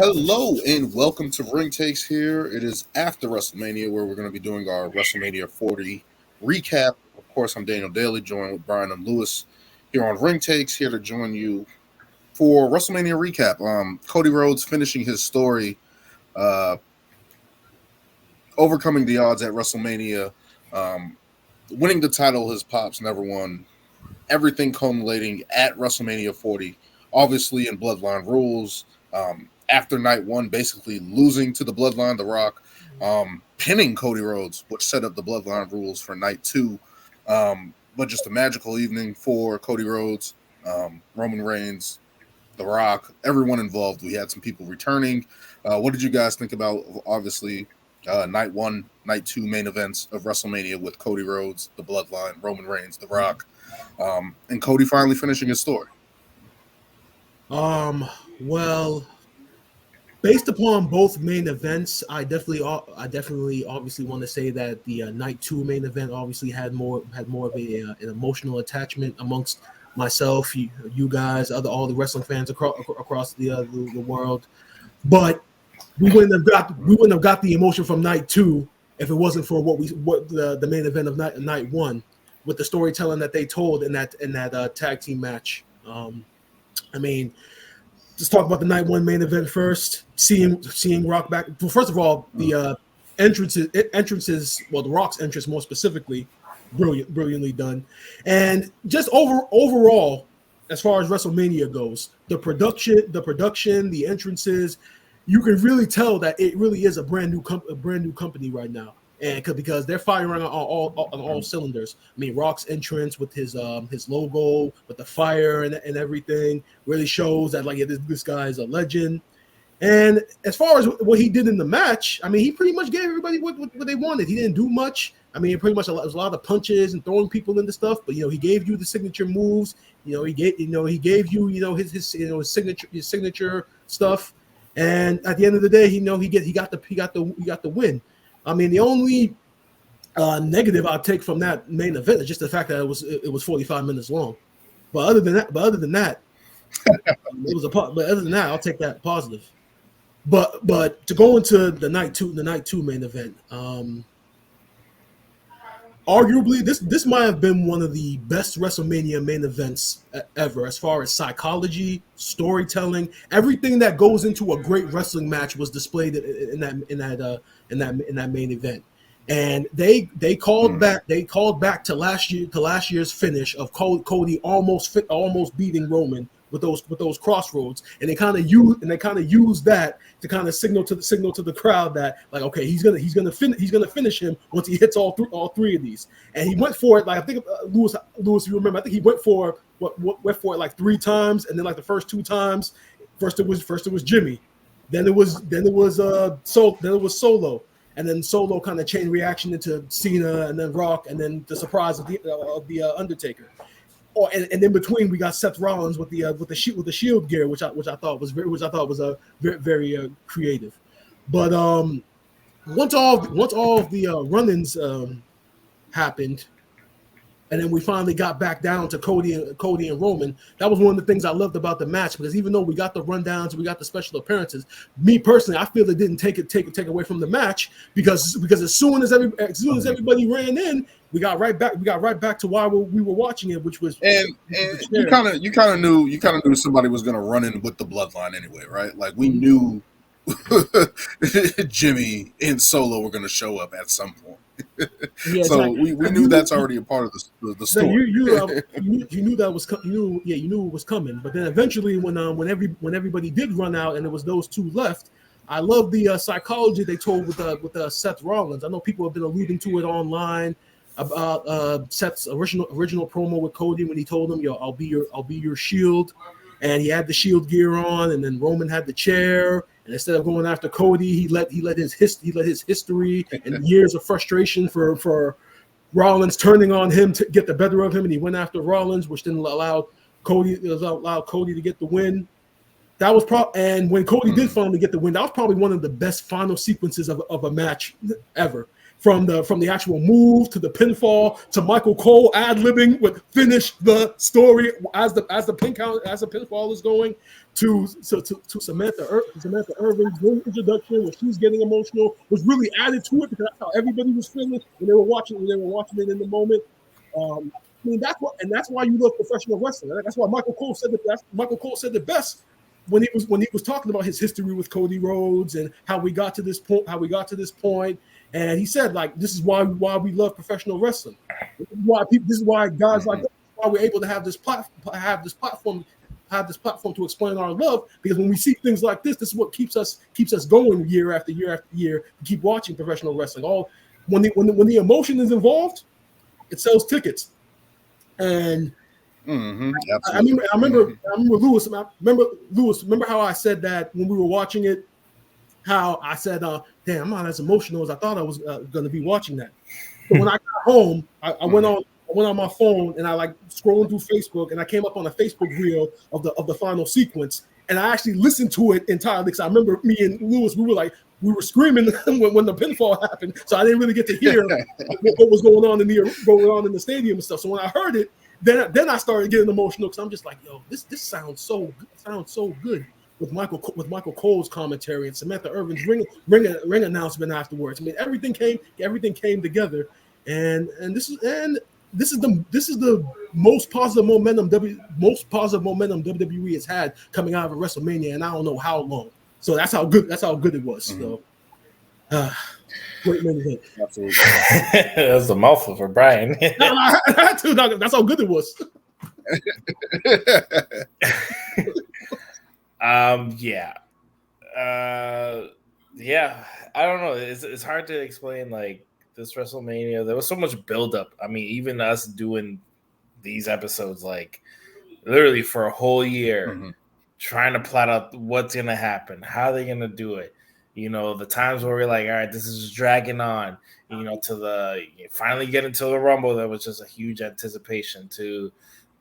Hello and welcome to Ring Takes here. It is after WrestleMania where we're going to be doing our WrestleMania 40 recap. Of course, I'm Daniel Daly, joined with Brian and Lewis here on Ring Takes, here to join you for WrestleMania recap. Cody Rhodes finishing his story, uh, overcoming the odds at WrestleMania, winning the title his pops never won, everything culminating at WrestleMania 40, obviously in Bloodline rules. After night one, basically losing to the Bloodline, The Rock, pinning Cody Rhodes, which set up the Bloodline rules for night two. But just a magical evening for Cody Rhodes, Roman Reigns, The Rock, everyone involved. We had some people returning. What did you guys think about, obviously, night one, night two main events of WrestleMania with Cody Rhodes, the Bloodline, Roman Reigns, The Rock, and Cody finally finishing his story? Well, based upon both main events, I definitely obviously want to say that the night two main event obviously had more of an emotional attachment amongst myself, you guys, all the wrestling fans across the world. But we wouldn't have got the emotion from night two if it wasn't for what the main event of night one, with the storytelling that they told in that tag team match. I mean, let's talk about the night one main event first. Seeing Rock back. Well, first of all, the entrances. Well, the Rock's entrance more specifically, brilliantly done, and just overall, as far as WrestleMania goes, the production, the entrances, you can really tell that it really is a brand new company right now. And because they're firing on all cylinders. I mean, Rock's entrance with his logo, with the fire and everything, really shows that this guy is a legend. And as far as what he did in the match, I mean, he pretty much gave everybody what they wanted. He didn't do much. I mean, pretty much it was a lot of punches and throwing people into stuff. But he gave you the signature moves. He gave you his signature stuff. And at the end of the day, he got the win. I mean, the only negative I'll take from that main event is just the fact that it was 45 minutes long. But other than that, it was But other than that, I'll take that positive. But to go into the night two main event, arguably this might have been one of the best WrestleMania main events ever, as far as psychology, storytelling, everything that goes into a great wrestling match was displayed in that main event. And they called back to last year's finish of Cody almost beating Roman with those crossroads, and they kind of used that to kind of signal to the crowd that, like, okay, he's gonna finish him once he hits all three of these. And he went for it, like, I think Lewis, you remember, I think he went for it like three times, and then like the first two times, first it was Jimmy, then it was Solo, and then Solo kind of chain reaction into Cena, and then Rock, and then the surprise of the Undertaker. And in between, we got Seth Rollins with the shield gear, which I thought was very very creative. But once all of the run-ins happened, and then we finally got back down to Cody and Roman. That was one of the things I loved about the match, because even though we got the rundowns, we got the special appearances, me personally, I feel it didn't take away from the match, because as soon as everybody ran in, we got right back to why we were watching it, which was you kind of knew somebody was going to run in with the Bloodline anyway, right? Like, we knew Jimmy and Solo were going to show up at some point. Yeah, so we knew that's already a part of the story. You knew that was you knew it was coming. But then eventually, when everybody did run out and there was those two left, I love the psychology they told with Seth Rollins. I know people have been alluding to it online about Seth's original promo with Cody, when he told him, I'll be your shield, and he had the shield gear on, and then Roman had the chair. And instead of going after Cody, he let his history and years of frustration for Rollins turning on him to get the better of him, and he went after Rollins, which didn't allow Cody to get the win. That was and when Cody did finally get the win, that was probably one of the best final sequences of a match ever. from the actual move to the pinfall to Michael Cole ad-libbing with finish the story as the pinfall is going to Samantha Irving's introduction where she's getting emotional was really added to it because that's how everybody was feeling when they were watching it in the moment. I mean that's why you love professional wrestling. Right? That's why Michael Cole said the best when he was talking about his history with Cody Rhodes and how we got to this point. And he said, like, this is why we love professional wrestling. This is why guys like us, why we're able to have this platform to explain our love, because when we see things like this is what keeps us going year after year after year to keep watching professional wrestling. When the emotion is involved, it sells tickets. And I remember Lewis. Remember how I said that when we were watching it? How I said, "Damn, I'm not as emotional as I thought I was going to be watching that." So when I got home, I went on my phone and I like scrolling through Facebook, and I came up on a Facebook reel of the final sequence, and I actually listened to it entirely because I remember me and Lewis, we were screaming when the pinfall happened, so I didn't really get to hear what was going on in the stadium and stuff. So when I heard it, then I started getting emotional because I'm just like, yo, this sounds so good with Michael Cole's commentary and Samantha Irving's ring announcement afterwards. I mean, everything came together, and this is the most positive momentum WWE has had coming out of a WrestleMania, and I don't know how long. So that's how good it was. So, great main event. Absolutely. That was a mouthful for Brian. That's how good it was. Yeah. I don't know. It's hard to explain like this WrestleMania. There was so much buildup. I mean, even us doing these episodes, like literally for a whole year, trying to plot out what's gonna happen, how they're gonna do it. You know, the times where we're like, all right, this is dragging on. You know, to the finally getting to the Rumble, that was just a huge anticipation. To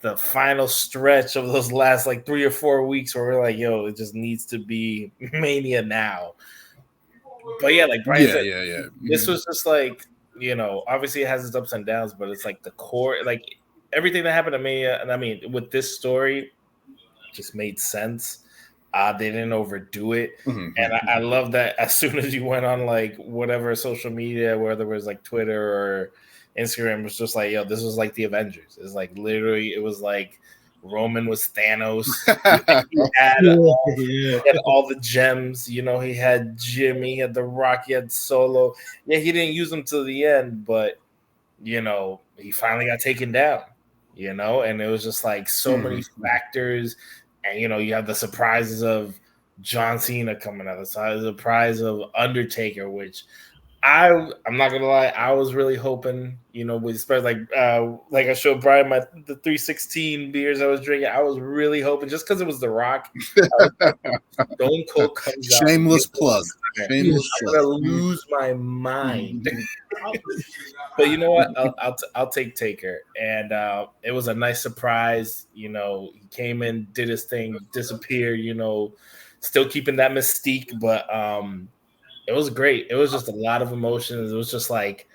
the final stretch of those last like 3 or 4 weeks where we're like, yo, it just needs to be Mania now. But yeah, like Brian said, this was just like, you know, obviously it has its ups and downs, but it's like the core, like everything that happened to Mania. And I mean, with this story, just made sense. They didn't overdo it. And I love that as soon as you went on like whatever social media, whether it was like Twitter or Instagram, was just like, yo, this was like the Avengers. It's like literally, it was like Roman was Thanos. He had all the gems. You know, he had Jimmy, he had The Rock, he had Solo. Yeah, he didn't use them till the end, but you know, he finally got taken down. You know, and it was just like so many factors. And, you know, you have the surprises of John Cena coming out, the surprise of Undertaker, which I'm not going to lie, I was really hoping, you know, with like I showed Brian the 316 beers I was drinking, I was really hoping, just because it was The Rock, Stone Cold comes out. Shameless plug. I'm going to lose my mind. But you know what? I'll take Taker, and it was a nice surprise. You know, he came in, did his thing, disappeared. You know, still keeping that mystique, but it was great. It was just a lot of emotions. It was just like,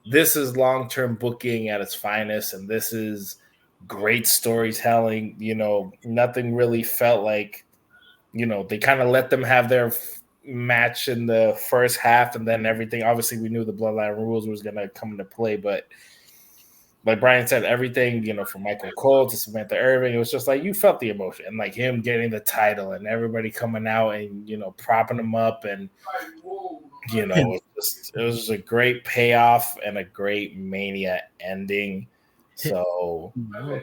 this is long-term booking at its finest, and this is great storytelling. You know, nothing really felt like, you know, they kind of let them have their match in the first half, and then everything. Obviously, we knew the Bloodline rules was going to come into play, but like Brian said, everything, you know, from Michael Cole to Samantha Irving, it was just like you felt the emotion, and like him getting the title and everybody coming out and, you know, propping him up, and you know, it was just a great payoff and a great Mania ending. So not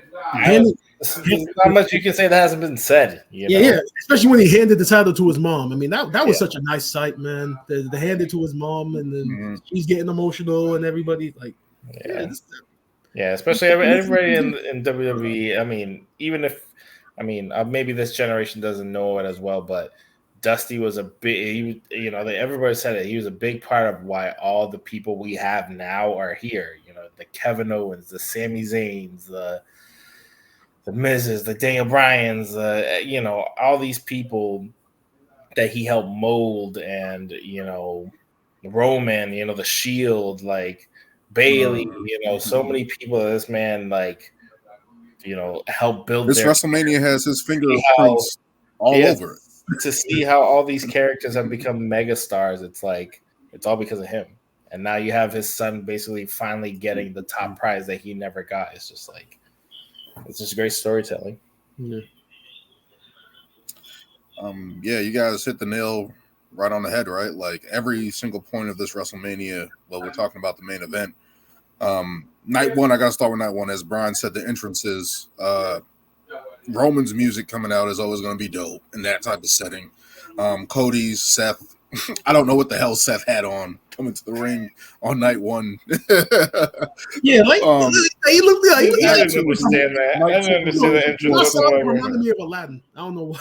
much you can say that hasn't been said. You know? Yeah, especially when he handed the title to his mom. I mean, that was such a nice sight, man. The hand it to his mom, and then she's getting emotional, and everybody like, especially everybody in WWE. I mean, even if, I mean, maybe this generation doesn't know it as well, but Dusty was a big, you know, everybody said it. He was a big part of why all the people we have now are here. You know, the Kevin Owens, the Sami Zayns, the Miz's, the Daniel Bryans, you know, all these people that he helped mold and, you know, Roman, the Shield, like Bailey, so many people that this man like, helped build This their WrestleMania has his how fingerprints all yeah, over it. to see how all these characters have become mega stars. It's like it's all because of him. And now you have his son basically finally getting the top prize that he never got. It's just like it's just great storytelling. Yeah. Yeah, you guys hit the nail right on the head, right? Like every single point of this WrestleMania, well, we're talking about the main event. Night one, I gotta start with night one. As Brian said, the entrances, Roman's music coming out is always gonna be dope in that type of setting. Cody's, Seth, I don't know what the hell Seth had on coming to the ring on night one. Yeah, like he looked I like didn't understand that. I didn't understand the entrance whatsoever. reminded me of Aladdin. I don't know why.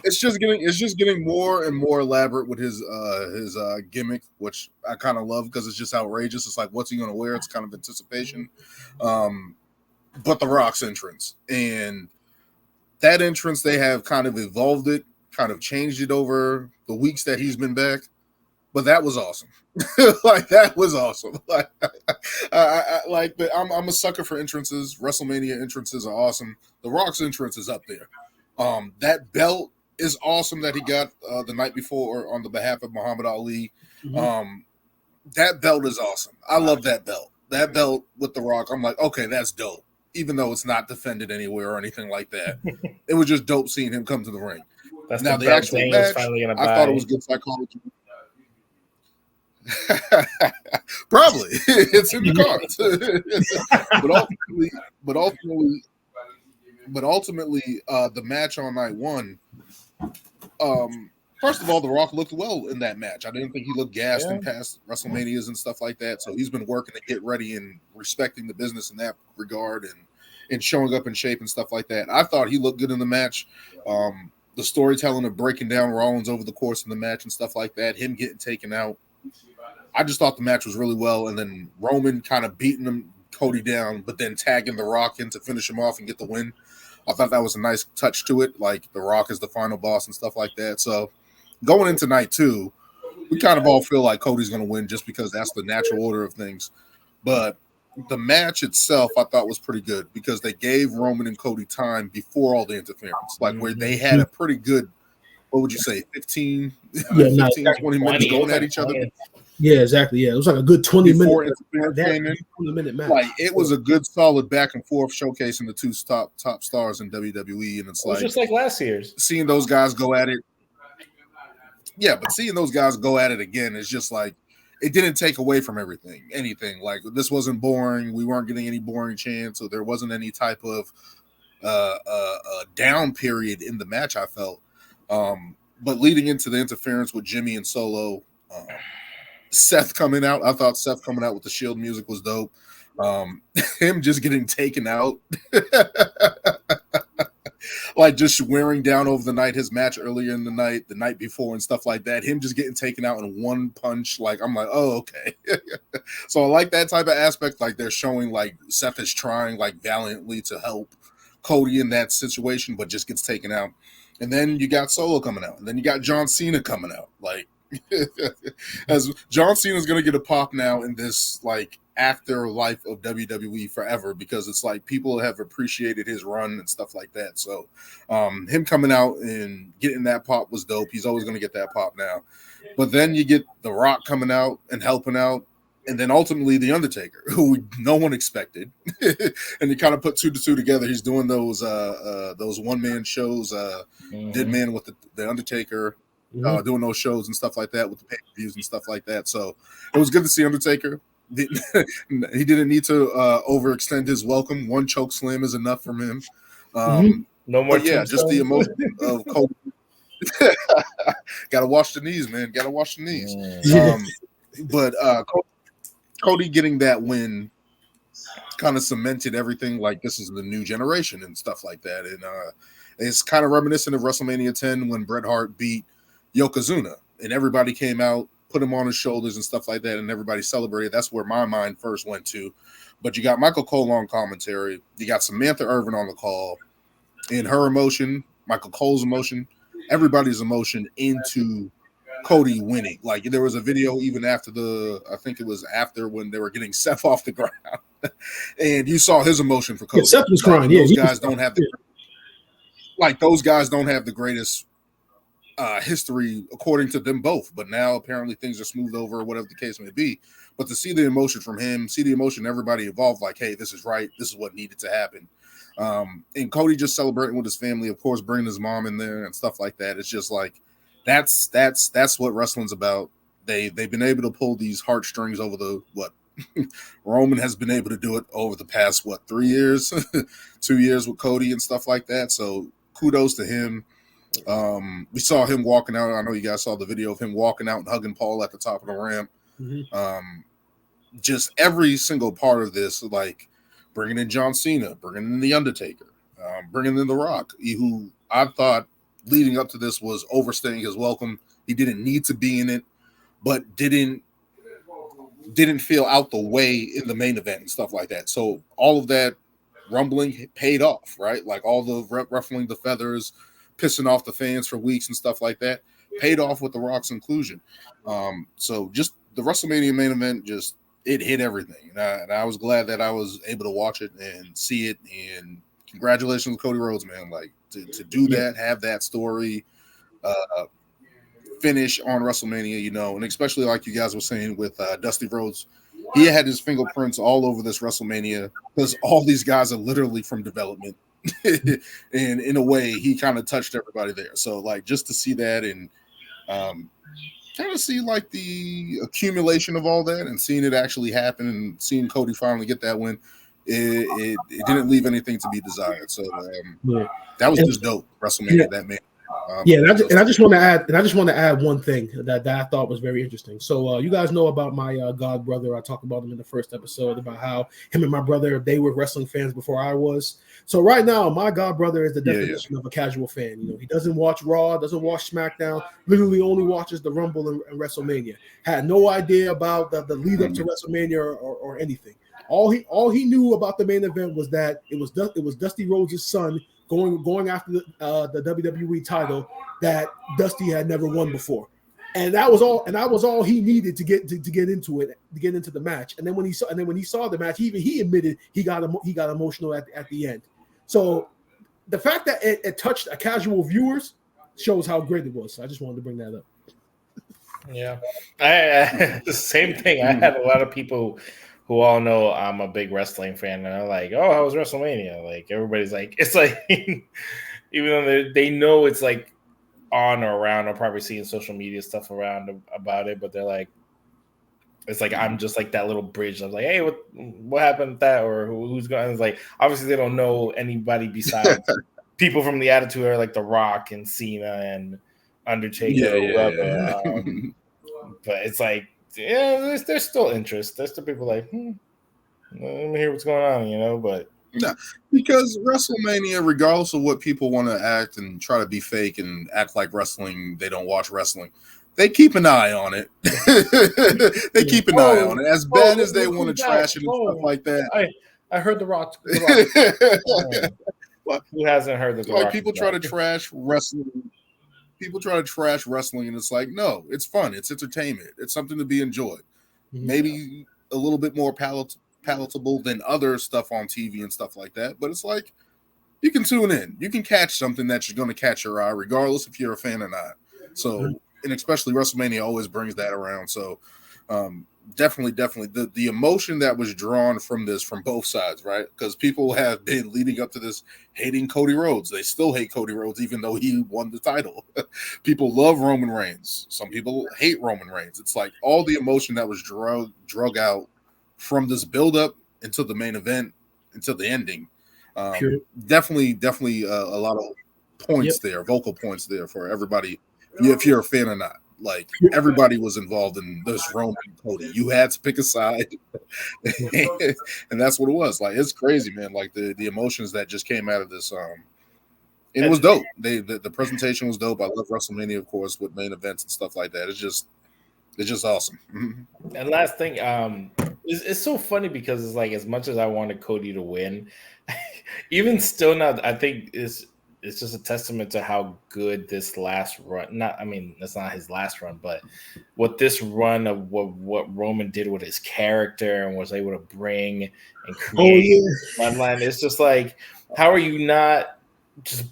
It's just getting more and more elaborate with his gimmick, which I kind of love because it's just outrageous. It's like, what's he going to wear? It's kind of anticipation. But the Rock's entrance, and that entrance, they have kind of evolved it, kind of changed it over the weeks that he's been back. But that was awesome. Like that was awesome. Like I'm a sucker for entrances. WrestleMania entrances are awesome. The Rock's entrance is up there. That belt is awesome that he got the night before on the behalf of Muhammad Ali. Mhm. That belt is awesome. I love that belt. That belt with the Rock, I'm like, okay, that's dope. Even though it's not defended anywhere or anything like that, it was just dope seeing him come to the ring. That's Now the the belt actual Daniel's match, finally gonna I buy. thought it was good psychology. Probably it's in the cards, but ultimately, the match on night one. First of all, The Rock looked well in that match. I didn't think he looked gassed in past WrestleManias and stuff like that. So he's been working to get ready and respecting the business in that regard and showing up in shape and stuff like that. I thought he looked good in the match. The storytelling of breaking down Rollins over the course of the match and stuff like that, him getting taken out. I just thought the match was really well. And then Roman kind of beating Cody down, but then tagging The Rock in to finish him off and get the win. I thought that was a nice touch to it. Like The Rock is the final boss and stuff like that. So going into night two, we kind of all feel like Cody's going to win just because that's the natural order of things. But the match itself, I thought was pretty good because they gave Roman and Cody time before all the interference, like where they had a pretty good, what would you say, 15, 20 minutes going at each other. Yeah, exactly. Yeah, it was like a good 20 before minutes. interference came in. 20-minute match. Like it was a good, solid back and forth showcasing the two top stars in WWE, and it's like just like last year's. Seeing those guys go at it. Yeah, but seeing those guys go at it again is just like it didn't take away from anything. Like this wasn't boring. We weren't getting any boring chants, so there wasn't any type of down period in the match. I felt, but leading into the interference with Jimmy and Solo, Seth coming out. I thought Seth coming out with the Shield music was dope. Him just getting taken out. Like just wearing down over the night, his match earlier in the night before and stuff like that. Him just getting taken out in one punch. Like, I'm like, oh, okay. So I like that type of aspect. Like they're showing like Seth is trying like valiantly to help Cody in that situation, but just gets taken out. And then you got Solo coming out. And then you got John Cena coming out. Like, as John Cena's going to get a pop now in this like afterlife of WWE forever because it's like people have appreciated his run and stuff like that. So him coming out and getting that pop was dope. He's always going to get that pop now. But then you get The Rock coming out and helping out, and then ultimately The Undertaker, who no one expected. And you kind of put 2 to 2 together. He's doing those one-man shows, Dead Man with the Undertaker, doing those shows and stuff like that with the pay-per-views and stuff like that. So it was good to see Undertaker. He didn't need to overextend his welcome. One choke slam is enough from him. No more. Yeah, just the emotion of Cody. Gotta wash the knees, man. Gotta wash the knees. But Cody getting that win kind of cemented everything. Like this is the new generation and stuff like that. And it's kind of reminiscent of WrestleMania 10 when Bret Hart beat Yokozuna and everybody came out, put him on his shoulders and stuff like that, and everybody celebrated. That's where my mind first went to. But you got Michael Cole on commentary. You got Samantha Irvin on the call. In her emotion, Michael Cole's emotion, everybody's emotion into Cody winning. Like there was a video even after I think it was after when they were getting Seth off the ground, and you saw his emotion for Cody. Yeah, Seth was like, crying. those guys don't have those guys don't have the greatest history according to them both. But now apparently things are smoothed over, whatever the case may be. But to see the emotion from him, see the emotion everybody involved, like, hey, this is right. This is what needed to happen. And Cody just celebrating with his family, of course, bringing his mom in there and stuff like that. It's just like that's what wrestling's about. They've been able to pull these heartstrings over the what Roman has been able to do it over the past 3 years, 2 years with Cody and stuff like that. So kudos to him. We saw him walking out. I know you guys saw the video of him walking out and hugging Paul at the top of the ramp. Mm-hmm. Just every single part of this, like bringing in John Cena, bringing in The Undertaker, bringing in The Rock, who I thought leading up to this was overstaying his welcome. He didn't need to be in it, but didn't feel out the way in the main event and stuff like that. So all of that rumbling paid off, right? Like all the ruffling the feathers, pissing off the fans for weeks and stuff like that, paid off with The Rock's inclusion. So just the WrestleMania main event, just it hit everything, and I was glad that I was able to watch it and see it. And congratulations, Cody Rhodes, man! Like to do that, have that story finish on WrestleMania, and especially like you guys were saying with Dusty Rhodes, he had his fingerprints all over this WrestleMania because all these guys are literally from development. And in a way, he kind of touched everybody there. So like just to see that and kind of see like the accumulation of all that and seeing it actually happen and seeing Cody finally get that win, it didn't leave anything to be desired. So that was just dope. WrestleMania, that man. And I just want to add one thing that I thought was very interesting. So you guys know about my god brother. I talked about him in the first episode about how him and my brother, they were wrestling fans before I was. So right now, my god brother is the definition of a casual fan. He doesn't watch Raw, doesn't watch SmackDown, literally only watches the Rumble and WrestleMania. Had no idea about the lead up to WrestleMania or anything. All he knew about the main event was that it was Dusty Rhodes' son going after the WWE title that Dusty had never won before, and that was all. And that was all he needed to get into it, to get into the match. And then when he saw the match, he admitted he got emotional at the end. So the fact that it touched a casual viewers shows how great it was. So I just wanted to bring that up. Yeah, I the same thing. I had a lot of people who all know I'm a big wrestling fan, and I'm like, "Oh, how was WrestleMania?" Like everybody's like, it's like, even though they know it's like on or around, or probably seeing social media stuff around about it, but they're like, it's like I'm just like that little bridge. I'm like, hey, what happened with that, or who's going? It's like obviously they don't know anybody besides people from the Attitude Era, like The Rock and Cena and Undertaker or whoever. But it's like, yeah, there's still interest. There's still people like, let me hear what's going on, but yeah, because WrestleMania, regardless of what people want to act and try to be fake and act like wrestling, they don't watch wrestling. They keep an eye on it. They keep an eye on it. As bad as they want to trash it and stuff like that. I heard The Rock. Who hasn't heard The Rock? People try to trash wrestling. People try to trash wrestling, and it's like, no, it's fun. It's entertainment. It's something to be enjoyed. Mm-hmm. Maybe a little bit more palatable than other stuff on TV and stuff like that. But it's like, you can tune in. You can catch something that you're going to catch your eye, regardless if you're a fan or not. So, and especially WrestleMania always brings that around. So, definitely the emotion that was drawn from this from both sides, right? Because people have been leading up to this hating Cody Rhodes. They still hate Cody Rhodes even though he won the title. People love Roman Reigns. Some people hate Roman Reigns. It's like all the emotion that was drug out from this build-up until the main event, until the ending. Definitely a lot of points there, vocal points there for everybody, if you're a fan or not. Like everybody was involved in this Roman Cody. You had to pick a side, and that's what it was. Like it's crazy, man. Like the emotions that just came out of this. And it was dope. The presentation was dope. I love WrestleMania, of course, with main events and stuff like that. It's just awesome. And last thing, it's so funny because it's like as much as I wanted Cody to win, even still now, I think is it's just a testament to how good this last run. That's not his last run, but what this run of what Roman did with his character and was able to bring and create bloodline. It's just like, how are you not just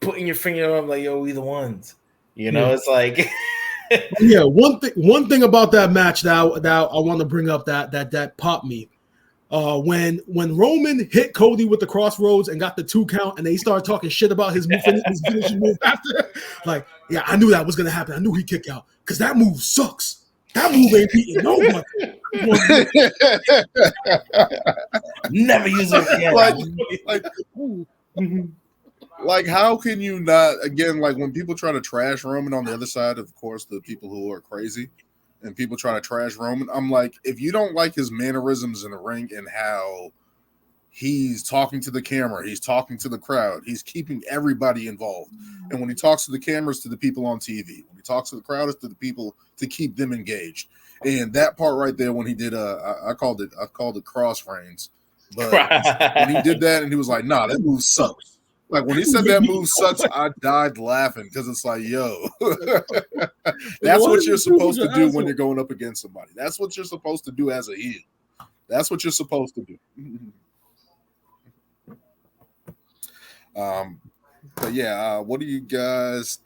putting your finger on like, yo, we the ones? It's like. Yeah, one thing about that match that I want to bring up that popped me. When Roman hit Cody with the crossroads and got the 2 count, and they started talking shit about his finishing move after, like, yeah, I knew that was gonna happen. I knew he'd kick out because that move sucks. That move ain't beating nobody. Never use it again. Like, how can you not? Again, like when people try to trash Roman on the other side, of course, the people who are crazy. And people try to trash Roman, I'm like, if you don't like his mannerisms in the ring and how he's talking to the camera, he's talking to the crowd, he's keeping everybody involved. And when he talks to the cameras, to the people on TV, when he talks to the crowd, it's to the people to keep them engaged. And that part right there, when he did, I called it cross reigns, but when he did that and he was like, nah, that move sucks. Like when he said that move sucks, I died laughing because it's like, yo, that's what you're supposed to do when you're going up against somebody. That's what you're supposed to do as a heel. That's what you're supposed to do. But yeah, what do you guys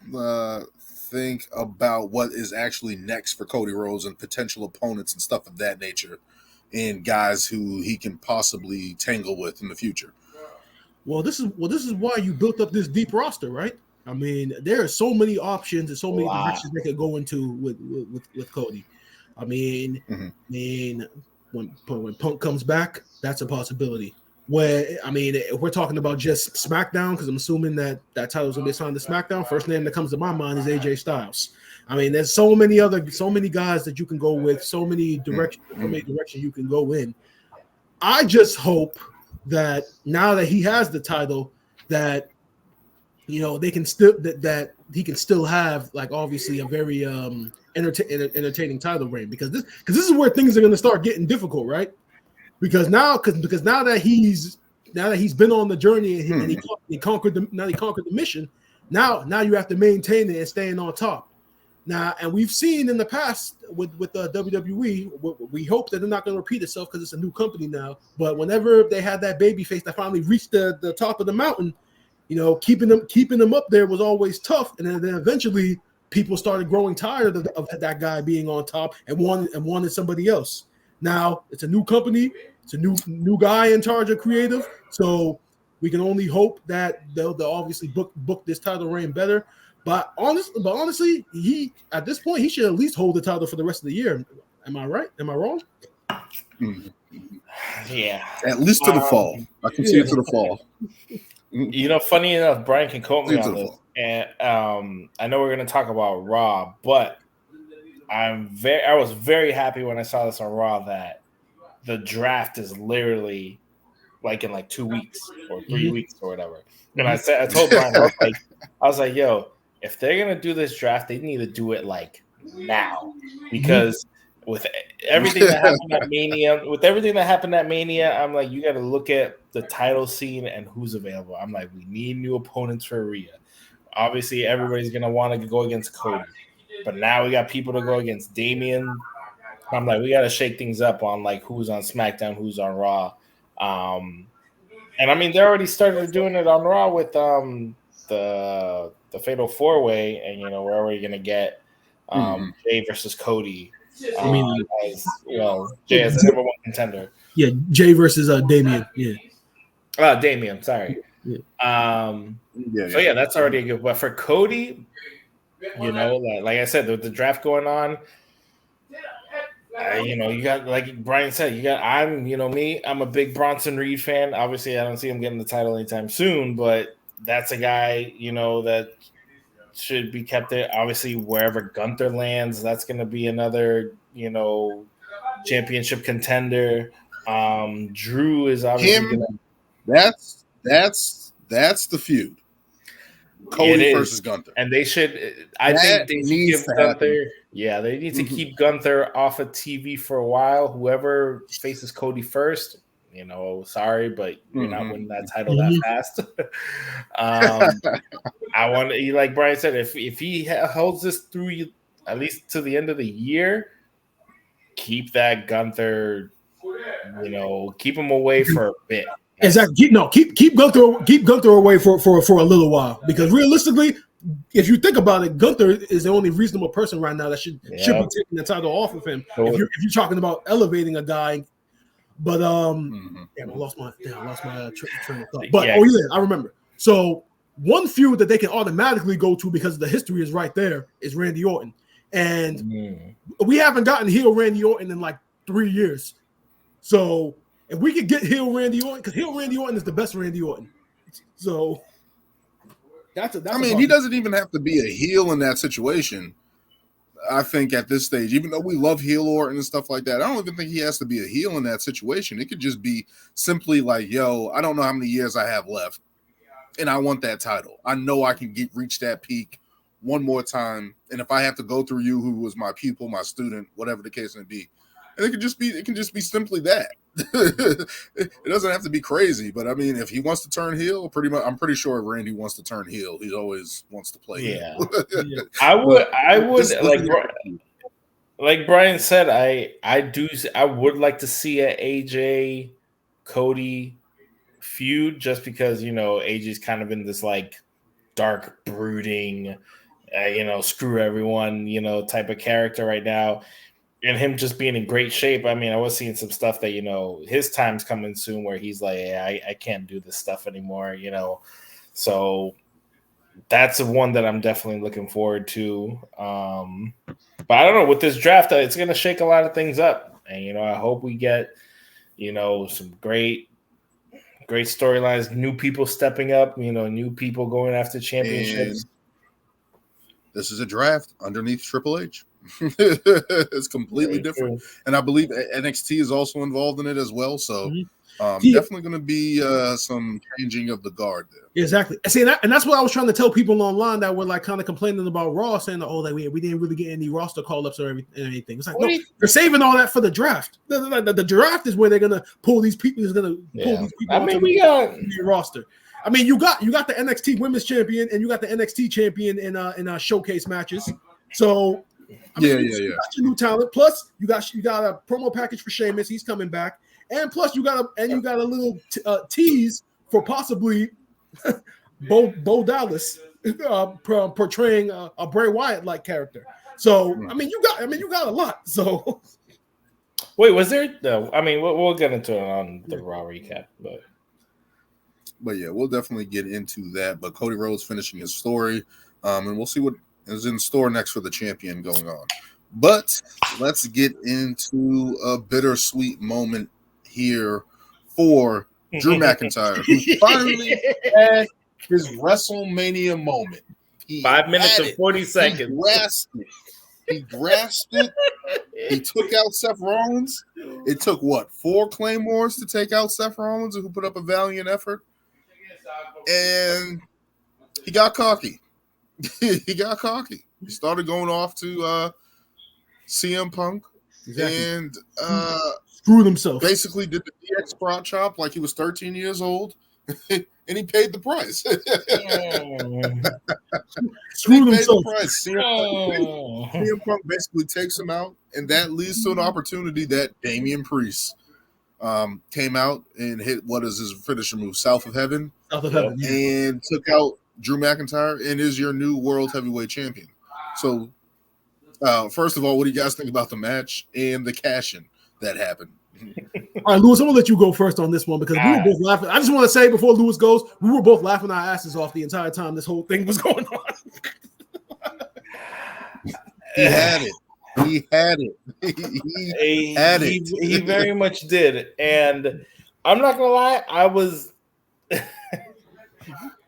think about what is actually next for Cody Rhodes and potential opponents and stuff of that nature, and guys who he can possibly tangle with in the future? Well, this is why you built up this deep roster, right? I mean, there are so many options and so many directions they could go into with Cody. I mean, when Punk comes back, that's a possibility. If we're talking about just SmackDown, because I'm assuming that title's gonna be assigned to SmackDown. First name that comes to my mind is AJ Styles. I mean, there's so many guys that you can go with, so many directions you can go in. I just hope that now that he has the title, that they can still that he can still have, like, obviously a very entertaining title reign, because this is where things are going to start getting difficult, right? Because now that he's been on the journey and he conquered the mission. Now you have to maintain it and staying on top. Now, and we've seen in the past with WWE, we hope that they're not going to repeat itself because it's a new company now. But whenever they had that baby face that finally reached the top of the mountain, keeping them up there was always tough. And then eventually people started growing tired of that guy being on top and wanted somebody else. Now it's a new company, it's a new guy in charge of creative, so we can only hope that they'll obviously book this title reign better. But honestly, he at this point he should at least hold the title for the rest of the year. Am I right? Am I wrong? Yeah, at least to the fall. I can see it to the fall. Funny enough, Brian can quote me on this, and I know we're going to talk about Raw, but I was very happy when I saw this on Raw that the draft is literally like in like 2 weeks or 3 weeks or whatever. And I told Brian, I was like, yo, if they're gonna do this draft, they need to do it like now, because with everything that happened at Mania, I'm like, you got to look at the title scene and who's available. I'm like, we need new opponents for Rhea. Obviously, everybody's gonna want to go against Cody, but now we got people to go against Damian. I'm like, we got to shake things up on like who's on SmackDown, who's on Raw. And I mean, they already started doing it on Raw with the Fatal 4-Way, and we're already gonna get Jay versus Cody. Jay as the number one contender. Yeah, Jay versus Damian. Yeah. Damian. Sorry. Yeah. So that's already a good. But for Cody, like I said, with the draft going on. You got, like Brian said, I'm a big Bronson Reed fan. Obviously, I don't see him getting the title anytime soon, but that's a guy, that should be kept there. Obviously, wherever Gunther lands, that's going to be another, championship contender. Drew is obviously going to. That's the feud. Cody versus Gunther. And they should, I think they should give Gunther. Yeah, they need to keep Gunther off of TV for a while. Whoever faces Cody first, sorry, but you're not winning that title that fast. I want to, like Brian said, if he holds this through at least to the end of the year, keep that Gunther, keep him away for a bit. Exactly. Keep Gunther away for a little while, because realistically, if you think about it, Gunther is the only reasonable person right now that should be taking the title off of him. If you're talking about elevating a guy, but I lost my train of thought. But I remember. So one feud that they can automatically go to because the history is right there is Randy Orton, and we haven't gotten heel Randy Orton in like 3 years. So if we could get heel Randy Orton, because heel Randy Orton is the best Randy Orton. So that's he doesn't even have to be a heel in that situation. I think at this stage, even though we love heel Orton and stuff like that, I don't even think he has to be a heel in that situation. It could just be simply like, yo, I don't know how many years I have left, and I want that title. I know I can reach that peak one more time, and if I have to go through you, who was my pupil, my student, whatever the case may be, and it can just be simply that. It doesn't have to be crazy, but I mean, if he wants to turn heel, I'm pretty sure if Randy wants to turn heel, he always wants to play heel. I would like Brian said, I would like to see an AJ Cody feud, just because AJ's kind of in this like dark brooding screw everyone type of character right now. And him just being in great shape. I mean, I was seeing some stuff that, his time's coming soon where he's like, hey, I can't do this stuff anymore, So that's one that I'm definitely looking forward to. But I don't know, with this draft, it's going to shake a lot of things up. And, I hope we get, some great storylines, new people stepping up, new people going after championships. And this is a draft underneath Triple H. It's completely different, and I believe NXT is also involved in it as well. So definitely going to be some changing of the guard there. Exactly. See, and that's what I was trying to tell people online that were like kind of complaining about Raw, saying that we didn't really get any roster call ups or anything. It's like, no, they're saving all that for the draft. The draft is where they're going to pull these people. Is going to pull these people. I mean, we got your roster. I mean, you got the NXT Women's Champion and you got the NXT Champion in showcase matches. So. You got your new talent. Plus, you got a promo package for Sheamus. He's coming back, and plus you got a little tease for possibly Bo Dallas portraying a Bray Wyatt like character. So I mean, you got a lot. So wait, was there? No, I mean, we'll get into it on the Raw recap, but yeah, we'll definitely get into that. But Cody Rhodes finishing his story, and we'll see what is in store next for the champion going on. But let's get into a bittersweet moment here for Drew McIntyre, who finally had his WrestleMania moment. 5 minutes and 40 seconds. He grasped it. He took out Seth Rollins. It took 4 Claymores to take out Seth Rollins, who put up a valiant effort. And he got cocky. He started going off to CM Punk and screwed himself. Basically did the DX crotch chop like he was 13 years old, and he paid the price. Screwed himself. CM Punk basically takes him out, and that leads to an opportunity that Damian Priest came out and hit what is his finisher move, South of Heaven, and took out Drew McIntyre and is your new world heavyweight champion. So, first of all, what do you guys think about the match and the cash-in that happened? All right, Lewis, I'm going to let you go first on this one because we were both laughing. I just want to say before Lewis goes, we were both laughing our asses off the entire time this whole thing was going on. He had it. He had it. He had it. He very much did. And I'm not going to lie, I was...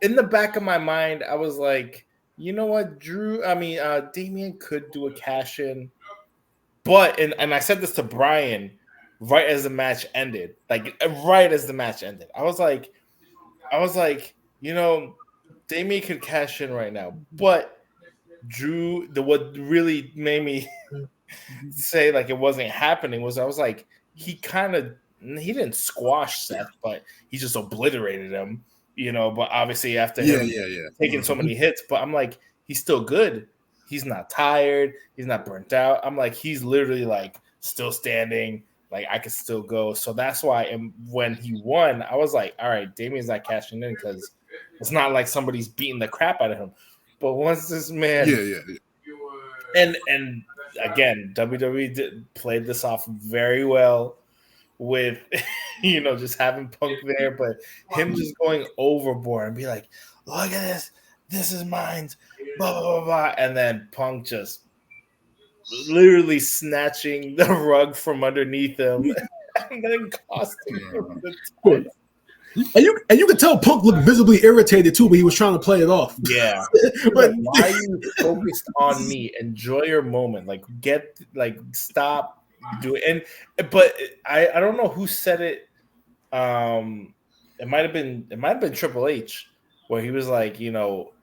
in the back of my mind, I was like, you know what, Damian could do a cash in, but and I said this to Brian right as the match ended, I was like, Damian could cash in right now, but Drew, what really made me say like it wasn't happening was I was like, he kind of he didn't squash Seth, but he just obliterated him. But obviously after him taking so many hits, but I'm like, he's still good. He's not tired. He's not burnt out. I'm like, he's literally like still standing. Like, I could still go. So that's why. And when he won, I was like, all right, Damien's not cashing in because it's not like somebody's beating the crap out of him. But once this man, and again, WWE played this off very well with, just having Punk there, but him just going overboard and be like, look at this is mine, blah, blah, blah, blah. And then Punk just literally snatching the rug from underneath him and then costing him the title. And you could tell Punk looked visibly irritated too, but he was trying to play it off. Yeah. But why are you focused on me? Enjoy your moment. Stop doing. But I don't know who said it. It might have been Triple H, where he was like,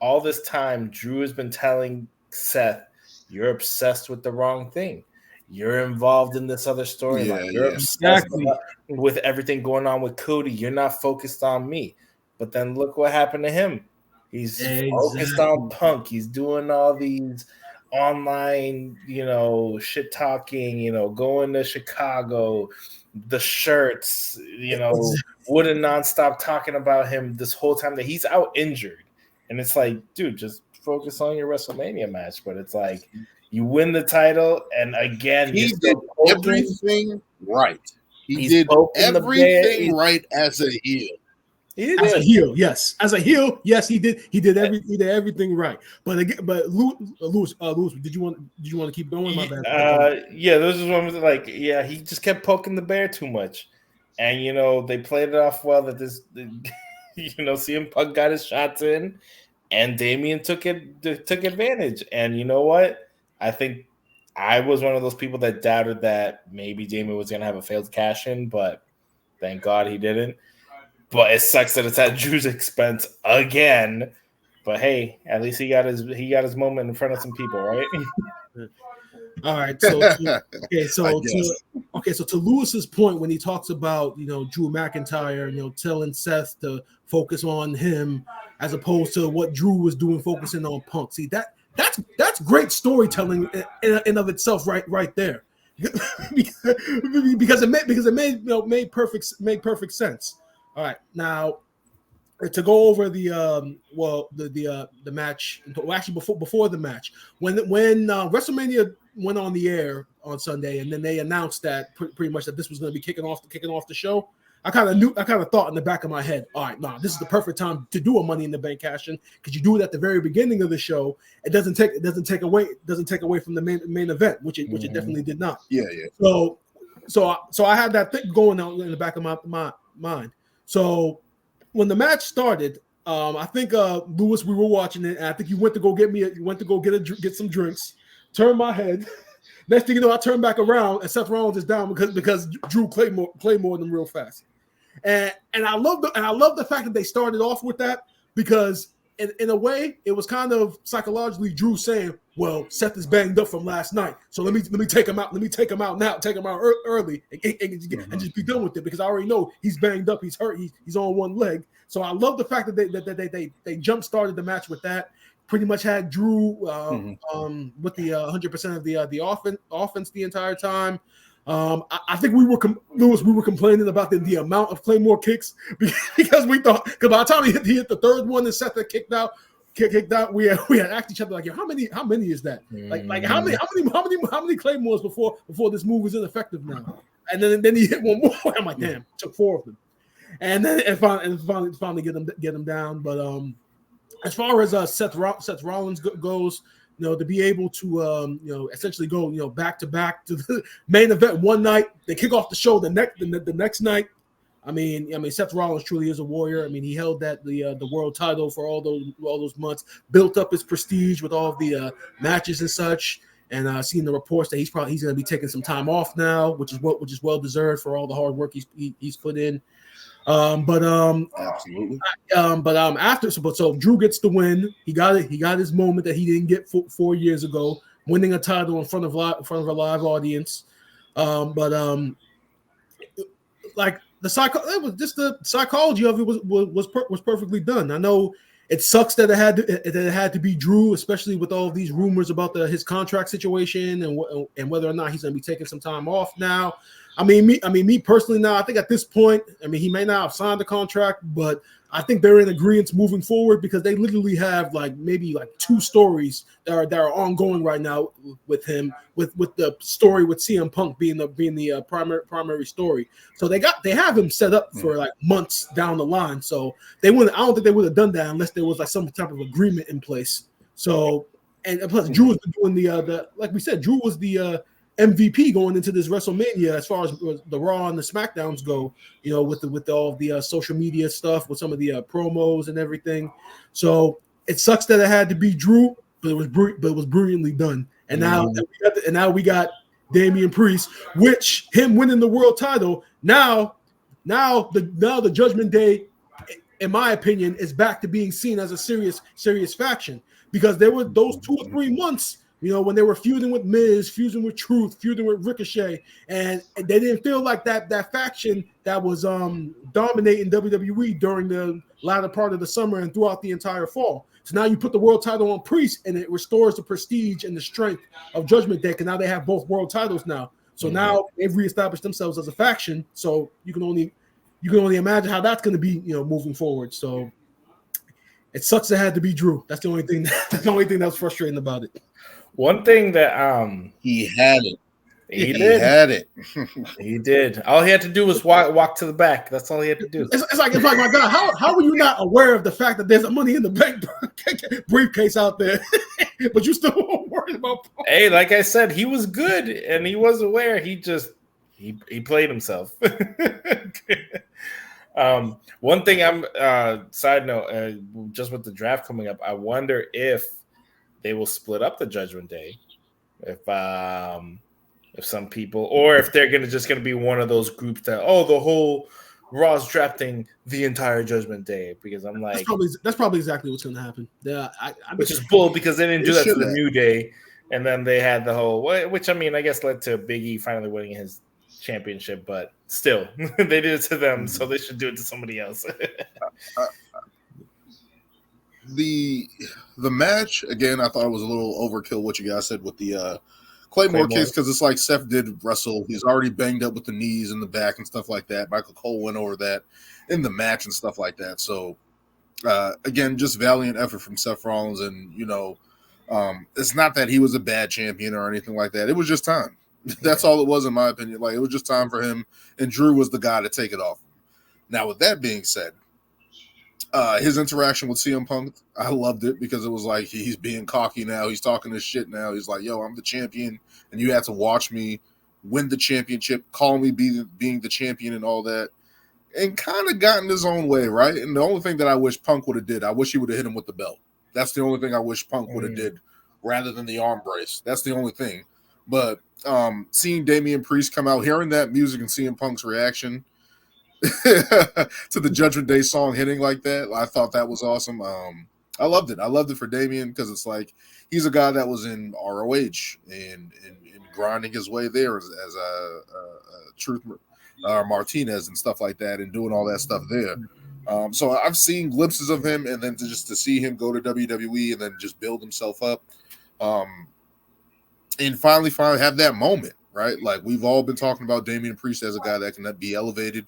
all this time Drew has been telling Seth, you're obsessed with the wrong thing. You're involved in this other storyline. You're obsessed with everything going on with Cody. You're not focused on me. But then look what happened to him. He's focused on Punk. He's doing all these online, shit talking, going to Chicago, the shirts, wouldn't nonstop talking about him this whole time that he's out injured. And it's like, dude, just focus on your WrestleMania match. But it's like, you win the title, and again, he did everything right. He did everything right as a heel. As a heel, yes. As a heel, yes, he did. He did everything right. But again, Lewis, did you want to keep going? My bad. Those is one was like, he just kept poking the bear too much, and they played it off well that this, CM Punk got his shots in, and Damien took advantage. And you know what? I think I was one of those people that doubted that maybe Damien was going to have a failed cash in, but thank God he didn't. But it sucks that it's at Drew's expense again. But hey, at least he got his moment in front of some people, right? All right. So to Lewis's point, when he talks about Drew McIntyre, telling Seth to focus on him as opposed to what Drew was doing, focusing on Punk. See, that's great storytelling in of itself, right there, because it made perfect sense. All right, now to go over the match. Well, actually, before the match, when WrestleMania went on the air on Sunday, and then they announced that pretty much that this was going to be kicking off the show. I kind of thought in the back of my head, all right, this is the perfect time to do a Money in the Bank cash in, because you do it at the very beginning of the show. It doesn't take away from the main event, which it definitely did not. Yeah. So I had that thing going on in the back of my mind. So when the match started, I think Lewis, we were watching it, and I think you went to go get some drinks. Turned my head. Next thing you know, I turned back around and Seth Rollins is down because Drew Claymore them real fast. And I love the fact that they started off with that, because in a way it was kind of psychologically Drew saying, well, Seth is banged up from last night, so let me take him out. Let me take him out now. Take him out early and just be done with it, because I already know he's banged up. He's hurt. He's on one leg. So I love the fact that they jump started the match with that. Pretty much had Drew with the 100% of the offense the entire time. I think we were complaining about the amount of Claymore kicks because we thought, because by the time he hit the third one and Seth had kicked out, we had asked each other like, how many is that? Like how many Claymores before this move was ineffective now? And then he hit one more. I'm like, damn, took 4 of them, and then finally get him down. But as far as Seth Rollins goes, to be able to essentially go back to back to the main event one night, they kick off the show the next night. I mean, Seth Rollins truly is a warrior. I mean, he held the world title for all those months, built up his prestige with all of the matches and such. And seeing the reports that he's going to be taking some time off now, which is well deserved for all the hard work he's put in. Absolutely. So Drew gets the win. He got his moment that he didn't get 4 years ago, winning a title in front of a live audience. like it was just the psychology of it was perfectly done. I know it sucks that it had to be Drew, especially with all of these rumors about his contract situation and whether or not he's going to be taking some time off now. Me personally now, I think at this point, he may not have signed the contract, but I think they're in agreement moving forward because they literally have maybe 2 stories that are ongoing right now with him, with the story with CM Punk being the primary story. So they have him set up for months down the line. So I don't think they would have done that unless there was some type of agreement in place. So and plus Drew has been doing the like we said, Drew was the MVP going into this WrestleMania as far as the Raw and the SmackDowns go, with all of the social media stuff, with some of the promos and everything. So it sucks that it had to be Drew, but it was brilliantly done. And now we got Damian Priest, which him winning the world title now the Judgment Day, in my opinion, is back to being seen as a serious faction because there were those 2 or 3 months. When they were feuding with Miz, feuding with Truth, feuding with Ricochet, and they didn't feel like that faction that was dominating WWE during the latter part of the summer and throughout the entire fall. So now you put the world title on Priest, and it restores the prestige and the strength of Judgment Day, and now they have both world titles now. So now they've reestablished themselves as a faction. So you can only imagine how that's going to be, moving forward. So it sucks it had to be Drew. That's the only thing. That's the only thing that's frustrating about it. One thing that he had it. He had it. He did. All he had to do was walk to the back. That's all he had to do. It's like my God, how were you not aware of the fact that there's a Money in the Bank briefcase out there, but you still weren't worried about Paul? Hey, like I said, he was good and he was aware. He played himself. One thing side note, just with the draft coming up, I wonder if they will split up the Judgment Day. If some people, or if they're just gonna be one of those groups that the whole Raw's drafting the entire Judgment Day, because I'm like that's probably exactly what's gonna happen. Yeah, which is bull because they didn't do that to the New Day, and then they had the whole which I guess led to Big E finally winning his championship, but still they did it to them, so they should do it to somebody else. The match again, I thought it was a little overkill what you guys said with the Claymore case, because it's like Seth did wrestle. He's already banged up with the knees and the back and stuff like that. Michael Cole went over that in the match and stuff like that. So again, just valiant effort from Seth Rollins, and it's not that he was a bad champion or anything like that. It was just time. That's all it was, in my opinion. Like, it was just time for him, and Drew was the guy to take it off. Now, with that being said, his interaction with CM Punk, I loved it because it was like he's being cocky now. He's talking his shit now. He's like, yo, I'm the champion, and you have to watch me win the championship, call me being the champion and all that, and kind of got in his own way, right? And the only thing that I wish Punk would have did, I wish he would have hit him with the belt. That's the only thing I wish Punk would have did rather than the arm brace. That's the only thing. But seeing Damian Priest come out, hearing that music and seeing Punk's reaction to the Judgment Day song hitting like that, I thought that was awesome. I loved it. I loved it for Damian because it's like he's a guy that was in ROH and grinding his way there as a Truth Martinez and stuff like that, and doing all that stuff there. So I've seen glimpses of him, and then to see him go to WWE and then just build himself up, and finally have that moment, right? Like, we've all been talking about Damian Priest as a guy that can be elevated,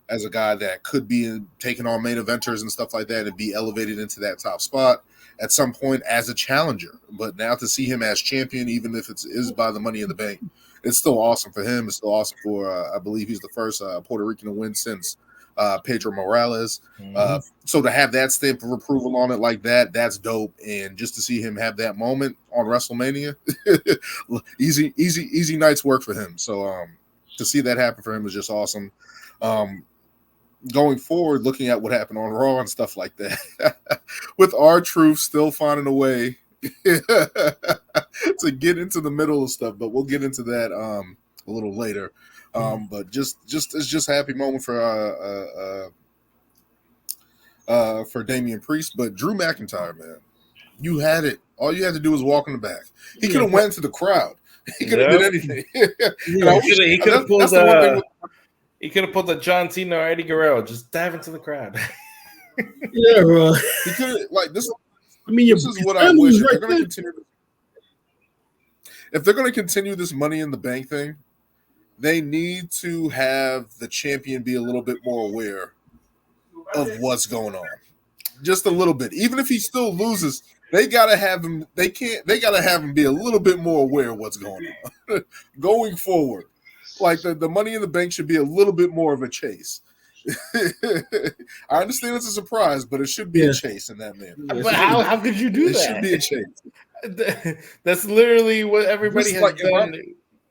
as a guy that could be taking on main eventers and stuff like that and be elevated into that top spot at some point as a challenger. But now to see him as champion, even if it is by the Money in the Bank, it's still awesome for him. It's still awesome for, I believe he's the first Puerto Rican to win since Pedro Morales. So to have that stamp of approval on it like that, that's dope. And just to see him have that moment on WrestleMania, easy night's work for him. So to see that happen for him is just awesome. Going forward, looking at what happened on Raw and stuff like that, with R-Truth still finding a way to get into the middle of stuff, but we'll get into that a little later. But it's just a happy moment for Damian Priest. But Drew McIntyre, man, you had it. All you had to do was walk in the back. He could have went to the crowd. He could have did anything. He could have pulled He could have put the John Cena or Eddie Guerrero. Just dive into the crowd. Yeah, bro. He could like this. I mean, This is what I wish if they're going to continue. If they're going to continue this Money in the Bank thing, they need to have the champion be a little bit more aware of what's going on, just a little bit. Even if he still loses, they gotta have him. They gotta have him be a little bit more aware of what's going on going forward. Like the Money in the Bank should be a little bit more of a chase. I understand it's a surprise, but it should be a chase in that manner. But how could you do that? It should be a chase. That's literally what everybody has done.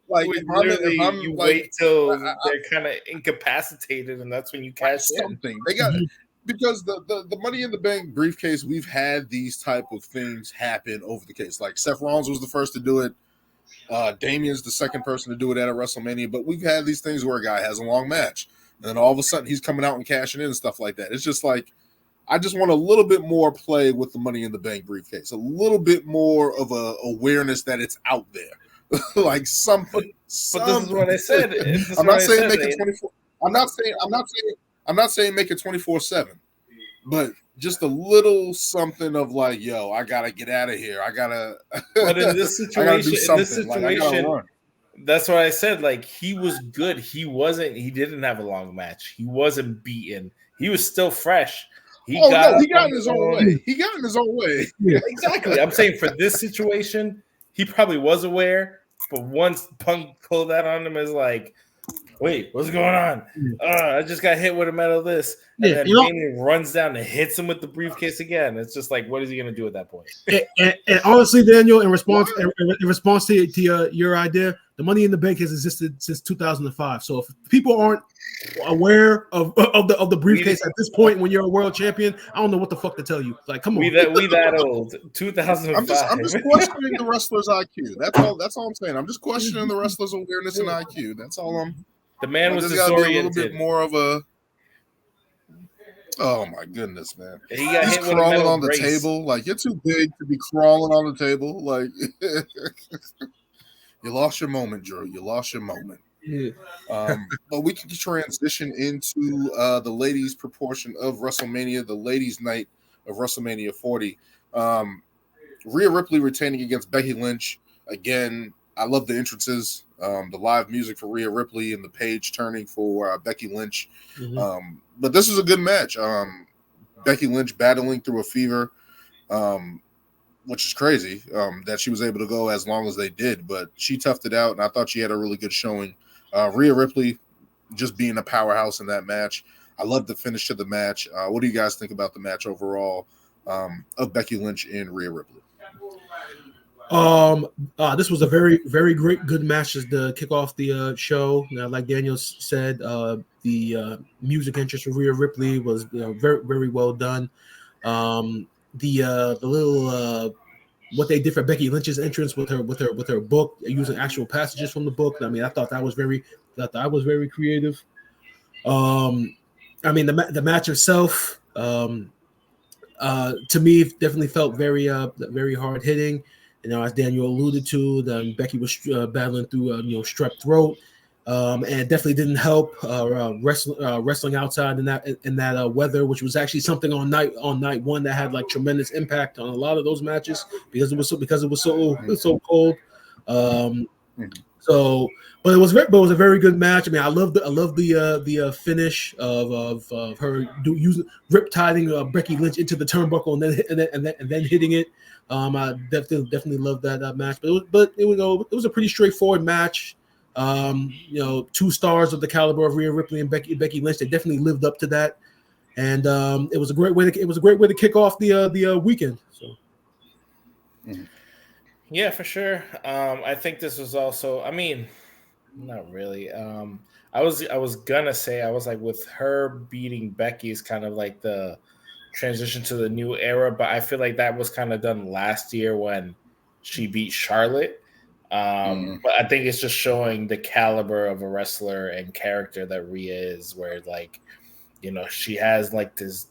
You wait till they're kind of incapacitated, and that's when you cash something. They got because the Money in the Bank briefcase. We've had these type of things happen over the case. Like Seth Rollins was the first to do it. Damien's the second person to do it at a WrestleMania. But we've had these things where a guy has a long match, and then all of a sudden he's coming out and cashing in and stuff like that. It's just like I just want a little bit more play with the Money in the Bank briefcase, a little bit more of a awareness that it's out there. Like something. But this is what I said. I'm not saying make it 24. I'm not saying make it 24/7. But just a little something of like, yo, I gotta get out of here. I gotta. But in this situation, like, that's what I said. Like he was good. He didn't have a long match. He wasn't beaten. He was still fresh. He got in his own way. He got in his own way. Yeah, exactly. I'm saying for this situation, he probably was aware, but once Punk pulled that on him, is like, wait, what's going on? I just got hit with a metal this. And then Damien runs down and hits him with the briefcase again. It's just like, what is he going to do at that point? And honestly, Daniel, in response to your idea, the Money in the Bank has existed since 2005. So if people aren't aware of the briefcase at this point when you're a world champion, I don't know what the fuck to tell you. Like, come on, we that old. 2005. I'm just questioning the wrestler's IQ. That's all I'm saying. I'm just questioning the wrestler's awareness and IQ. That's all I'm. The man was disoriented. A little bit more of a. Oh my goodness, man! He's crawling on the table. Like you're too big to be crawling on the table. Like you lost your moment, Drew. You lost your moment. Yeah. But we can transition into the ladies' proportion of WrestleMania, the ladies' night of WrestleMania 40. Rhea Ripley retaining against Becky Lynch. Again, I love the entrances, the live music for Rhea Ripley and the page turning for Becky Lynch. Mm-hmm. But this was a good match. Becky Lynch battling through a fever, which is crazy that she was able to go as long as they did. But she toughed it out, and I thought she had a really good showing. Rhea Ripley just being a powerhouse in that match. I love the finish to the match. What do you guys think about the match overall of Becky Lynch and Rhea Ripley? This was a very, very good match to kick off the show. Now, like Daniel said, the music interest for Rhea Ripley was very, very well done. The little what they did for Becky Lynch's entrance with her book, using actual passages from the book. I mean, I thought that was very creative. I mean, the match itself, to me, definitely felt very hard hitting. As Daniel alluded to, Becky was battling through strep throat, and it definitely didn't help wrestling outside in that weather, which was actually something on night one that had like tremendous impact on a lot of those matches because it was so cold. But it was a very good match. I mean, I love the finish of her using riptiding Becky Lynch into the turnbuckle and then hitting it. I definitely loved that match. But it was a pretty straightforward match. 2 stars of the caliber of Rhea Ripley and Becky Lynch. They definitely lived up to that, and it was a great way to kick off the weekend. So. Yeah, for sure. I think this was also. I mean, not really. I was gonna say I was like with her beating Becky is kind of like the transition to the new era, but I feel like that was kind of done last year when she beat Charlotte. But I think it's just showing the caliber of a wrestler and character that Rhea is, where like, she has like this.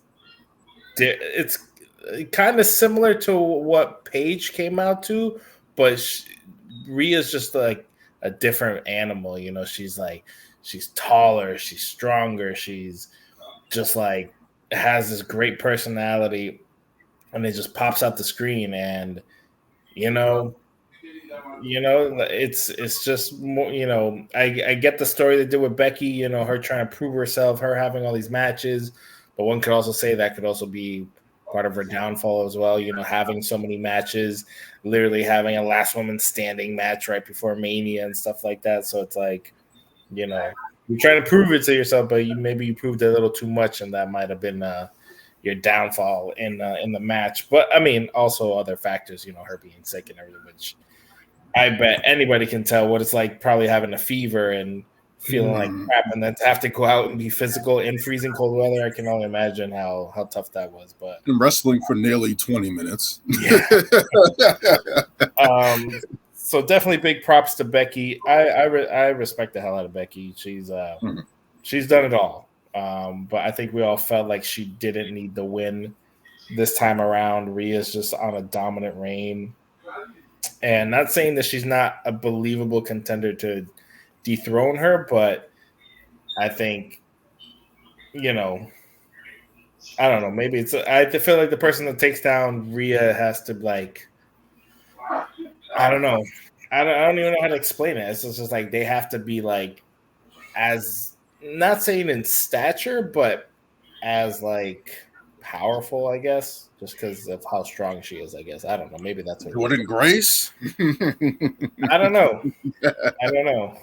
It's kind of similar to what Paige came out to, but Rhea's just like a different animal. You know, she's taller, she's stronger, she's just like has this great personality, and it just pops out the screen. And you know, it's just more. You know, I get the story they did with Becky. You know, her trying to prove herself, her having all these matches, but one could also say that could also be part of her downfall as well. You know, having so many matches, literally having a last woman standing match right before Mania and stuff like that. So it's like, you know, you're trying to prove it to yourself, but maybe you proved it a little too much, and that might have been your downfall in the match. But I mean, also other factors, you know, her being sick and everything, which I bet anybody can tell what it's like, probably having a fever and feeling like crap, and then to have to go out and be physical in freezing cold weather. I can only imagine how tough that was. But and wrestling for nearly 20 minutes. Yeah. So definitely big props to Becky. I respect the hell out of Becky. She's done it all. But I think we all felt like she didn't need the win this time around. Rhea's just on a dominant reign. And not saying that she's not a believable contender to dethrone her, but I think, you know, I don't know. Maybe I feel like the person that takes down Rhea has to, like, I don't know. I don't even know how to explain it. It's just like they have to be like as, not saying in stature, but as like powerful, I guess, just because of how strong she is. I guess I don't know. Maybe that's what. Jordan Grace. I don't know. I don't know.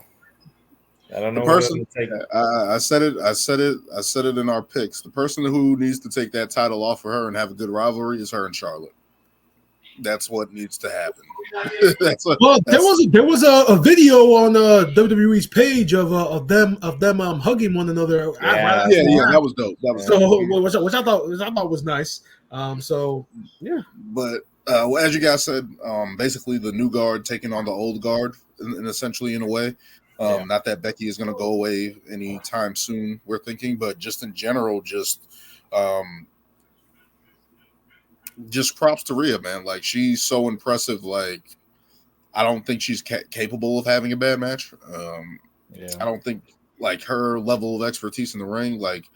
I don't know. The person, I said it in our picks. The person who needs to take that title off of her and have a good rivalry is her and Charlotte. That's what needs to happen. There was a video on WWE's page of them hugging one another. Yeah, that was dope. That was dope. Which I thought was nice. So yeah, but as you guys said, basically the new guard taking on the old guard, and essentially in a way. Not that Becky is going to go away anytime soon, we're thinking, but just in general, just props to Rhea, man. Like, she's so impressive. Like, I don't think she's capable of having a bad match. I don't think, like, her level of expertise in the ring, like,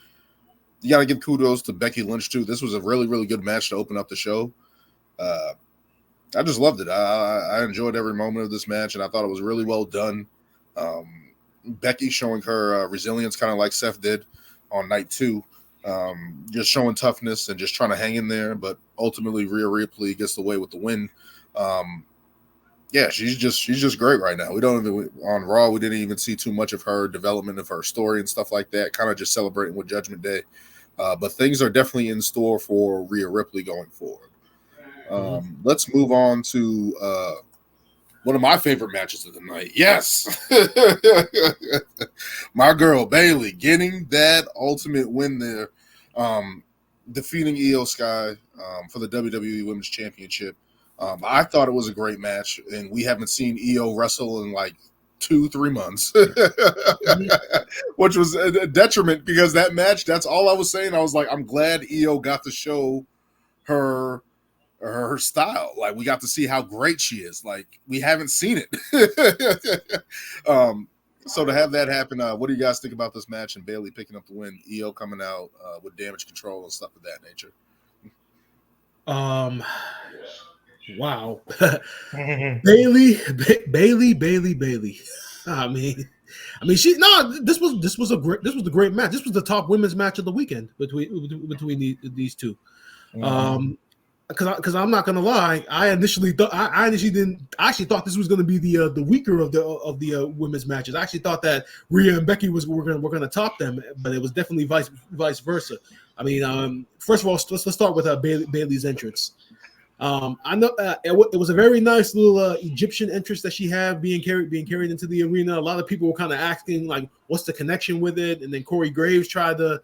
you got to give kudos to Becky Lynch, too. This was a really, really good match to open up the show. I just loved it. I enjoyed every moment of this match, and I thought it was really well done. Becky showing her resilience, kind of like Seth did on night 2, just showing toughness and just trying to hang in there. But ultimately, Rhea Ripley gets away with the win. She's just great right now. We don't even on Raw. We didn't even see too much of her development of her story and stuff like that. Kind of just celebrating with Judgment Day. But things are definitely in store for Rhea Ripley going forward. Let's move on to one of my favorite matches of the night. Yes. My girl, Bayley, getting that ultimate win there, defeating Io Sky for the WWE Women's Championship. I thought it was a great match, and we haven't seen Io wrestle in like 2-3 months, which was a detriment because that match, that's all I was saying. I was like, I'm glad Io got to show her style. Like, we got to see how great she is. Like, we haven't seen it. So to have that happen, what do you guys think about this match and Bayley picking up the win, Io coming out with damage control and stuff of that nature? Wow. Bayley. I mean, this was a great match. This was the top women's match of the weekend between these two. Because I'm not gonna lie, I initially thought this was gonna be the weaker of the women's matches. I actually thought that Rhea and Becky were gonna top them, but it was definitely vice versa. I mean, first of all, let's start with Bayley's entrance. I know it was a very nice little Egyptian entrance that she had being carried into the arena. A lot of people were kind of asking like, what's the connection with it? And then Corey Graves tried to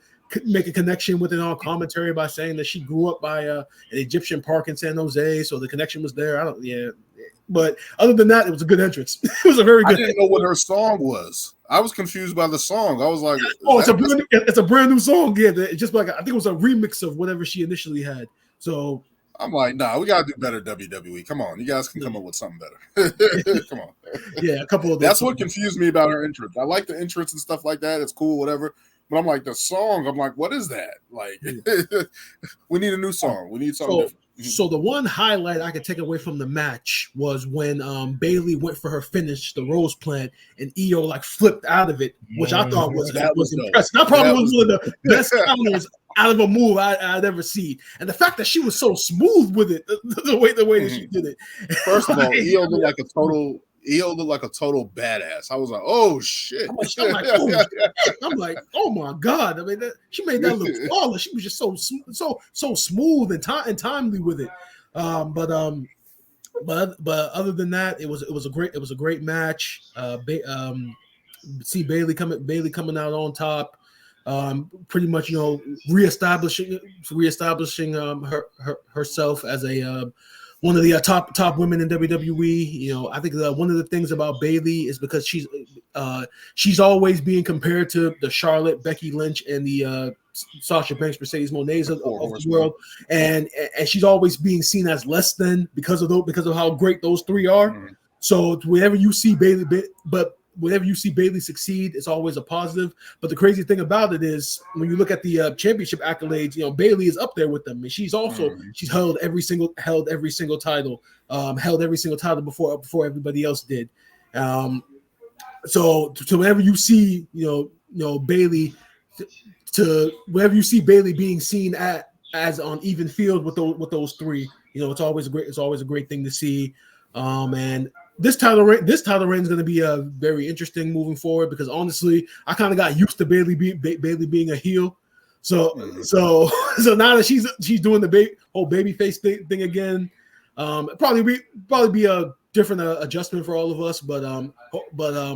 make a connection with it on commentary by saying that she grew up by an Egyptian park in San Jose, so the connection was there. But other than that, it was a good entrance. It was a very good. I didn't know what her song was. I was confused by the song. I was like, it's a brand new song. Yeah, it's just like I think it was a remix of whatever she initially had. So I'm like, nah, we gotta do better, WWE. Come on, you guys can come up with something better. Come on. Yeah, a couple of those. That's what confused me about her entrance. I like the entrance and stuff like that. It's cool, whatever. But I'm like, the song, I'm like, what is that? Like, we need a new song. We need something different. So the one highlight I could take away from the match was when Bailey went for her finish, the Rose Plant, and Io like flipped out of it, which I thought was impressive. That probably was one of the best counters out of a move I'd ever seen. And the fact that she was so smooth with it, the way that she did it. First of all, Io looked like a total badass. I was like, oh shit. I'm like, oh my god. I mean, she made that look flawless. She was just so smooth and timely with it. But other than that, it was a great match. See Bailey coming out on top. Pretty much, reestablishing herself as a one of the top women in WWE. I think one of the things about Bailey is because she's always being compared to the Charlotte, Becky Lynch, and the Sasha Banks, Mercedes Moné of the world, and she's always being seen as less than because of how great those three are. Mm-hmm. So whenever you see Bailey succeed, it's always a positive. But the crazy thing about it is when you look at the championship accolades, Bailey is up there with them, and she's also she's held every single title, before everybody else did. So whenever you see Bailey, whenever you see Bailey being seen as on even field with those three, it's always a great thing to see. And this title reign is going to be very interesting moving forward, because honestly, I kind of got used to Bailey being a heel. So now that she's doing the whole babyface thing again, probably be a different adjustment for all of us. But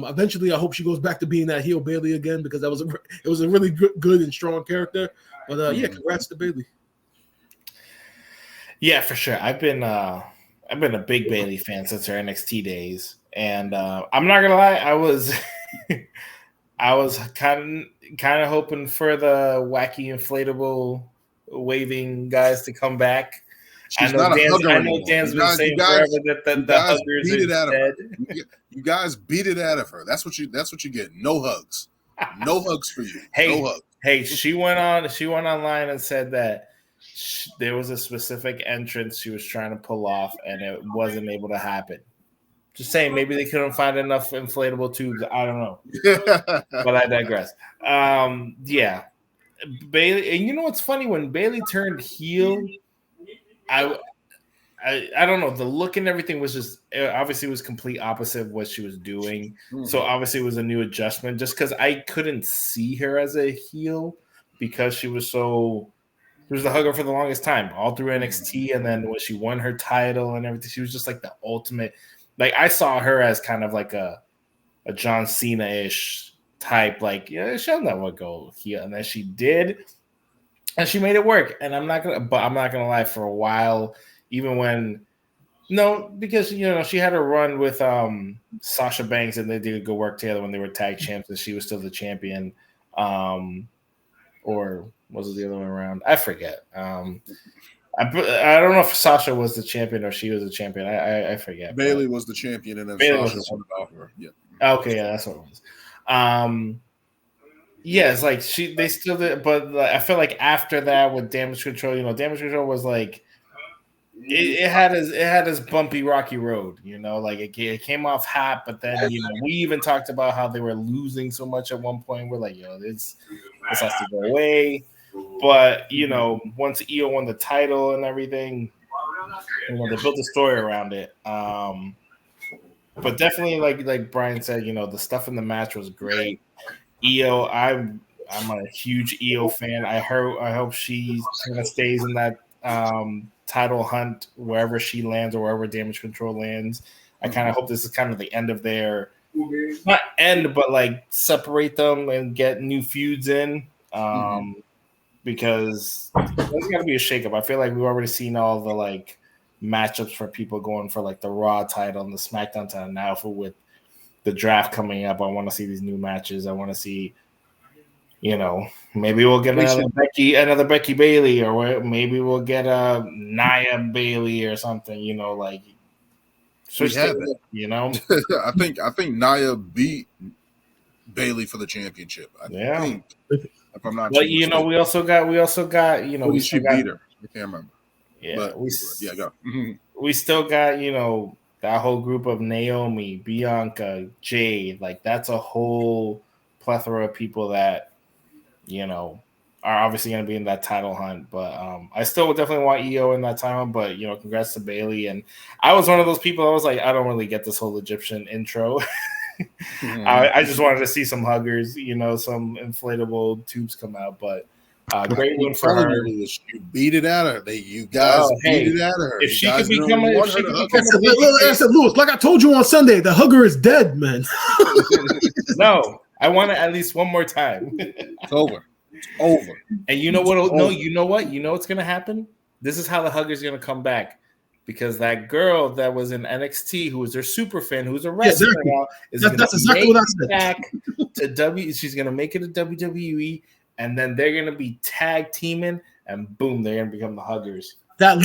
eventually, I hope she goes back to being that heel Bailey again, because it was a really good and strong character. But yeah, congrats to Bailey. Yeah, for sure. I've been a big Bailey fan since her NXT days, and I'm not gonna lie, I was kind of hoping for the wacky inflatable waving guys to come back. I know Dan's been saying forever that the huggers are dead. You guys beat it out of her. That's what you get. No hugs. No hugs for you. Hey, no hugs. Hey, she went online and said that there was a specific entrance she was trying to pull off, and it wasn't able to happen. Just saying, maybe they couldn't find enough inflatable tubes. I don't know. But I digress. Yeah. Bailey, and you know what's funny? When Bailey turned heel, I don't know. The look and everything was just obviously it was complete opposite of what she was doing. Mm-hmm. So obviously it was a new adjustment. Just because I couldn't see her as a heel because she was the hugger for the longest time, all through NXT, and then when she won her title and everything, she was just like the ultimate. Like I saw her as kind of like a John Cena-ish type. Like she'll never go heel, and then she did. And she made it work, and I'm not gonna lie. For a while, even because she had a run with Sasha Banks, and they did good work together when they were tag champs, and she was still the champion. Or was it the other way around? I forget. I don't know if Sasha was the champion or she was the champion. I forget. Bailey was the champion, and then Sasha won it off her. Yeah. Okay, yeah, that's what it was. Yeah, it's like they still did, but I feel like after that with Damage Control, Damage Control was like it had his bumpy rocky road, like it came off hot, but then we even talked about how they were losing so much at one point. We're like, this has to go away. But once Io won the title and everything, they built a story around it. But definitely, like Brian said, the stuff in the match was great. Io, I'm a huge Io fan. I hope she kind of stays in that title hunt wherever she lands or wherever Damage Control lands. I kind of hope this is kind of the end of their not end, but like separate them and get new feuds in. Because there's got to be a shakeup. I feel like we've already seen all the like matchups for people going for like the Raw title and the SmackDown title. Now with the draft coming up, I want to see these new matches. I want to see, maybe we'll get They should- another Becky Bailey, or maybe we'll get a Nia Bailey or something. We had that. I think Nia beat Bailey for the championship. I think, if I'm not But too mistaken. we also got What she beat her? I can't remember. Yeah, But go. We still got that whole group of Naomi, Bianca, Jade. Like that's a whole plethora of people that are obviously going to be in that title hunt. But I still would definitely want EO in that title. But congrats to Bailey. And I was one of those people. I was like, I don't really get this whole Egyptian intro. I just wanted to see some huggers, some inflatable tubes come out. But great win for her. You beat it out of her. You guys beat it out of her. If she could become a Lewis, like I told you on Sunday, the hugger is dead, man. No, I want it at least one more time. It's over. It's over. And you know what? No, you know what? You know what's going to happen? This is how the hugger's going to come back. Because that girl that was in NXT, who was their super fan, who's a wrestler now, that's exactly what I said. Back to she's gonna make it to WWE, and then they're gonna be tag teaming, and boom, they're gonna become the huggers. That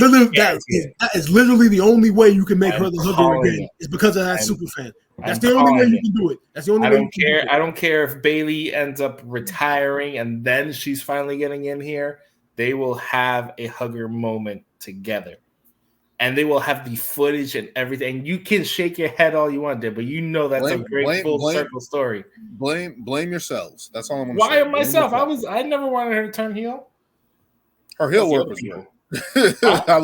is literally the only way you can make her the hugger again. Is because of that super fan. That's the only way you can do it. That's the only way. I don't care if Bailey ends up retiring and then she's finally getting in here. They will have a hugger moment together. And they will have the footage and everything. You can shake your head all you want there, but that's a great full circle story. Blame yourselves. That's all I'm going to say. Why am myself? I never wanted her to turn heel. Her heel work was good. I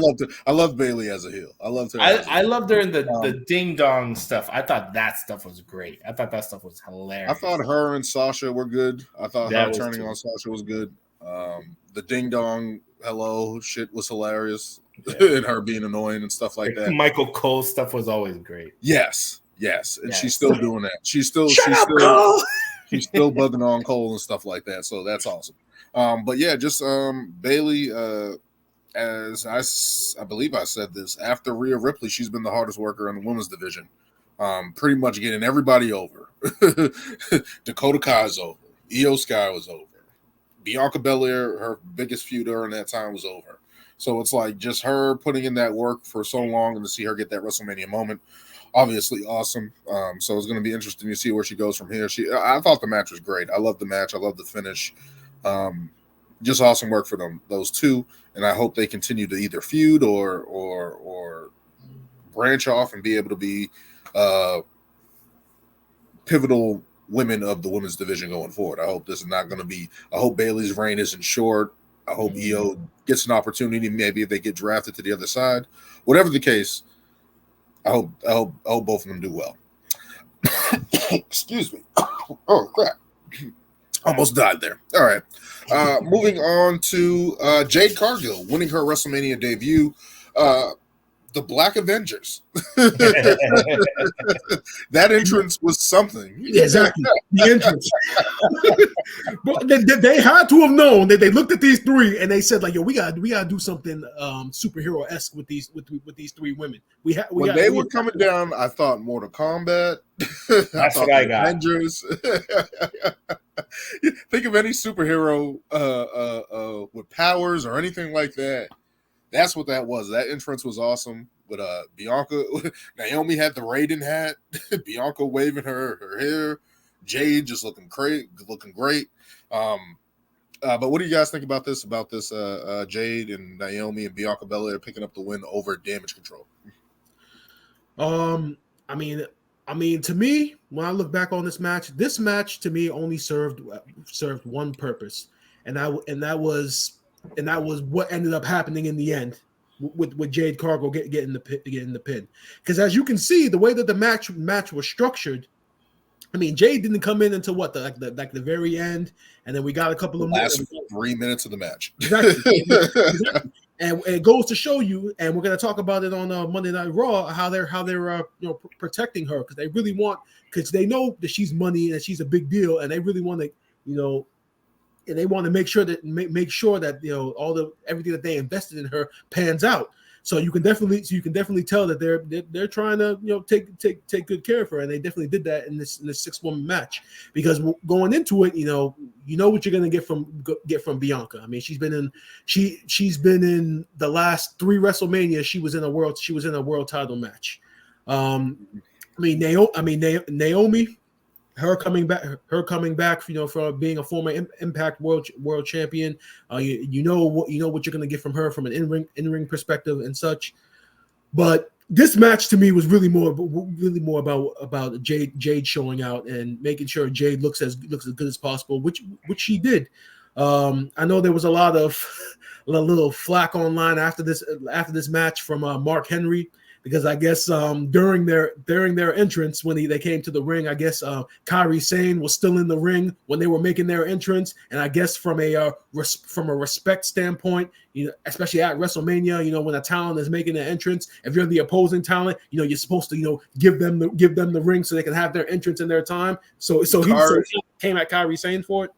loved Bailey as a heel. I loved her. I loved her in the ding dong stuff. I thought that stuff was great. I thought that stuff was hilarious. I thought her and Sasha were good. I thought her turning on Sasha was good. The ding dong hello shit was hilarious. And her being annoying and stuff like that. Michael Cole stuff was always great. Yes, and she's still doing that. She's still bugging on Cole and stuff like that. So that's awesome. But yeah, just Bailey. As I believe I said this after Rhea Ripley, she's been the hardest worker in the women's division. Pretty much getting everybody over. Dakota Kai's over. Io Sky was over. Bianca Belair, her biggest feud during that time was over. So it's like just her putting in that work for so long and to see her get that WrestleMania moment, obviously awesome. So it's going to be interesting to see where she goes from here. I thought the match was great. I love the match. I love the finish. Just awesome work for those two. And I hope they continue to either feud or branch off and be able to be pivotal women of the women's division going forward. I hope this is not going to be. I hope Bailey's reign isn't short. I hope Io gets an opportunity. Maybe if they get drafted to the other side, whatever the case, I hope both of them do well. Excuse me. Oh crap! Almost died there. All right. Moving on to Jade Cargill winning her WrestleMania debut. The Black Avengers. That entrance was something. Yeah, exactly. The entrance. But they had to have known that they looked at these three and they said, like, yo, we gotta do something superhero-esque with these three women. When they were coming down, I thought Mortal Kombat. That's what I got. Avengers. Think of any superhero with powers or anything like that. That's what that was. That entrance was awesome. But Bianca, Naomi had the Raiden hat. Bianca waving her hair. Jade just looking great. But what do you guys think about this? Jade and Naomi and Bianca Belair picking up the win over Damage Control. I mean, to me, when I look back on this match to me only served one purpose, and that was what ended up happening in the end with Jade Cargill getting the pin. Because as you can see, the way that the match was structured, I mean, Jade didn't come in until the very end, and then we got a couple of last 3 minutes of the match. Exactly. And it goes to show you, and we're going to talk about it on Monday Night Raw, how they're protecting her, because they know that she's money and she's a big deal, and they really want to and they want to make sure that everything that they invested in her pans out. So you can definitely tell that they're trying to take good care of her, and they definitely did that in this 6-woman match. Because going into it, you know what you're gonna get from Bianca. I mean, she's been in the last 3 WrestleMania. She was in a world title match. Naomi, her coming back, from being a former Impact World Champion. You know what you're gonna get from her from an in-ring perspective and such. But this match to me was really more about Jade showing out and making sure Jade looks as good as possible, which she did. I know there was a little flack online after this match from Mark Henry, because I guess during their entrance, when they came to the ring, I guess Kairi Sane was still in the ring when they were making their entrance, and I guess from a respect standpoint, especially at WrestleMania, when a talent is making an entrance, if you're the opposing talent, you're supposed to give them the ring so they can have their entrance in their time. So he came at Kairi Sane for it.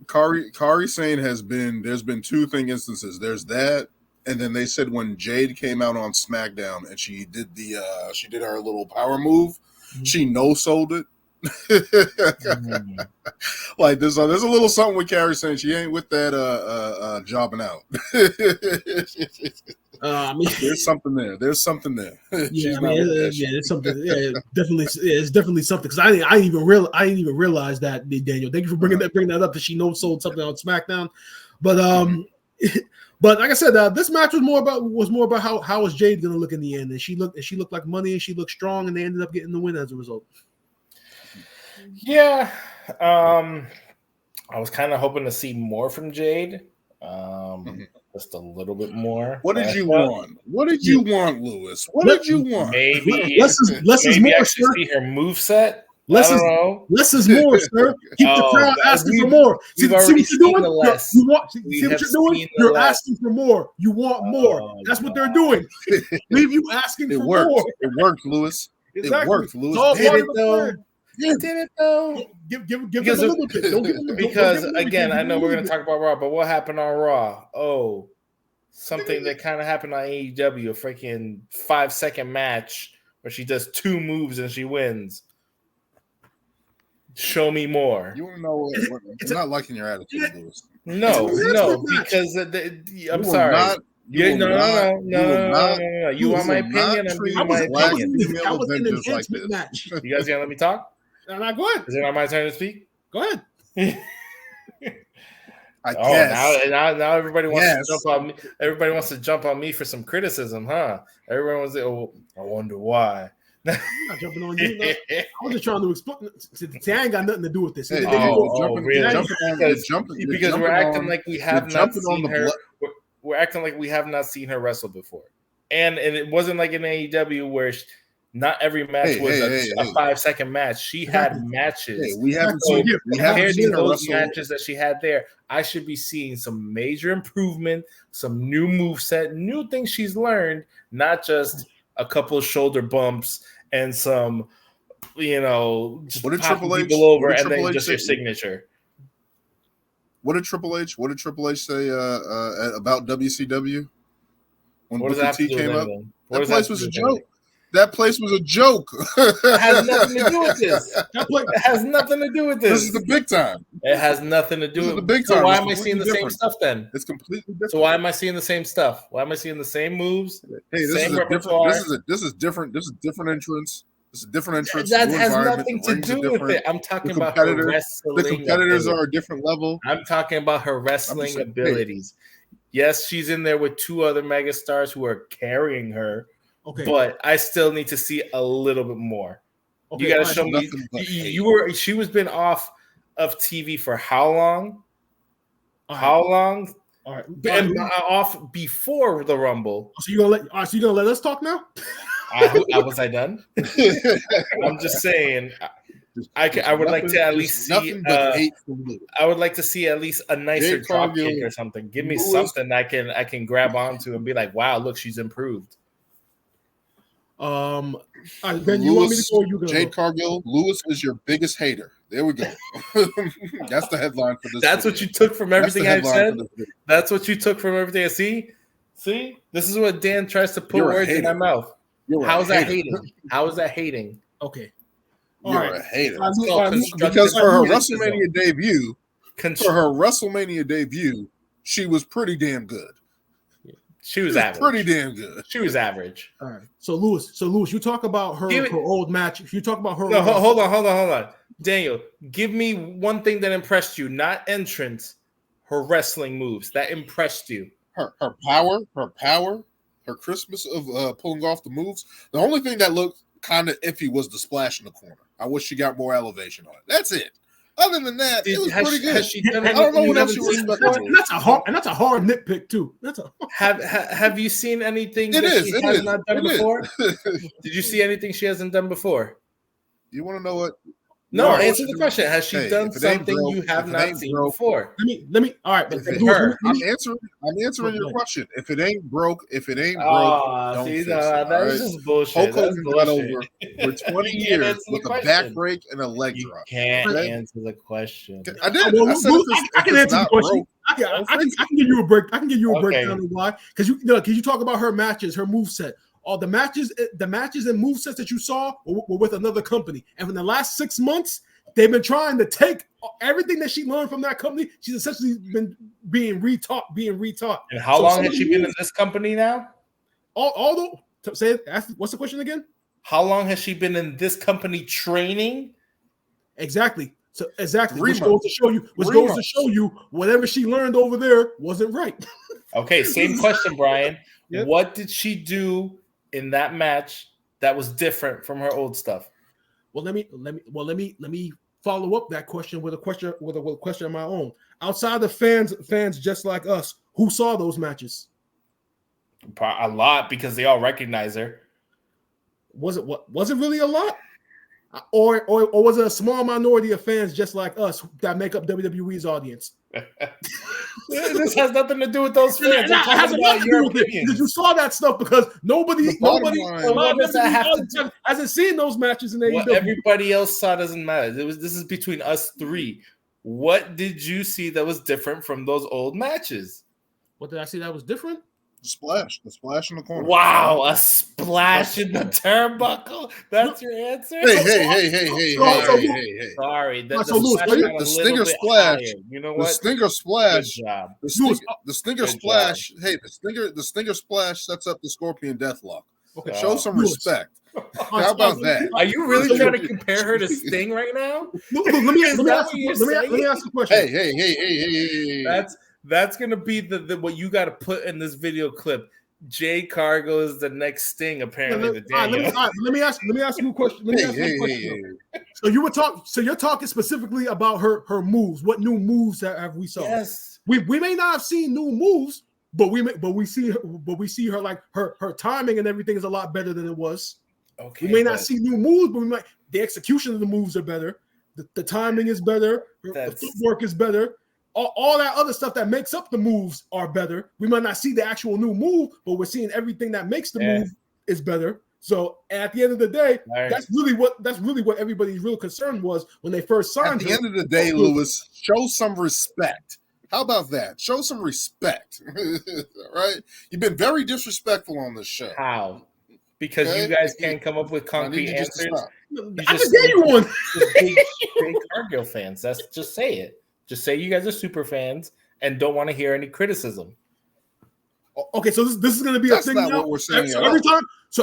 Kairi Sane there's been 2 instances. There's that. And then they said when Jade came out on SmackDown and she did her little power move, she no-sold it. Like there's a little something with Kairi saying she ain't with that jobbing out. There's something there. There's something there. It's something. Yeah, definitely, it's definitely something. Because I didn't even realize that, Daniel. Thank you for bringing that up. That she no-sold something on SmackDown, but But like I said, this match was more about how is Jade going to look in the end, and she looked like money, and she looked strong, and they ended up getting the win as a result. Yeah, I was kind of hoping to see more from Jade, just a little bit more. What did you want? What did you want, Lewis? What did you want? Maybe less is more, I sir. should see her moveset. Less is more, sir. Keep the crowd asking for more. See what you're doing? You're asking for more. You want more. That's what they're doing. Leave you asking for more. It worked, Lewis. Exactly. It worked, Lewis. Did it though? Give them a little bit. Don't give them, because again, I know we're going to talk about Raw, but what happened on Raw? Oh, something that kind of happened on AEW, a freaking 5-second match where she does 2 moves and she wins. Show me more. You want to know what I'm not liking your attitude, Lewis. No, because I'm sorry. No. You want my opinion? I'm giving you my opinion. That was an enhancement match. You guys gonna let me talk? No, go ahead. Is it not my turn to speak? Go ahead. I guess. Now everybody wants to jump on me. Everybody wants to jump on me for some criticism, huh? Everyone was I wonder why. I'm not jumping on you. No. I was just trying to explain. See, I ain't got nothing to do with this. Really? Because we're acting like we have not seen her. We're acting like we have not seen her wrestle before, and it wasn't like in AEW where not every match was a 5-second match. She had matches. We haven't seen those matches that she had there. I should be seeing some major improvement, some new moveset, new things she's learned, not just a couple of shoulder bumps and some, just popping people over and then just your signature. What did Triple H say about WCW when Booker T came up? That place was a joke. That place was a joke. It has nothing to do with this. It has nothing to do with this. This is the big time. It has nothing to do with the big time. So why am I seeing the same stuff then? It's completely different. So why am I seeing the same stuff? Why am I seeing the same moves? Hey, this is different. This is different entrance. This is a different entrance. That has nothing to do with it. I'm talking about her wrestling. The competitors are a different level. I'm talking about her wrestling abilities. Yes, she's in there with 2 other megastars who are carrying her. Okay, but I still need to see a little bit more. Okay, you got to show me. She was been off of TV for how long? How long? All right, and off before the Rumble. So you gonna let us talk now? Was I done? I'm just saying. I would like to at least see. I would like to see at least a nicer drop kick or something. Give me something I can grab onto and be like, "Wow, look, she's improved." Ben, you want me to go? You go. Jade Cargill, Lewis is your biggest hater. There we go. That's the headline for this. That's what you took from everything I said. That's what you took from everything I see. See, this is what Dan tries to put words in my mouth. How's that hating? How is that hating? Okay. You're a hater. Because for her WrestleMania debut, for her WrestleMania debut, she was pretty damn good. She was average. Pretty damn good. She was average. All right. So Lewis, you talk about her old match. You talk about her. No, hold on. Daniel, give me one thing that impressed you, not entrance, her wrestling moves that impressed you. Her power, her crispness of pulling off the moves. The only thing that looked kind of iffy was the splash in the corner. I wish she got more elevation on it. That's it. Other than that, it was pretty good. I don't know what else you were expecting. And that's a hard nitpick too. Have you seen anything she has not done before? Did you see anything she hasn't done before? You want to know what? No, answer the question. Has she done something you have not seen before? Let me. All right, I'm answering your question. If it ain't broke, don't fix it. That's just bullshit. Hulk Hogan got over for 20 years with a back break and a leg drop. You can't answer the question. I did. I can answer the question. I can give you a break. I can give you a breakdown of why. Because you talk about her matches, her moveset. All the matches and movesets that you saw were with another company. And for the last 6 months, they've been trying to take everything that she learned from that company. She's essentially been being retaught. And how long has she been in this company now? What's the question again? How long has she been in this company training? Exactly. So which goes to show you whatever she learned over there wasn't right. Okay, same question, Brian. Yep. What did she do in that match that was different from her old stuff? Well, let me follow up that question with a question of my own. Outside of fans just like us, who saw those matches? A lot, because they all recognize her. Was it really a lot? Or was it a small minority of fans just like us that make up WWE's audience? This has nothing to do with those fans. It has nothing to do with it. Because you saw that stuff because nobody hasn't seen those matches in AEW. What everybody else saw doesn't matter. This is between us three. What did you see that was different from those old matches? What did I see that was different? The splash in the corner. Wow, a splash in the turnbuckle. That's your answer? Hey. Sorry. The stinger splash. You know what? The stinger splash. Good job. The stinger splash. Hey, the stinger splash sets up the Scorpion Deathlock. Okay. Show some respect. How about that? Are you really trying to compare her to Sting right now? Let me ask a question. Hey. That's gonna be the what you got to put in this video clip. Jay Cargo is the next Sting, apparently. Let me ask you a question. So you're talking specifically about her moves. What new moves have we saw? Yes, we may not have seen new moves, but we see her like her timing and everything is a lot better than it was. Okay, we may not see new moves, but the execution of the moves are better. The timing is better. The footwork is better. All that other stuff that makes up the moves are better. We might not see the actual new move, but we're seeing everything that makes the move is better. So at the end of the day, that's really what everybody's real concern was when they first signed. At the end of the day, Lewis, show some respect. How about that? Show some respect. Right? You've been very disrespectful on this show. How? Because you guys can't come up with concrete answers. I just gave you one. Big Cargill fans. Just say it. Just say you guys are super fans and don't want to hear any criticism. Okay, so this is going to be a thing. That's not what we're saying. So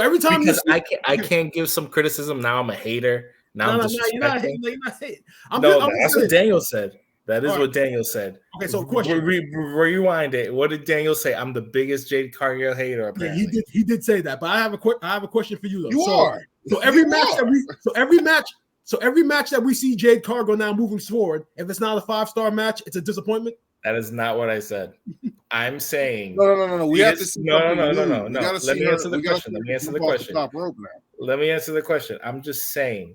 every time, because I can't give some criticism. Now I'm a hater. Now I'm disrespectful. You're not hating. That's what Daniel said. That is what Daniel said. Okay, so question. Rewind it. What did Daniel say? I'm the biggest Jade Cargill hater. Apparently. Yeah, he did say that. But I have a question for you though. So every match that we see Jade Cargill now moving forward, if it's not a 5-star match, it's a disappointment. That is not what I said. I'm saying no. We have to see. No. Let me answer the question. Let me answer the question. I'm just saying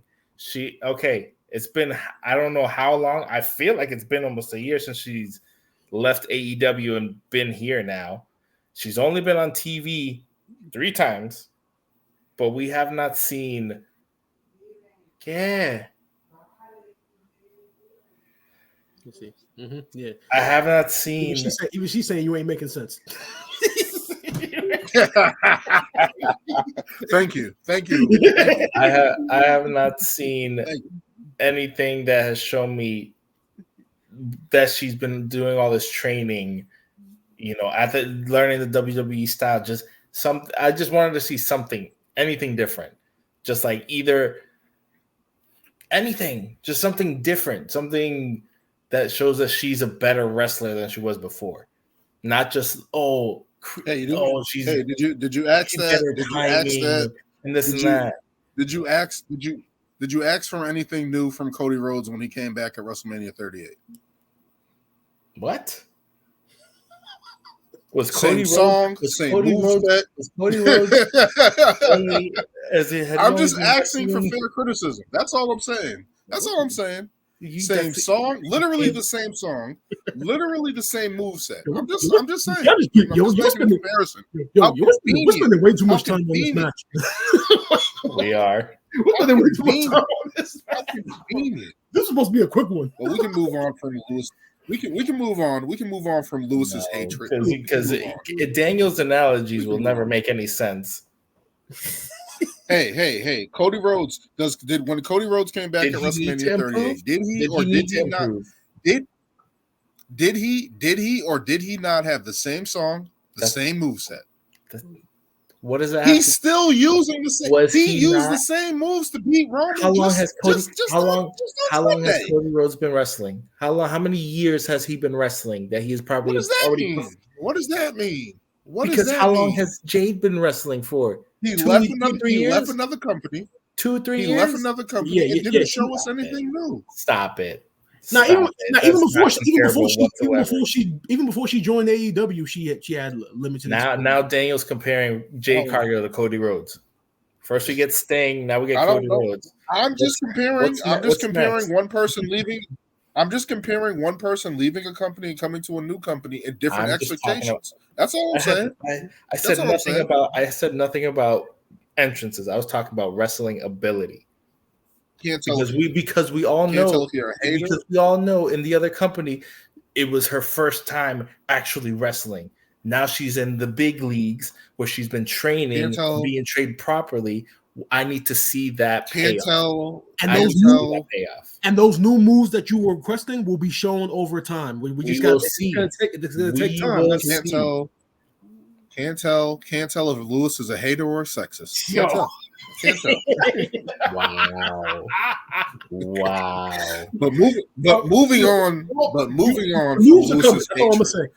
it's been, I don't know how long. I feel like it's been almost a year since she's left AEW and been here now. She's only been on TV 3 times, but we have not seen. Yeah. Let's see. Mm-hmm. Yeah. I have not seen. Even she's saying you ain't making sense. Thank you. I have not seen anything that has shown me that she's been doing all this training, after learning the WWE style, I just wanted to see anything different. Just like either anything, just something different, something that shows that she's a better wrestler than she was before. Not just Hey, she's did you ask that? Did you ask that? And this and that. Did you ask for anything new from Cody Rhodes when he came back at WrestleMania 38? What? Was Same Cody song, Rhodes, same Cody move Rhodes, set. was Cody Rhodes I'm just asking for fair criticism. That's all I'm saying. That's all I'm saying. Same song, literally the same song, literally the same moveset. I'm just saying. I'm just making a comparison. We're spending way too much time on this match. We are. We're spending way too much time on this match. This is supposed to be a quick one. Well, we can move on from Lewis. We can move on. We can move on from Lewis's hatred because Daniel's analogies will never make any sense. Hey! Cody Rhodes when Cody Rhodes came back at WrestleMania 38, did he or did he not? Did he or did he not have the same song, the same moveset? What does that? He's still using the same. He used the same moves to beat Roman. How long has Cody Rhodes been wrestling? How many years has he been wrestling? That he is probably What does that mean? Because how long has Jade been wrestling for? He left another company. 2-3 years. He left another company and didn't show us anything new. Stop it. Even before she joined AEW, she had limited. Now Daniel's comparing Jade Cargill to Cody Rhodes. First we get Sting, now we get Cody Rhodes. I'm just comparing one person leaving. I'm just comparing one person leaving a company and coming to a new company in different expectations. That's all I'm saying. I said nothing about entrances. I was talking about wrestling ability. Because we all know in the other company it was her first time actually wrestling. Now she's in the big leagues where she's been training, being trained properly. I need to see that payoff. And those new moves that you were requesting will be shown over time. We just got to see. It's going to take time. Can't tell if Lewis is a hater or a sexist. Can't tell. Wow. But moving on from Lewis's hatred.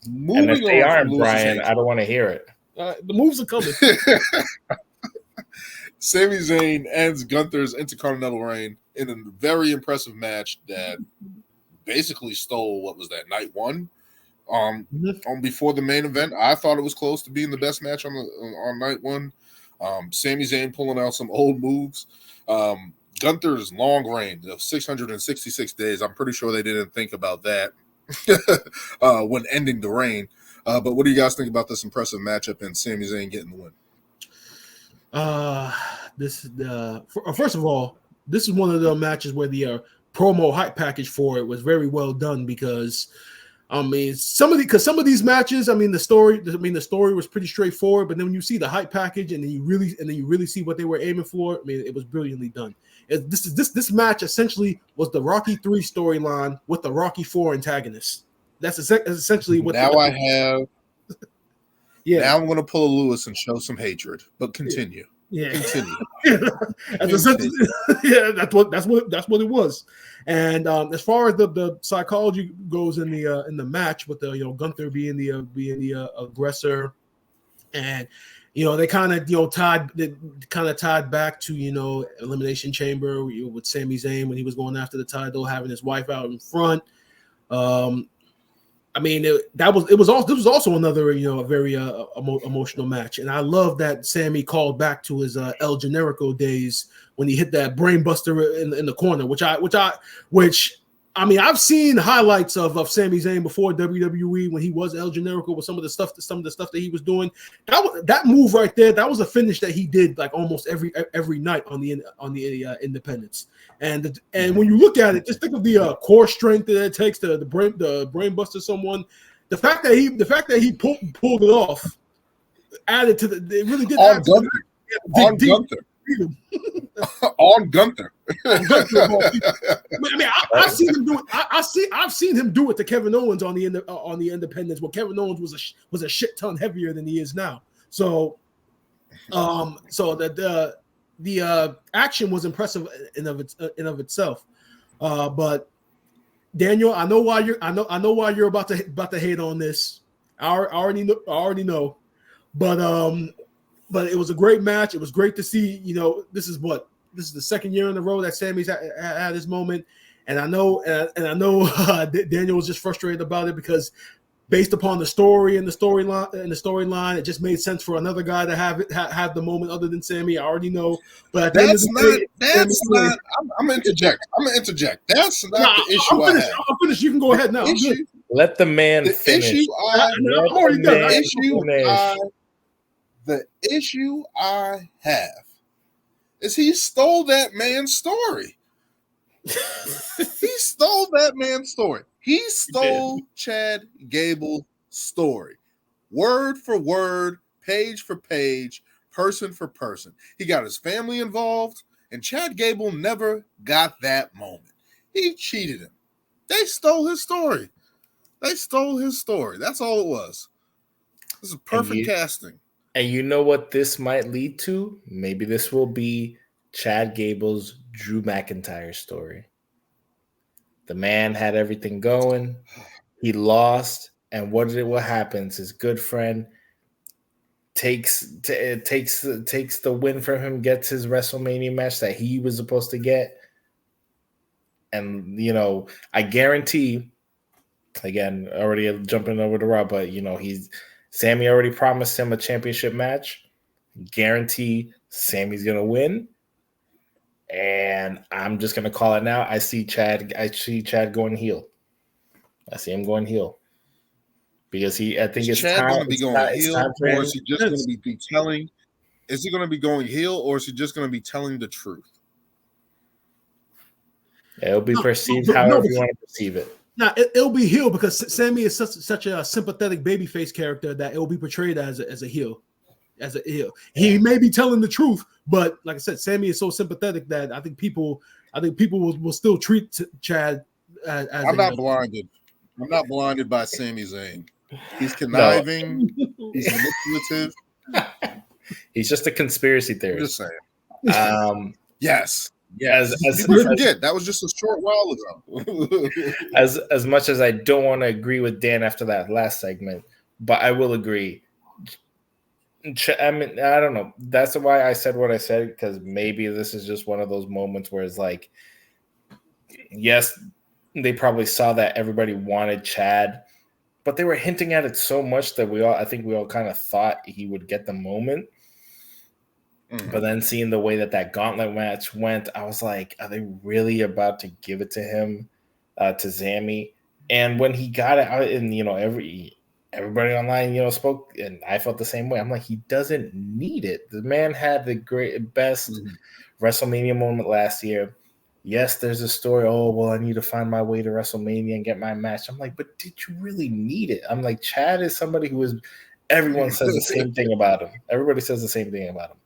And if they aren't, Brian, I don't want to hear it. The moves are coming. Sami Zayn ends Gunther's Intercontinental reign in a very impressive match that basically stole, what was that, night one? On before the main event. I thought it was close to being the best match on night one. Sami Zayn pulling out some old moves. Gunther's long reign of 666 days. I'm pretty sure they didn't think about that when ending the reign. But what do you guys think about this impressive matchup and Sami Zayn getting the win? First of all, this is one of the matches where the promo hype package for it was very well done because some of these matches, the story was pretty straightforward, but then when you see the hype package and then you really see what they were aiming for, it was brilliantly done. This match essentially was the Rocky 3 storyline with the Rocky 4 antagonist. That's essentially what. Now I have. Yeah. Now I'm going to pull a Lewis and show some hatred, but continue. Yeah. Continue. That's what it was. And as far as the psychology goes in the match with the Gunther being the aggressor, and they kind of tied back to Elimination Chamber with Sami Zayn when he was going after the title, having his wife out in front. This was also another a very emotional match, and I love that Sammy called back to his El Generico days when he hit that brain buster in the corner, which I've seen highlights of Sami Zayn before WWE when he was El Generico with some of the stuff that he was doing. That move right there, that was a finish that he did like almost every night on the Independents. And when you look at it, just think of the core strength that it takes to the brain buster someone. The fact that he pulled it off added to it really did on Gunther. beat him. On Gunther. On Gunther of all people. I mean, I've seen him do it. I've seen him do it to Kevin Owens on the Independence, where Kevin Owens was a shit ton heavier than he is now. So, the action was impressive in of itself. But Daniel, I know why you're about to hate on this. I already know. But it was a great match. It was great to see. This is the second year in a row that Sammy's had his moment, and I know Daniel was just frustrated about it because based upon the story and the storyline, it just made sense for another guy to have the moment other than Sammy. I already know, but at the end of the day, I'm gonna interject. That's not the issue I have. I'm finished. You can go ahead now. Let the man finish. I'm already done. The issue I have is he stole that man's story. He stole that man's story. He stole Chad Gable's story. Word for word, page for page, person for person. He got his family involved, and Chad Gable never got that moment. He cheated him. They stole his story. That's all it was. This is perfect casting. And you know what this might lead to? Maybe this will be Chad Gable's Drew McIntyre story. The man had everything going. He lost. And what happens? His good friend takes the win from him, gets his WrestleMania match that he was supposed to get. And, I guarantee, again, already jumping over to Raw, but, Sammy already promised him a championship match. Guarantee Sammy's going to win. And I'm just going to call it now. I see Chad going heel. I see him going heel. Because I think it's Chad going to be going heel, or is he just going to be telling? Is he going to be going heel, or is he just going to be telling the truth? It'll be perceived however you want to perceive it. Now it'll be heel because Sammy is such a sympathetic babyface character that it will be portrayed as a heel. As a heel, he may be telling the truth, but like I said, Sammy is so sympathetic that I think people will still treat Chad as. I'm not blinded. I'm not blinded by Sami Zayn. He's conniving. No. He's manipulative. He's just a conspiracy theorist. I'm just saying. Yes. Yes. Forget that was just a short while ago. as much as I don't want to agree with Dan after that last segment, but I will agree. I mean, I don't know. That's why I said what I said, because maybe this is just one of those moments where it's like, yes, they probably saw that everybody wanted Chad, but they were hinting at it so much that I think we all kind of thought he would get the moment. But then seeing the way that gauntlet match went, I was like, are they really about to give it to him, to Sammy? And when he got it out, and everybody online, spoke, and I felt the same way. I'm like, he doesn't need it. The man had the best WrestleMania moment last year. Yes, there's a story. Oh, well, I need to find my way to WrestleMania and get my match. I'm like, but did you really need it? I'm like, Chad is somebody who is. Everyone says the same thing about him. Everybody says the same thing about him.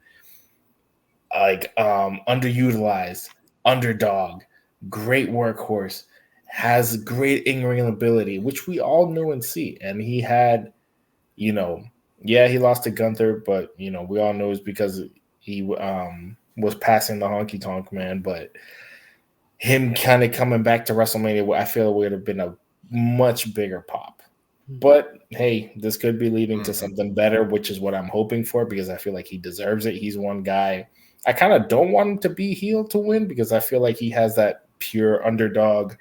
Like underutilized, underdog, great workhorse, has great in-ring ability, which we all know and see. And he had, he lost to Gunther, but we all know it's because he was passing the honky tonk man. But him kind of coming back to WrestleMania, I feel it would have been a much bigger pop. But hey, this could be leading to something better, which is what I'm hoping for, because I feel like he deserves it. He's one guy. I kind of don't want him to be heel to win, because I feel like he has that pure underdog,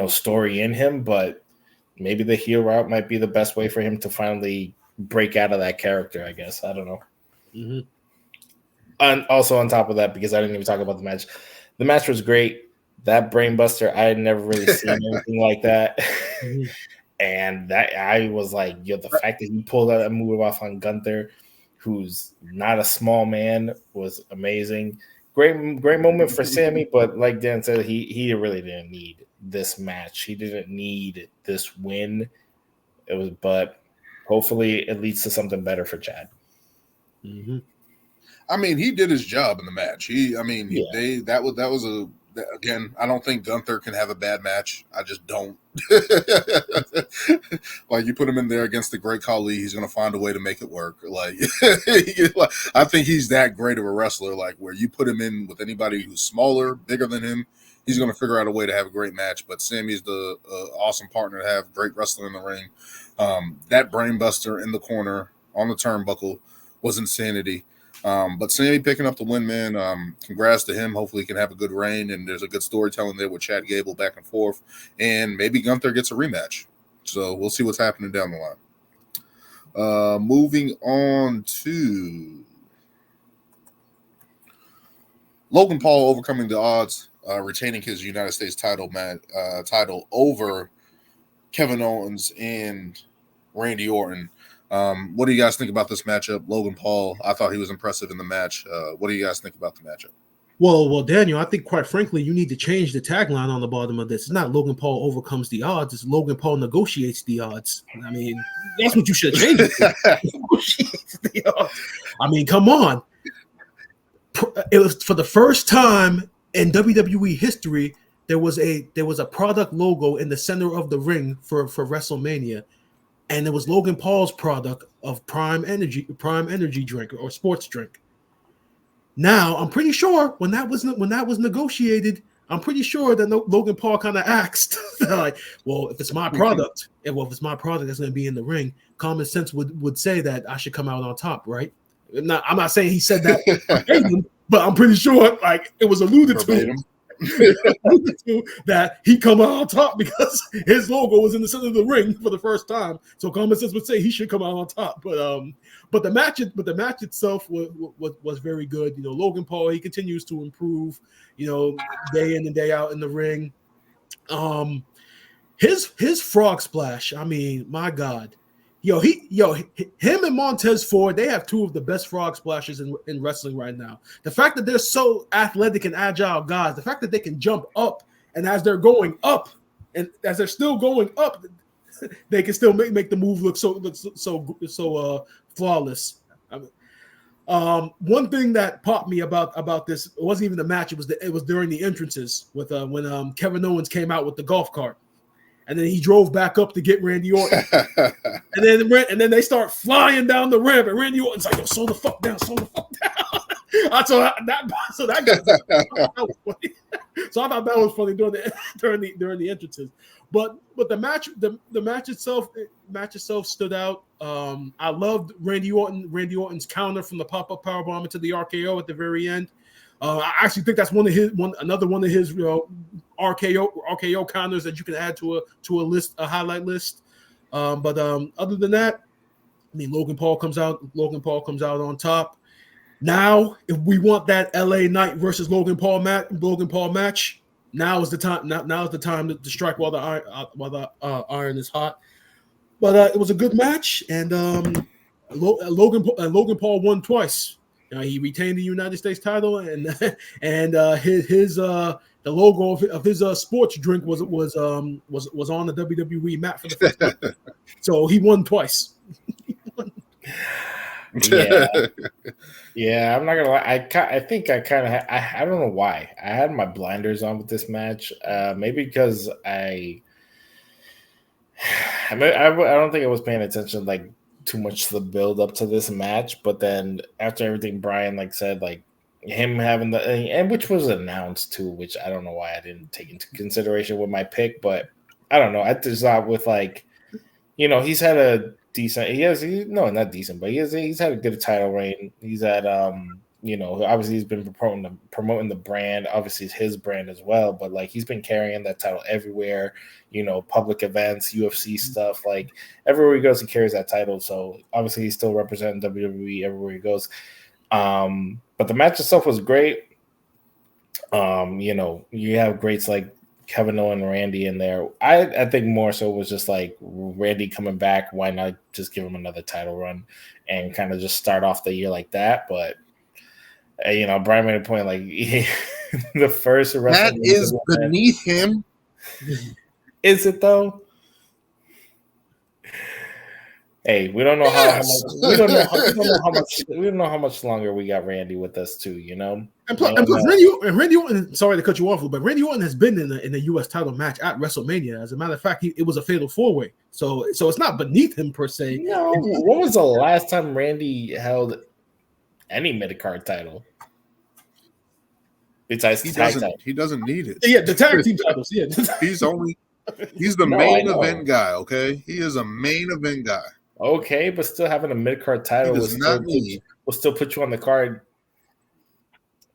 story in him. But maybe the heel route might be the best way for him to finally break out of that character, I guess. I don't know. Mm-hmm. And also on top of that, because I didn't even talk about the match was great. That brainbuster, I had never really seen anything like that. Mm-hmm. And that I was like, the fact that he pulled that move off on Gunther, who's not a small man, was amazing. Great moment for Sammy, but like Dan said, he really didn't need this match. He didn't need this win. But hopefully it leads to something better for Chad. Mm-hmm. I mean, he did his job in the match. Yeah. That was a again. I don't think Gunther can have a bad match. I just don't. Like you put him in there against the great Khali, he's gonna find a way to make it work. Like, I think he's that great of a wrestler. Like where you put him in with anybody who's smaller, bigger than him, he's gonna figure out a way to have a great match. But Sammy's the awesome partner to have, great wrestler in the ring. That brainbuster in the corner on the turnbuckle was insanity. But Sammy picking up the win, man. Congrats to him. Hopefully, he can have a good reign, and there's a good storytelling there with Chad Gable back and forth, and maybe Gunther gets a rematch. So we'll see what's happening down the line. Moving on to Logan Paul overcoming the odds, retaining his United States title over Kevin Owens and Randy Orton. What do you guys think about this matchup? Logan Paul, I thought he was impressive in the match. What do you guys think about the matchup? Well, Daniel, I think quite frankly, you need to change the tagline on the bottom of this. It's not Logan Paul overcomes the odds; it's Logan Paul negotiates the odds. I mean, that's what you should change it to. Negotiates the odds. I mean, come on. It was for the first time in WWE history there was a product logo in the center of the ring for WrestleMania, and it was Logan Paul's product of Prime Energy drink or sports drink. Now, I'm pretty sure when that was negotiated, I'm pretty sure that Logan Paul kind of asked, like, well, if it's my product, that's going to be in the ring, common sense would say that I should come out on top, right? I'm not saying he said that, but I'm pretty sure like it was alluded to that he come out on top because his logo was in the center of the ring for the first time. So common sense would say he should come out on top. But the match itself was very good. You know, Logan Paul, he continues to improve, you know, day in and day out in the ring. His frog splash, I mean, my God. Him and Montez Ford, they have two of the best frog splashes in wrestling right now. The fact that they're so athletic and agile guys, the fact that they can jump up, and as they're going up, and as they're still going up, they can still make the move look so flawless. One thing that popped me about this, it wasn't even the match. It was during the entrances with when Kevin Owens came out with the golf cart. And then he drove back up to get Randy Orton. and then they start flying down the ramp. And Randy Orton's like, yo, slow the fuck down. I thought that was funny. So I thought that was funny during the entrances. But the match itself stood out. I loved Randy Orton's counter from the pop-up powerbomb into the RKO at the very end. I actually think that's another one of his RKO counters that you can add to a highlight list. But other than that, I mean, Logan Paul comes out on top. Now, if we want that LA Knight versus Logan Paul match, now is the time. Now is the time to strike while the iron is hot. But it was a good match, and Logan Paul won twice. He retained the United States title, and his the logo of his sports drink was on the WWE mat for the first time. So he won twice. Yeah. I'm not gonna lie. I think I kind of I don't know why I had my blinders on with this match. Maybe because I don't think I was paying attention like too much to the build up to this match, but then after everything Brian said, him having and which was announced too, which I don't know why I didn't take into consideration with my pick, but I don't know. I just thought with he's had a decent, not decent, but he's had a good title reign. He's had obviously he's been promoting the brand. Obviously it's his brand as well, but he's been carrying that title everywhere, public events, UFC stuff, everywhere he goes, he carries that title. So obviously he's still representing WWE everywhere he goes. But the match itself was great. You have greats like Kevin Owens and Randy in there. I think more so was just Randy coming back. Why not just give him another title run and kind of just start off the year like that? But Brian made a point the first that is beneath him. Is it though? Hey, we don't know Yes. we don't know how much longer we got Randy with us too. You know, And plus, Randy Orton. Sorry to cut you off, but Randy Orton has been in the U.S. title match at WrestleMania. As a matter of fact, it was a fatal 4-way. So it's not beneath him per se. No, when was the last time Randy held any mid-card title? Besides he doesn't need it. Yeah, the tag team titles. Yeah, he's the main event guy. Okay, he is a main event guy. Okay, but still having a mid-card title will still put you on the card.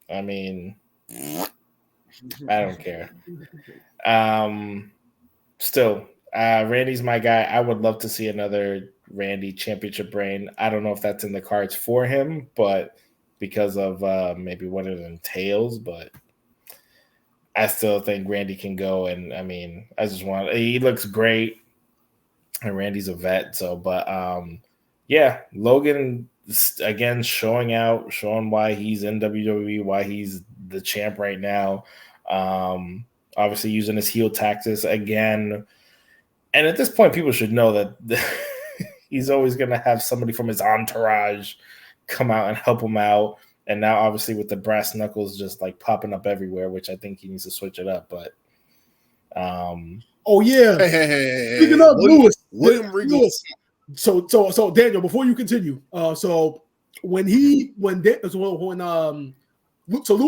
I mean, I don't care. Still, Randy's my guy. I would love to see another Randy championship reign. I don't know if that's in the cards for him, but because of maybe what it entails, but I still think Randy can go. And I mean, he looks great. And Randy's a vet, yeah, Logan again showing why he's in WWE, why he's the champ right now. Obviously using his heel tactics again, and at this point, people should know that he's always going to have somebody from his entourage come out and help him out. And now, obviously, with the brass knuckles just like popping up everywhere, which I think he needs to switch it up, but. Oh yeah. Hey. Speaking of William Regal. So Daniel, before you continue, so Lewis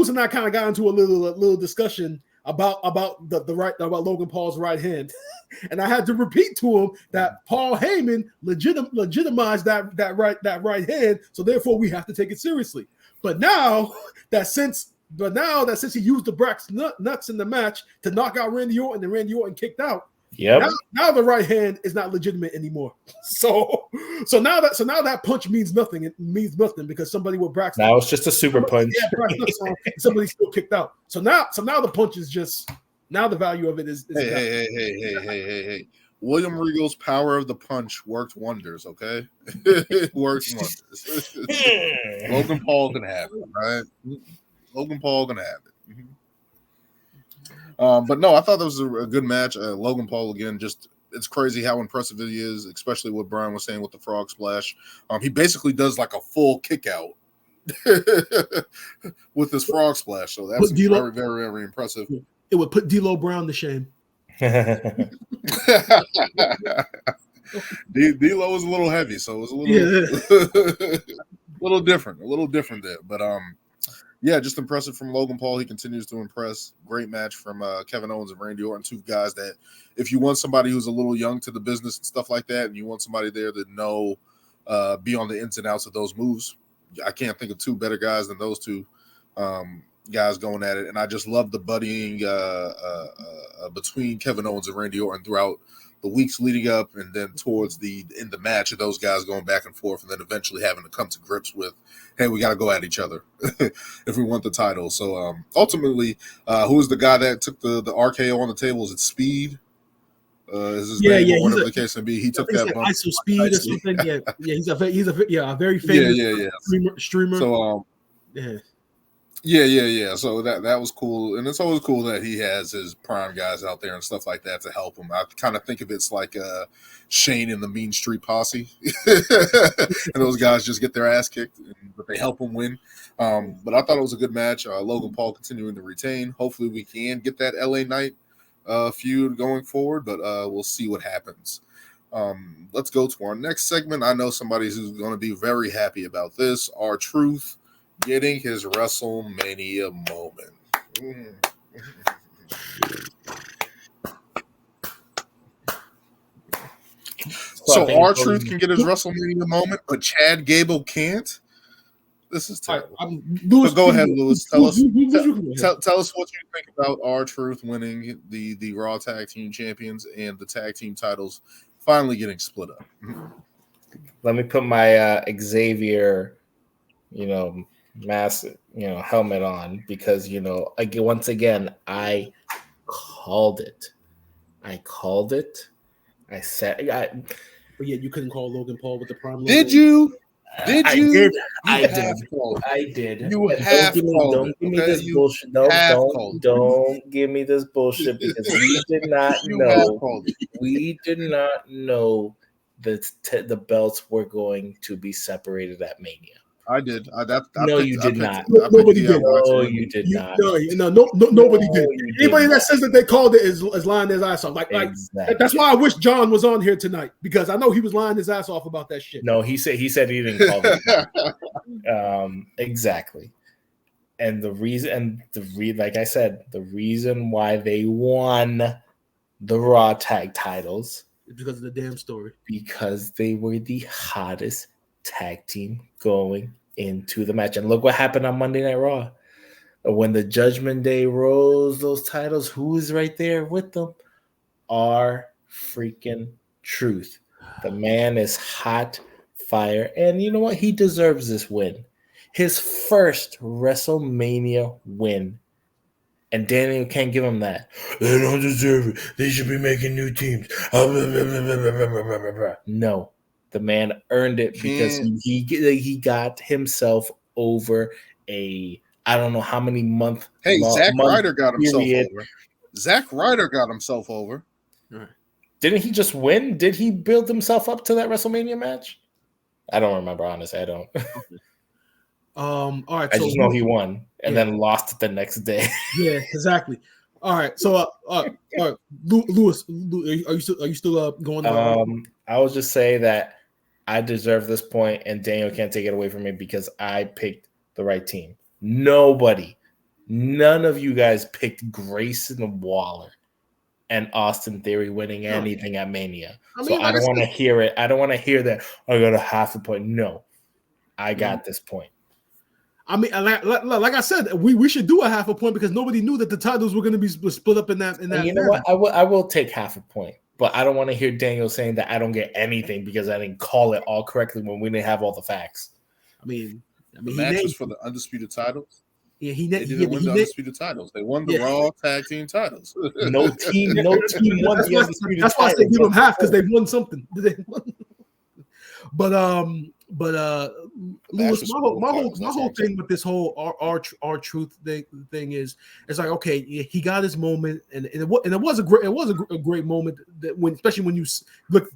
and I kind of got into a little discussion about Logan Paul's right hand, and I had to repeat to him that Paul Heyman legitimized that right hand, so therefore we have to take it seriously. But now that since he used the brass nuts in the match to knock out Randy Orton and Randy Orton kicked out, now the right hand is not legitimate anymore. So now that punch means nothing. It means nothing because somebody with brass. Now it's just a super punch. Yeah, brass nuts on, somebody still kicked out. So now the punch is just now the value of it is. Hey. William Regal's power of the punch worked wonders, okay? It worked wonders. Logan Paul can have it, right? Logan Paul can have it. But no, I thought that was a good match. Logan Paul, again, it's crazy how impressive he is, especially what Brian was saying with the frog splash. He basically does like a full kick out with this frog splash. So that's very, very, very impressive. It would put D'Lo Brown to shame. D'Lo was a little heavy, so it was a little different there. But yeah, just impressive from Logan Paul. He continues to impress. Great match from Kevin Owens and Randy Orton, two guys that if you want somebody who's a little young to the business and stuff like that, and you want somebody there to know, be on the ins and outs of those moves, I can't think of two better guys than those two guys going at it. And I just love the buddying between Kevin Owens and Randy Orton throughout the weeks leading up, and then towards the match of those guys going back and forth, and then eventually having to come to grips with, hey, we got to go at each other if we want the title. So ultimately, who was the guy that took the RKO on the table? Is it Speed? Is his name, or whatever the case may be? He took that bump. ISO Speed or something. Yeah, he's a very famous streamer. So Yeah. So that was cool, and it's always cool that he has his prime guys out there and stuff like that to help him. I kind of think of it's like Shane in the Mean Street Posse, and those guys just get their ass kicked, but they help him win. But I thought it was a good match. Logan Paul continuing to retain. Hopefully, we can get that LA Knight feud going forward, but we'll see what happens. Let's go to our next segment. I know somebody who's going to be very happy about this. R-Truth getting his WrestleMania moment. So R-Truth can get his WrestleMania moment, but Chad Gable can't? This is terrible. So go ahead, Lewis. Tell us what you think about R-Truth winning the Raw Tag Team Champions and the Tag Team titles finally getting split up. Let me put my Xavier, mask, helmet on, because once again I called it. I said, but yet you couldn't call Logan Paul with the prime. Did you? Did you? I did. You have don't give me this bullshit. Don't give me this bullshit, because we did not know. We did not know the belts were going to be separated at Mania. I did. You did not. Nobody did. No, you did not. Nobody did. Anybody that says that they called it is lying his ass off. Like that's why I wish John was on here tonight, because I know he was lying his ass off about that shit. No, he said he didn't call it. Exactly. And like I said, the reason why they won the Raw tag titles is because of the damn story. Because they were the hottest tag team going into the match. And look what happened on Monday Night Raw. When the Judgment Day rose those titles, who is right there with them? Our freaking Truth. The man is hot fire. And you know what? He deserves this win. His first WrestleMania win. And Daniel can't give him that. They don't deserve it. They should be making new teams. No. The man earned it because he got himself over I don't know how many month. Hey, Zack Ryder got himself over. Zack Ryder got himself over. Right. Didn't he just win? Did he build himself up to that WrestleMania match? I don't remember, honestly. I don't. All right. I just know he won and then lost it the next day. Yeah, exactly. All right. So, all right, Lewis, are you still going? I will just say that I deserve this point, and Daniel can't take it away from me because I picked the right team. None of you guys picked Grayson Waller and Austin Theory winning anything at Mania. I don't want to hear it. I don't want to hear that I got a half a point. No, I got this point. I mean, like I said, we should do a half a point because nobody knew that the titles were going to be split up in that. And you know what? I will take half a point. But I don't want to hear Daniel saying that I don't get anything because I didn't call it all correctly when we didn't have all the facts. I mean, the match was for the undisputed titles. Yeah, they didn't win the undisputed titles. They won the Raw tag team titles. No team won the undisputed titles. That's why I say give them half because they won something. But Lewis, my whole thing with this whole our truth thing is, it's like, okay, he got his moment, and it was a great moment that especially when you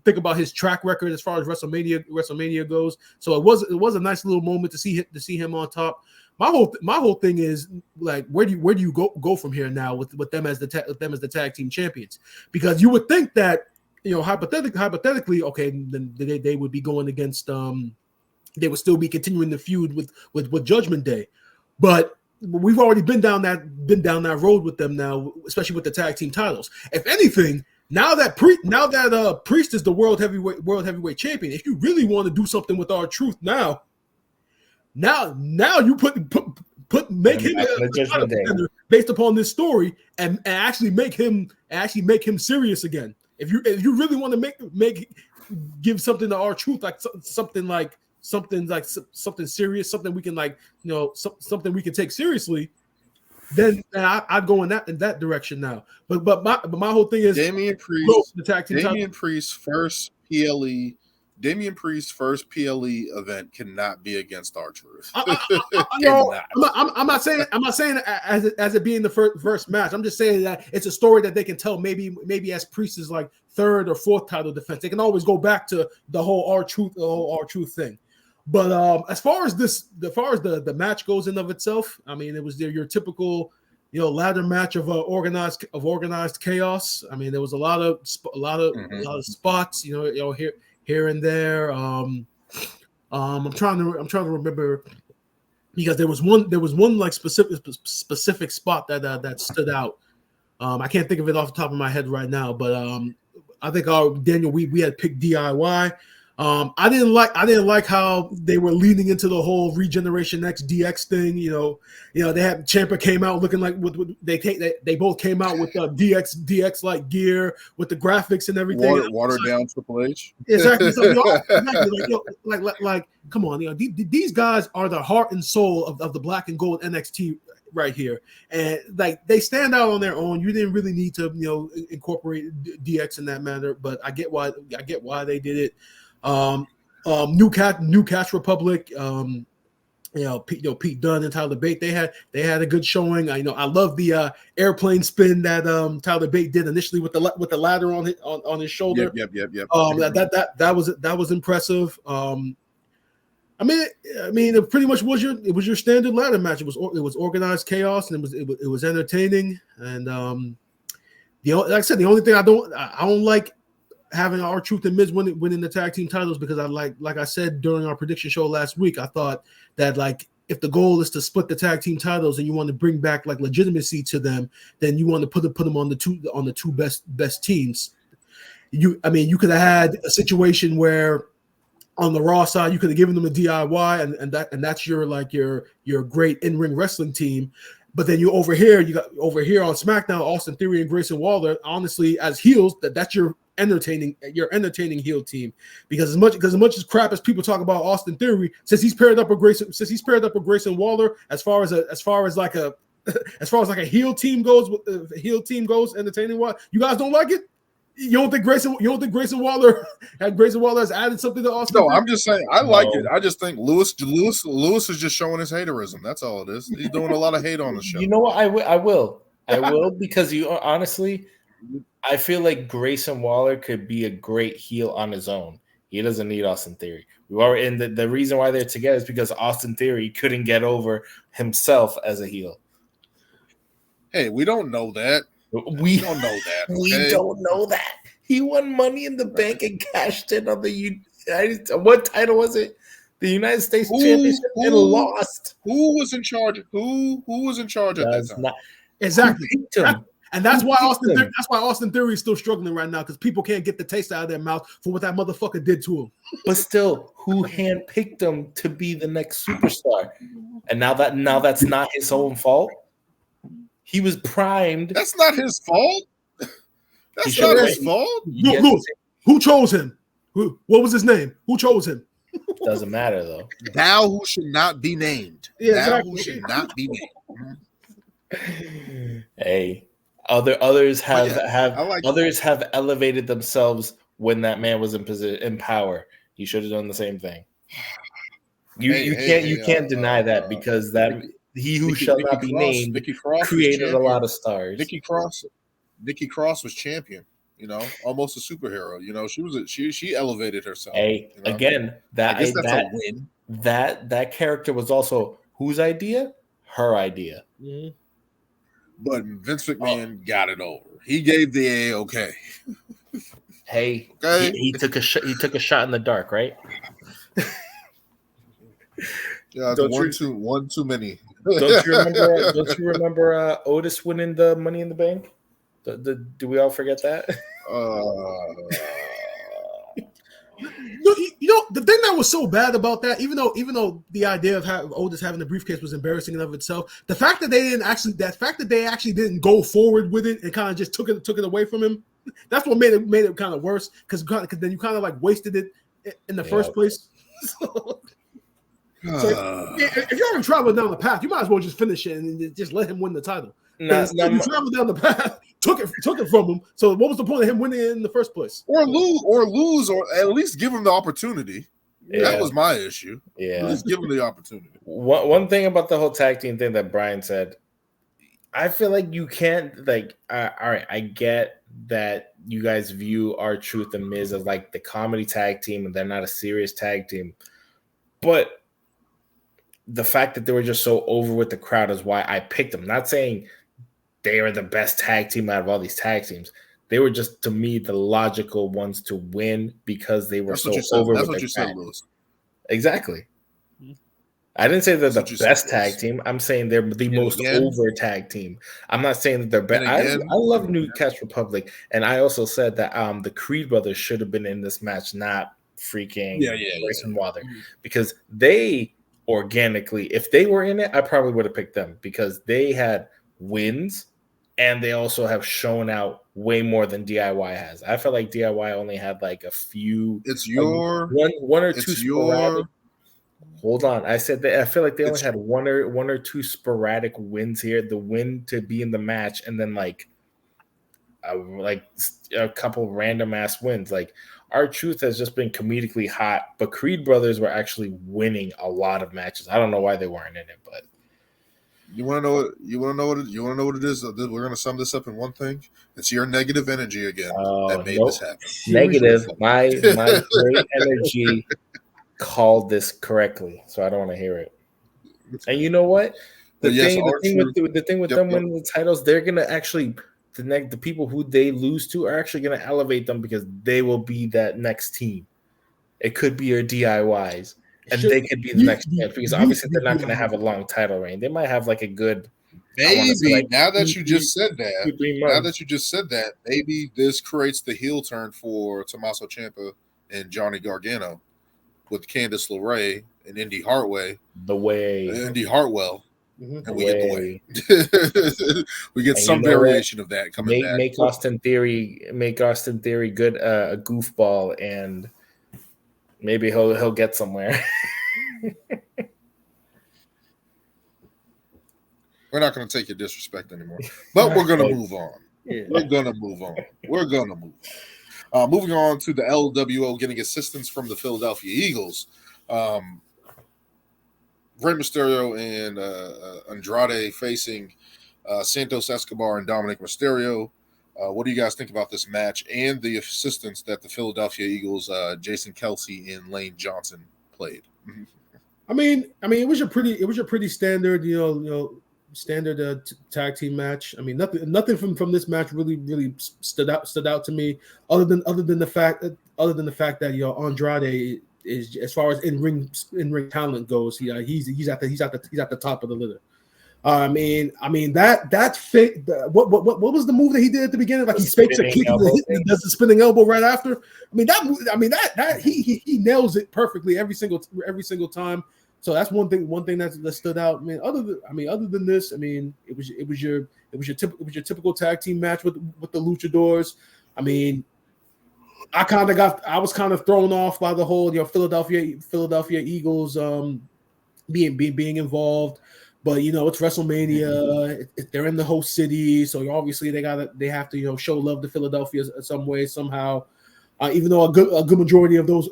think about his track record as far as WrestleMania goes. So it was a nice little moment to see him on top. My whole thing is, like, where do you go from here now with them as the tag team champions? Because you would think that, hypothetically, okay, then they would be going against they would still be continuing the feud with Judgment Day, but we've already been down that road with them now, especially with the tag team titles. If anything, now that Priest is the world heavyweight champion, if you really want to do something with our truth now you make him a Judgment Day based upon this story and actually make him serious again. If you really want to give something to our truth, like something serious, something we can something we can take seriously, then I'd go in that direction now. But my whole thing is Damian Priest's first PLE event cannot be against our truth. I'm not saying as it being the first match. I'm just saying that it's a story that they can tell. Maybe as Priest's like third or fourth title defense, they can always go back to the whole our truth thing. But as far as the match goes in of itself, I mean, it was your typical ladder match of organized chaos. I mean, there was a lot of spots, here and there. I'm trying to remember, because there was one like specific spot that stood out. I can't think of it off the top of my head right now, but I think Daniel, we had picked DIY. I didn't like how they were leaning into the whole Regeneration X DX thing. They had Ciampa came out looking like they both came out with DX like gear with the graphics and everything. Watered down Triple H. Exactly. So, like, come on, these guys are the heart and soul of the black and gold NXT right here, and like they stand out on their own. You didn't really need to incorporate DX in that manner, but I get why they did it. New Cash Republic, Pete Dunne and Tyler Bate, they had a good showing. I love the airplane spin that Tyler Bate did initially with the ladder on his shoulder. Yep. That was impressive. I mean, it pretty much was your standard ladder match. It was organized chaos, and it was entertaining. And like I said, the only thing I don't like having R-Truth and Miz winning the tag team titles, because like I said during our prediction show last week, I thought that like if the goal is to split the tag team titles and you want to bring back like legitimacy to them, then you want to put them on the two best teams. You could have had a situation where on the Raw side, you could have given them a DIY, and that's your great in-ring wrestling team. But then you got over here on SmackDown, Austin Theory and Grayson Waller. Honestly, as heels, that's your entertaining heel team. Because as much as crap as people talk about Austin Theory, since he's paired up with Grayson Waller, as far as like a heel team goes, entertaining wise, you guys don't like it? You don't think Grayson Waller has added something to Austin? No, I'm just saying I like it. I just think Lewis is just showing his haterism. That's all it is. He's doing a lot of hate on the show. You know what? I will because you honestly, I feel like Grayson Waller could be a great heel on his own. He doesn't need Austin Theory. And the reason why they're together is because Austin Theory couldn't get over himself as a heel. Hey, we don't know that. We don't know that. Okay? We don't know that. He won Money in the Bank and cashed in on the what title was it? The United States Championship and lost. Who was in charge? Who was in charge at that time? Exactly. And that's why Austin Theory is still struggling right now, because people can't get the taste out of their mouth for what that motherfucker did to him. But still, who handpicked him to be the next superstar? And now that's not his own fault. He was primed. That's not his fault. That's not his fault. Look, who chose him? What was his name? Who chose him? Doesn't matter though. Thou who should not be named. Yeah, Thou exactly. who should not be named. Hey, others have elevated themselves when that man was in power. You should have done the same thing. You can't deny that, because that. He who shall not be named created a lot of stars. Nikki Cross was champion. Almost a superhero. She elevated herself. Hey, again, that's a win. That character was also whose idea? Her idea. Mm-hmm. But Vince McMahon got it over. He gave the A-okay. Hey, okay. He took a shot in the dark, right? Yeah, one too many. Don't you remember Otis winning the Money in the Bank? Do we all forget that? The thing that was so bad about that, even though the idea of Otis having the briefcase was embarrassing in of itself, the fact that they actually didn't go forward with it and kind of just took it away from him, that's what made it kind of worse, because then you kind of like wasted it in the first place. So if you're already traveling down the path, you might as well just finish it and just let him win the title. You traveled down the path, took it from him. So what was the point of him winning it in the first place? Or lose, or at least give him the opportunity. Yeah. That was my issue. Yeah, just give him the opportunity. One thing about the whole tag team thing that Brian said, I feel like you can't all right. I get that you guys view R-Truth and Miz as like the comedy tag team, and they're not a serious tag team, but the fact that they were just so over with the crowd is why I picked them. Not saying they are the best tag team out of all these tag teams. They were just, to me, the logical ones to win, because they were so over with the crowd. Lewis. Exactly. I didn't say they're the best tag team. I'm saying they're the most over tag team. I'm not saying that they're best. I love New Catch Republic, and I also said that the Creed brothers should have been in this match, not freaking Grayson Waller, because they organically, if they were in it, I probably would have picked them, because they had wins and they also have shown out way more than DIY has. I felt like DIY only had like a few. One or two sporadic. Hold on, I said that I feel like they only had one or two sporadic wins here. The win to be in the match, and then like like a couple random ass wins. Like R-Truth has just been comedically hot, but Creed brothers were actually winning a lot of matches. I don't know why they weren't in it, but you want to know what you want to know what you want to know what it is. We're going to sum this up in one thing. It's your negative energy again that made this happen. Negative. My great energy called this correctly, so I don't want to hear it. And you know what? The thing with them winning the titles, they're gonna actually the people who they lose to are actually gonna elevate them because they will be that next team. It could be your DIYs, and they could be the next champ because obviously they're not gonna have a long title reign. They might have like a good maybe now that you just said that, maybe this creates the heel turn for Tommaso Ciampa and Johnny Gargano with Candice LeRae and Indy Hartwell. Mm-hmm. And we get the way. We get some variation of that coming back. Make Austin Theory good a goofball, and maybe he'll get somewhere. We're not going to take your disrespect anymore, but we're going to move on. We're going to move on. Moving on to the LWO getting assistance from the Philadelphia Eagles. Rey Mysterio and Andrade facing Santos Escobar and Dominic Mysterio. What do you guys think about this match and the assistance that the Philadelphia Eagles, Jason Kelsey and Lane Johnson played? I mean, it was a pretty standard, standard tag team match. I mean, nothing from this match really stood out to me, other than the fact that Andrade is, as far as in ring talent goes, he's at the top of the litter. I mean that fit. What was the move that he did at the beginning? Like he fakes a kick and does the spinning elbow right after. That he nails it perfectly every single time. So that's one thing that stood out. Other than this, it was your typical tag team match with the Luchadors. I mean, I was kind of thrown off by the whole Philadelphia Eagles being involved, but it's WrestleMania. They're in the host city, so obviously they have to show love to Philadelphia some way somehow. Even though a good majority of those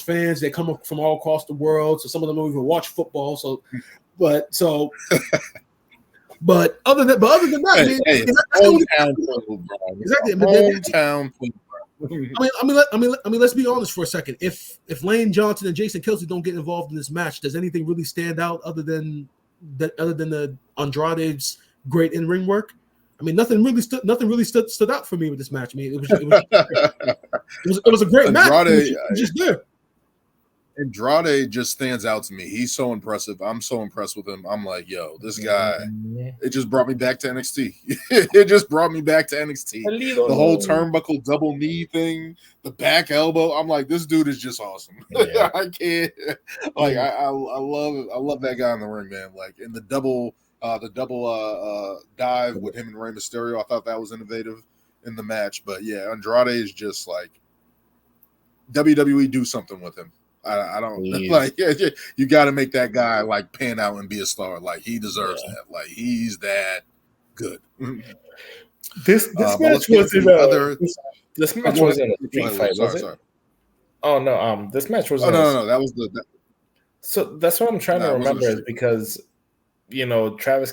fans, they come from all across the world, so some of them don't even watch football. But other than that, hometown. Let's be honest for a second. If Lane Johnson and Jason Kelsey don't get involved in this match, does anything really stand out other than the Andrade's great in-ring work? Nothing really stood out for me with this match. It was a great match. It was just there. Andrade just stands out to me. He's so impressive. I'm so impressed with him. I'm like, yo, this guy, it just brought me back to NXT. It just brought me back to NXT. The whole turnbuckle double knee thing, the back elbow. I'm like, this dude is just awesome. Yeah. I can't. Like, I love that guy in the ring, man. Like, in the double dive with him and Rey Mysterio, I thought that was innovative in the match. But yeah, Andrade is just like, WWE do something with him. I don't like. You got to make that guy like pan out and be a star. Like he deserves that. Like he's that good. This match wasn't this match wasn't a street fight, was it? Sorry. Oh no, this match was. Oh no, that was So that's what I'm trying to remember is because not Travis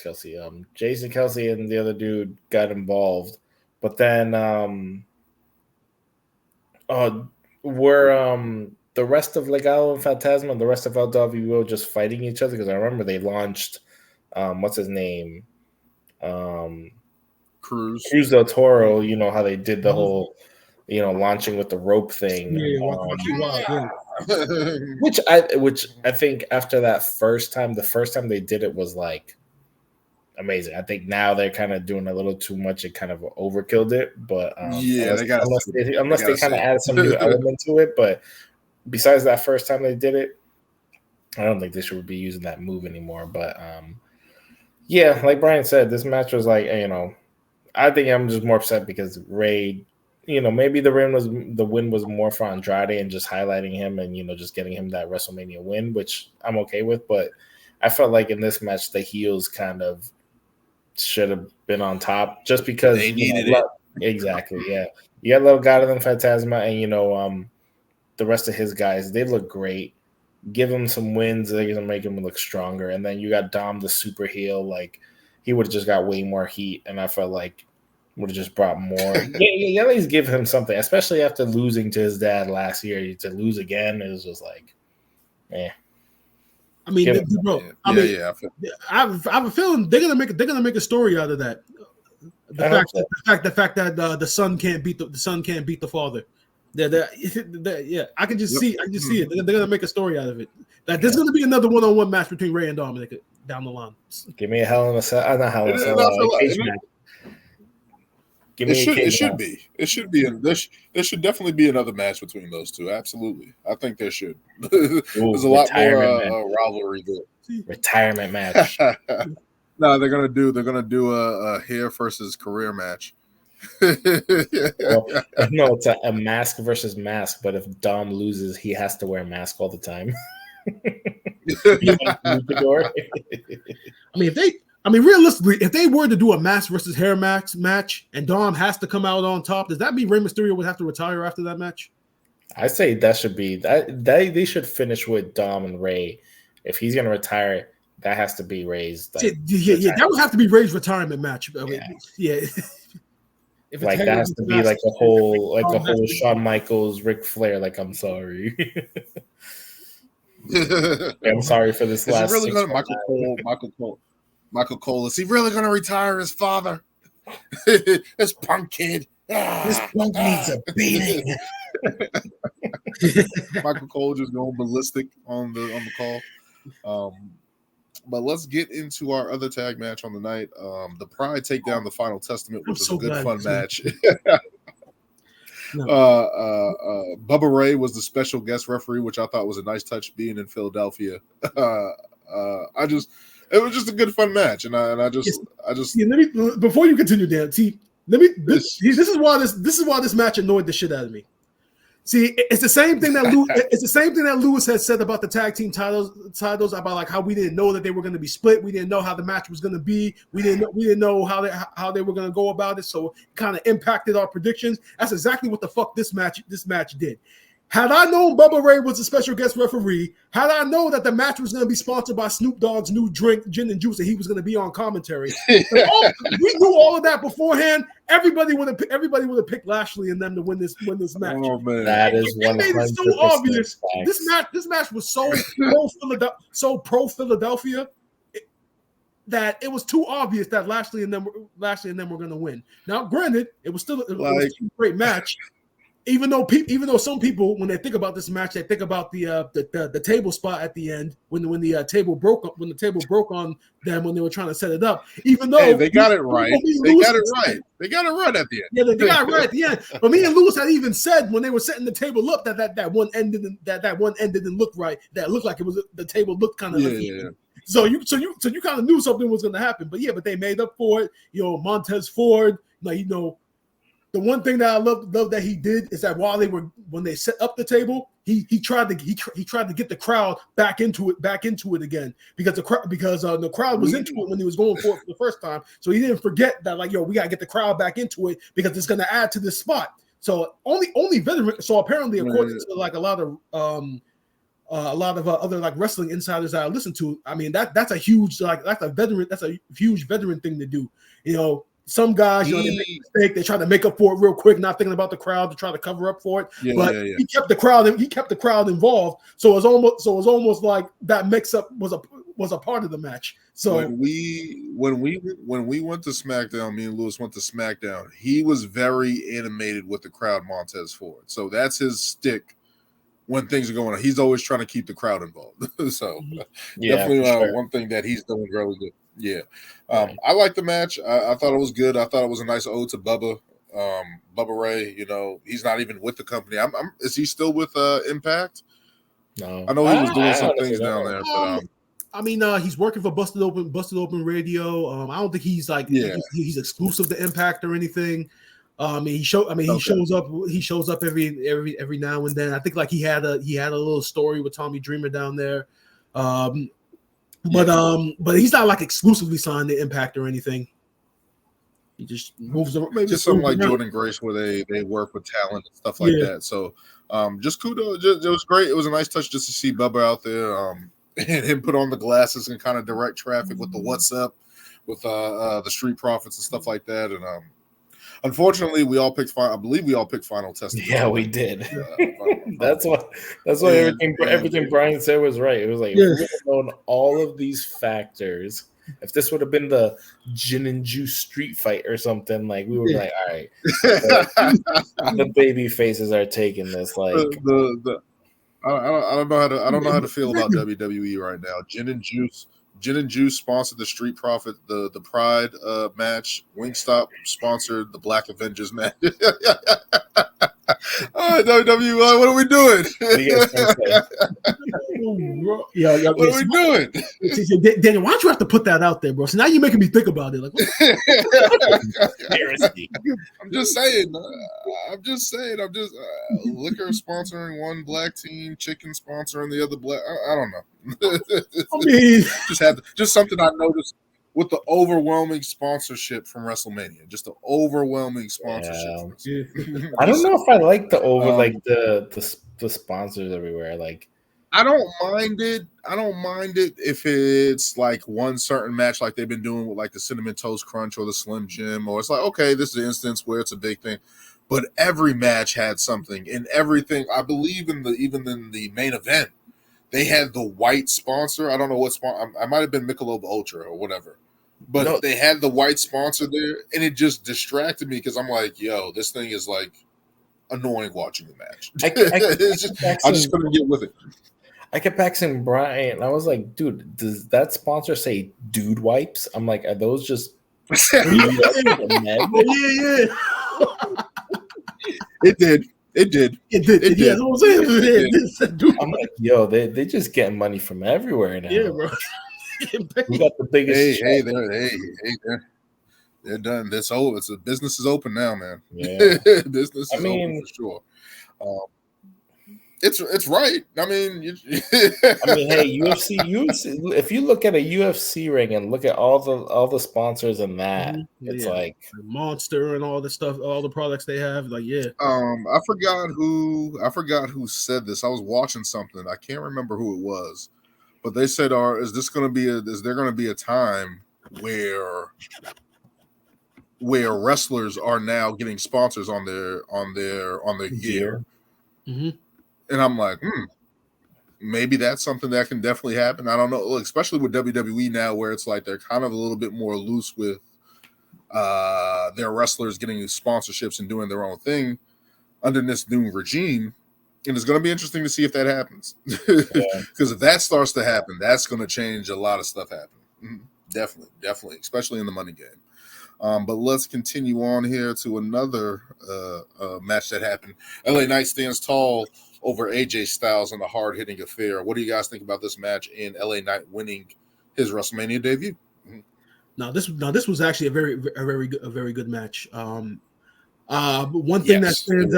Kelsey, Jason Kelsey and the other dude got involved, but then were the rest of Legado and Fantasma and the rest of LWO just fighting each other? Because I remember they launched what's his name? Cruz del Toro, how they did the whole launching with the rope thing. Which I think after that the first time they did it was like amazing. I think now they're kind of doing a little too much. It kind of overkilled it, but unless they kind of added some new element to it. But besides that first time they did it, I don't think they should be using that move anymore. But yeah, like Brian said, this match was like, I think I'm just more upset because Ray, maybe the win was more for Andrade and just highlighting him and just getting him that WrestleMania win, which I'm okay with. But I felt like in this match the heels kind of should have been on top just because they needed it. Exactly, yeah. You got Legado and Fantasma, and the rest of his guys. They look great. Give him some wins. They're gonna make him look stronger. And then you got Dom, the super heel. Like he would have just got way more heat, and I felt like would have just brought more. Yeah, at least give him something, especially after losing to his dad last year. To lose again is just like, eh. I mean, bro. Yeah. I have a feeling they're gonna make a story out of that. The fact that the son can't beat the father. Yeah, I can just see it. They're gonna make a story out of it. That there's gonna be another one-on-one match between Ray and Dominic down the line. Give me a Hell in a Cell. Not Hell in a Cell. Cage match. It should be. There should definitely be another match between those two. Absolutely, I think there should. There's a lot more rivalry there. Retirement match. No, they're gonna do a hair versus career match. No, it's a mask versus mask. But if Dom loses, he has to wear a mask all the time. I mean, realistically, if they were to do a mask versus hair match and Dom has to come out on top, does that mean Rey Mysterio would have to retire after that match? I say that should be that. They should finish with Dom and Ray. If he's gonna retire, that has to be Ray's. That would have to be Ray's retirement match. Yeah. Like that has to be like a whole Shawn Michaels, Ric Flair. Like I'm sorry. I'm sorry for this last. Really Michael Cole. Is he really going to retire his father? This punk kid. This punk needs a beating. Michael Cole just going ballistic on the call. But let's get into our other tag match on the night. The Pride take down the Final Testament, which was a good fun match. Bubba Ray was the special guest referee, which I thought was a nice touch being in Philadelphia. It was just a good fun match, and I just. Let me, before you continue, Dan. This is why this match annoyed the shit out of me. See, it's the same thing that Lewis has said about the tag team titles about like how we didn't know that they were going to be split. We didn't know how the match was going to be. We didn't know how they were going to go about it. So it kind of impacted our predictions. That's exactly what the fuck this match did. Had I known Bubba Ray was a special guest referee, had I known that the match was going to be sponsored by Snoop Dogg's new drink, gin and juice, and he was going to be on commentary, we knew all of that beforehand. Everybody would have picked Lashley and them to win this match. Oh man, that is 100% made it so obvious. This match was so pro Philadelphia that it was too obvious that Lashley and them were going to win. Now, granted, it was still a great match. Even though some people, when they think about this match, they think about the table spot at the end when the table broke on them when they were trying to set it up. Even though they got it right, they got it right at the end. Yeah, they got it right at the end. But me and Lewis had even said when they were setting the table up that one end didn't look right. That looked like it was the table looked kind of yeah. So you kind of knew something was going to happen. But they made up for it. Montez Ford, the one thing that I love that he did is that when they set up the table, he tried to get the crowd back into it again because the crowd was into it when he was going for it for the first time. So he didn't forget that we gotta get the crowd back into it because it's gonna add to this spot. So only veteran. So apparently, according to a lot of other wrestling insiders that I listen to, I mean that's a huge veteran thing to do. Some guys, they make a mistake. They try to make up for it real quick, not thinking about the crowd to try to cover up for it. He kept the crowd involved. So it was almost like that mix-up was a part of the match. So when we went to SmackDown, me and Lewis went to SmackDown. He was very animated with the crowd, Montez Ford. So that's his stick when things are going on. He's always trying to keep the crowd involved. So definitely one thing that he's doing really good. Yeah. I like the match. I thought it was good. I thought it was a nice ode to Bubba Ray. He's not even with the company. Is he still with Impact? No. I know he was doing some things down there. But he's working for Busted Open Radio. I don't think he's he's exclusive to Impact or anything. He shows up every now and then. I think he had a little story with Tommy Dreamer down there. But he's not exclusively signed to Impact or anything. He just moves around. Maybe something like Jordan Grace where they work with talent and stuff like that. So just kudos. It was great. It was a nice touch just to see Bubba out there and him put on the glasses and kind of direct traffic with the what's up with the Street Profits and stuff like that. And unfortunately, I believe we all picked Final Testimony. Yeah, we did. That's why everything Brian said was right. It was like, if we would have known all of these factors, if this would have been the gin and juice street fight or something, like we would be like, all right, the baby faces are taking this. Like I don't know how to feel about WWE right now. Gin and Juice sponsored the Street Profit, the Pride match. Wingstop sponsored the Black Avengers match. All right, WWE, what are we doing? What are we doing? Daniel, why don't you have to put that out there, bro? So now you're making me think about it. Like, I'm just saying. Liquor sponsoring one black team, chicken sponsoring the other black. I don't know. I mean, just something I noticed with the overwhelming sponsorship from WrestleMania. Just the overwhelming sponsorship. Yeah. I don't know if I like the sponsors everywhere. Like, I don't mind it. If it's like one certain match, like they've been doing with like the Cinnamon Toast Crunch or the Slim Jim, or it's like, okay, this is an instance where it's a big thing. But every match had something, and everything. I believe even in the main event, they had the white sponsor. I don't know what sponsor. I might have been Michelob Ultra or whatever. But they had the white sponsor there, and it just distracted me because I'm like, yo, this thing is like annoying watching the match. I just couldn't get with it. I kept asking Brian, and I was like, dude, does that sponsor say dude wipes? I'm like, are those just yeah. It did. Yeah, I'm like, yo, they just getting money from everywhere now. Yeah, bro. We got the biggest. They're done. That's over. It's a business is open now, man. Yeah, business is open for sure. It's right. I mean, hey, UFC. If you look at a UFC ring and look at all the sponsors in that, it's like Monster and all the stuff, all the products they have. Like, yeah. I forgot who said this. I was watching something. I can't remember who it was. But they said, is there going to be a time where wrestlers are now getting sponsors on their gear? Mm-hmm. And I'm like, maybe that's something that can definitely happen. I don't know, especially with WWE now, where it's like they're kind of a little bit more loose with their wrestlers getting sponsorships and doing their own thing under this new regime. And it's going to be interesting to see if that happens. Because if that starts to happen, that's going to change a lot of stuff happening. Definitely, especially in the money game. But let's continue on here to another match that happened. LA Knight stands tall over AJ Styles in a hard-hitting affair. What do you guys think about this match and LA Knight winning his WrestleMania debut? Now this was actually a very good match. One thing that stands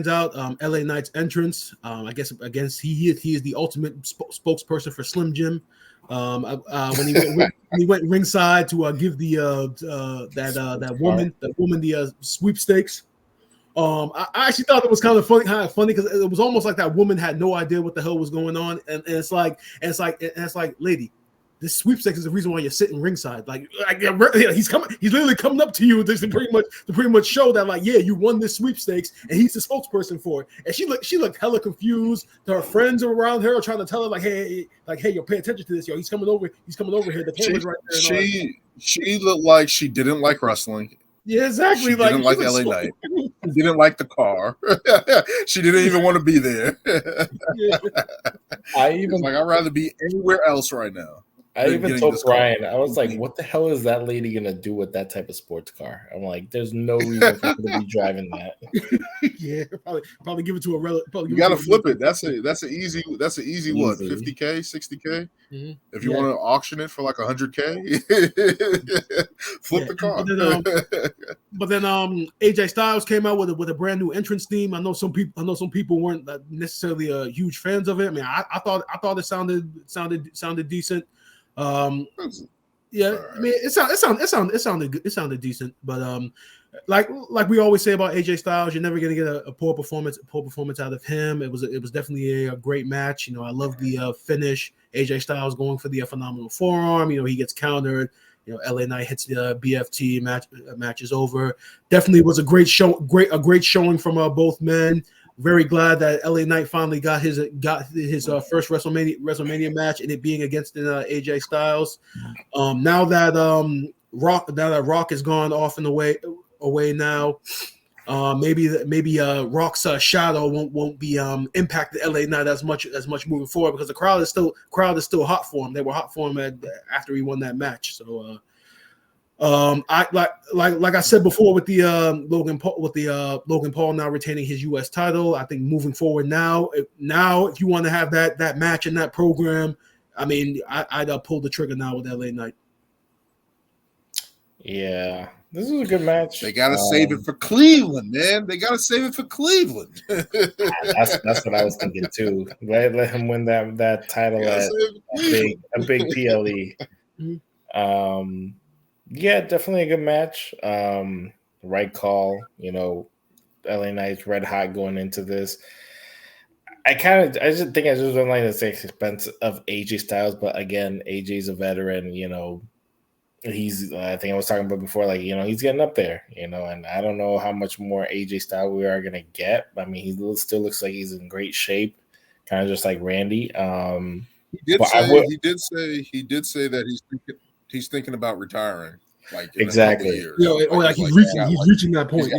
out, LA Knight's entrance. I guess against he is the ultimate spokesperson for Slim Jim. When he went ringside to give that woman the sweepstakes. I actually thought it was kind of funny because it was almost like that woman had no idea what the hell was going on, and it's like, lady, this sweepstakes is the reason why you're sitting ringside. Like he's literally coming up to you to pretty much show that, like, yeah, you won this sweepstakes, and he's the spokesperson for it. And she looked hella confused. Her friends around her are trying to tell her, like, hey, yo, pay attention to this, yo. He's coming over here. The camera's right there. She looked like she didn't like wrestling. Yeah, exactly. She didn't like LA Knight. She didn't like the car. She didn't even want to be there. I'd rather be anywhere else right now. I even told Brian, I was like, what the hell is that lady going to do with that type of sports car? I'm like, there's no reason for her to be driving that. Yeah, probably give it to a relative. You got to flip it. That's an easy what, 50K, 60K? Mm-hmm. If you want to auction it for like 100K, flip the car. But then AJ Styles came out with a brand new entrance theme. I know some people weren't necessarily huge fans of it. I mean, I thought it sounded decent. Yeah, Right. I mean, it sounded good. It sounded decent, but like we always say about AJ Styles, you're never gonna get a poor performance out of him. It was definitely a great match. You know, I love the finish. AJ Styles going for the phenomenal forearm. You know, he gets countered. You know, LA Knight hits the BFT match is over. Definitely was a great great showing from both men. Very glad that LA Knight finally got his first WrestleMania match, and it being against AJ Styles. Now that Rock has gone off in the away now, maybe Rock's shadow won't be impacted LA Knight as much moving forward, because the crowd is still hot for him. They were hot for him after he won that match. So I like I said before with the Logan Paul now retaining his U.S. title. I think moving forward now if you want to have that match in that program, I mean, I'd pull the trigger now with LA Knight. Yeah, this is a good match. They gotta save it for Cleveland, man. They gotta save it for Cleveland. That's what I was thinking too. Let him win that title at a big PLE. Yeah, definitely a good match. Right call. You know, LA Knight's red hot going into this. I just don't like the expense of AJ Styles, but again, AJ's a veteran. You know, I think I was talking about before, like, you know, he's getting up there, you know, and I don't know how much more AJ Styles we are going to get. I mean, he still looks like he's in great shape, kind of just like Randy. He did say that he's thinking about retiring, like in a couple of years. He's reaching that point.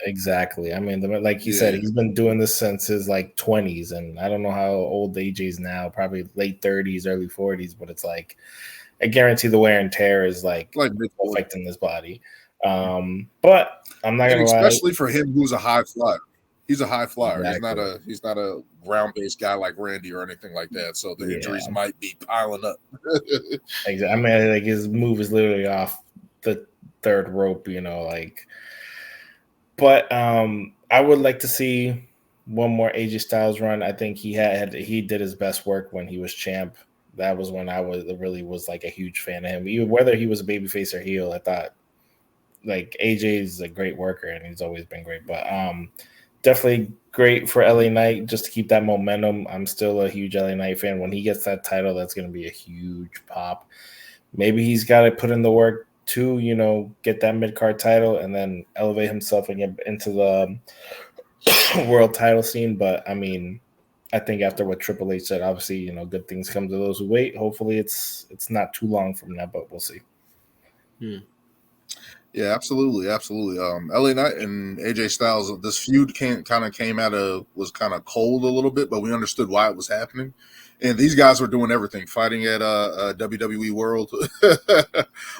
Exactly. I mean, like he said, he's been doing this since his like 20s, and I don't know how old AJ's now, probably late 30s, early 40s, but it's like, I guarantee the wear and tear is like affecting his body. But I'm not gonna lie, especially for him, who's a high flyer. He's a high flyer. Exactly. He's not a ground-based guy like Randy or anything like that. So the injuries might be piling up. Exactly. I mean, like his move is literally off the third rope, you know, like. But I would like to see one more AJ Styles run. I think he did his best work when he was champ. That was when I was like a huge fan of him. Even whether he was a babyface or heel, I thought like AJ is a great worker and he's always been great. But definitely great for LA Knight just to keep that momentum. I'm still a huge LA Knight fan. When he gets that title, that's going to be a huge pop. Maybe he's got to put in the work to, you know, get that mid-card title and then elevate himself and get into the world title scene. But I mean, I think after what Triple H said, obviously, you know, good things come to those who wait. Hopefully it's not too long from now, but we'll see. Yeah, absolutely. LA Knight and AJ Styles, this feud was kind of cold a little bit, but we understood why it was happening. And these guys were doing everything, fighting at WWE World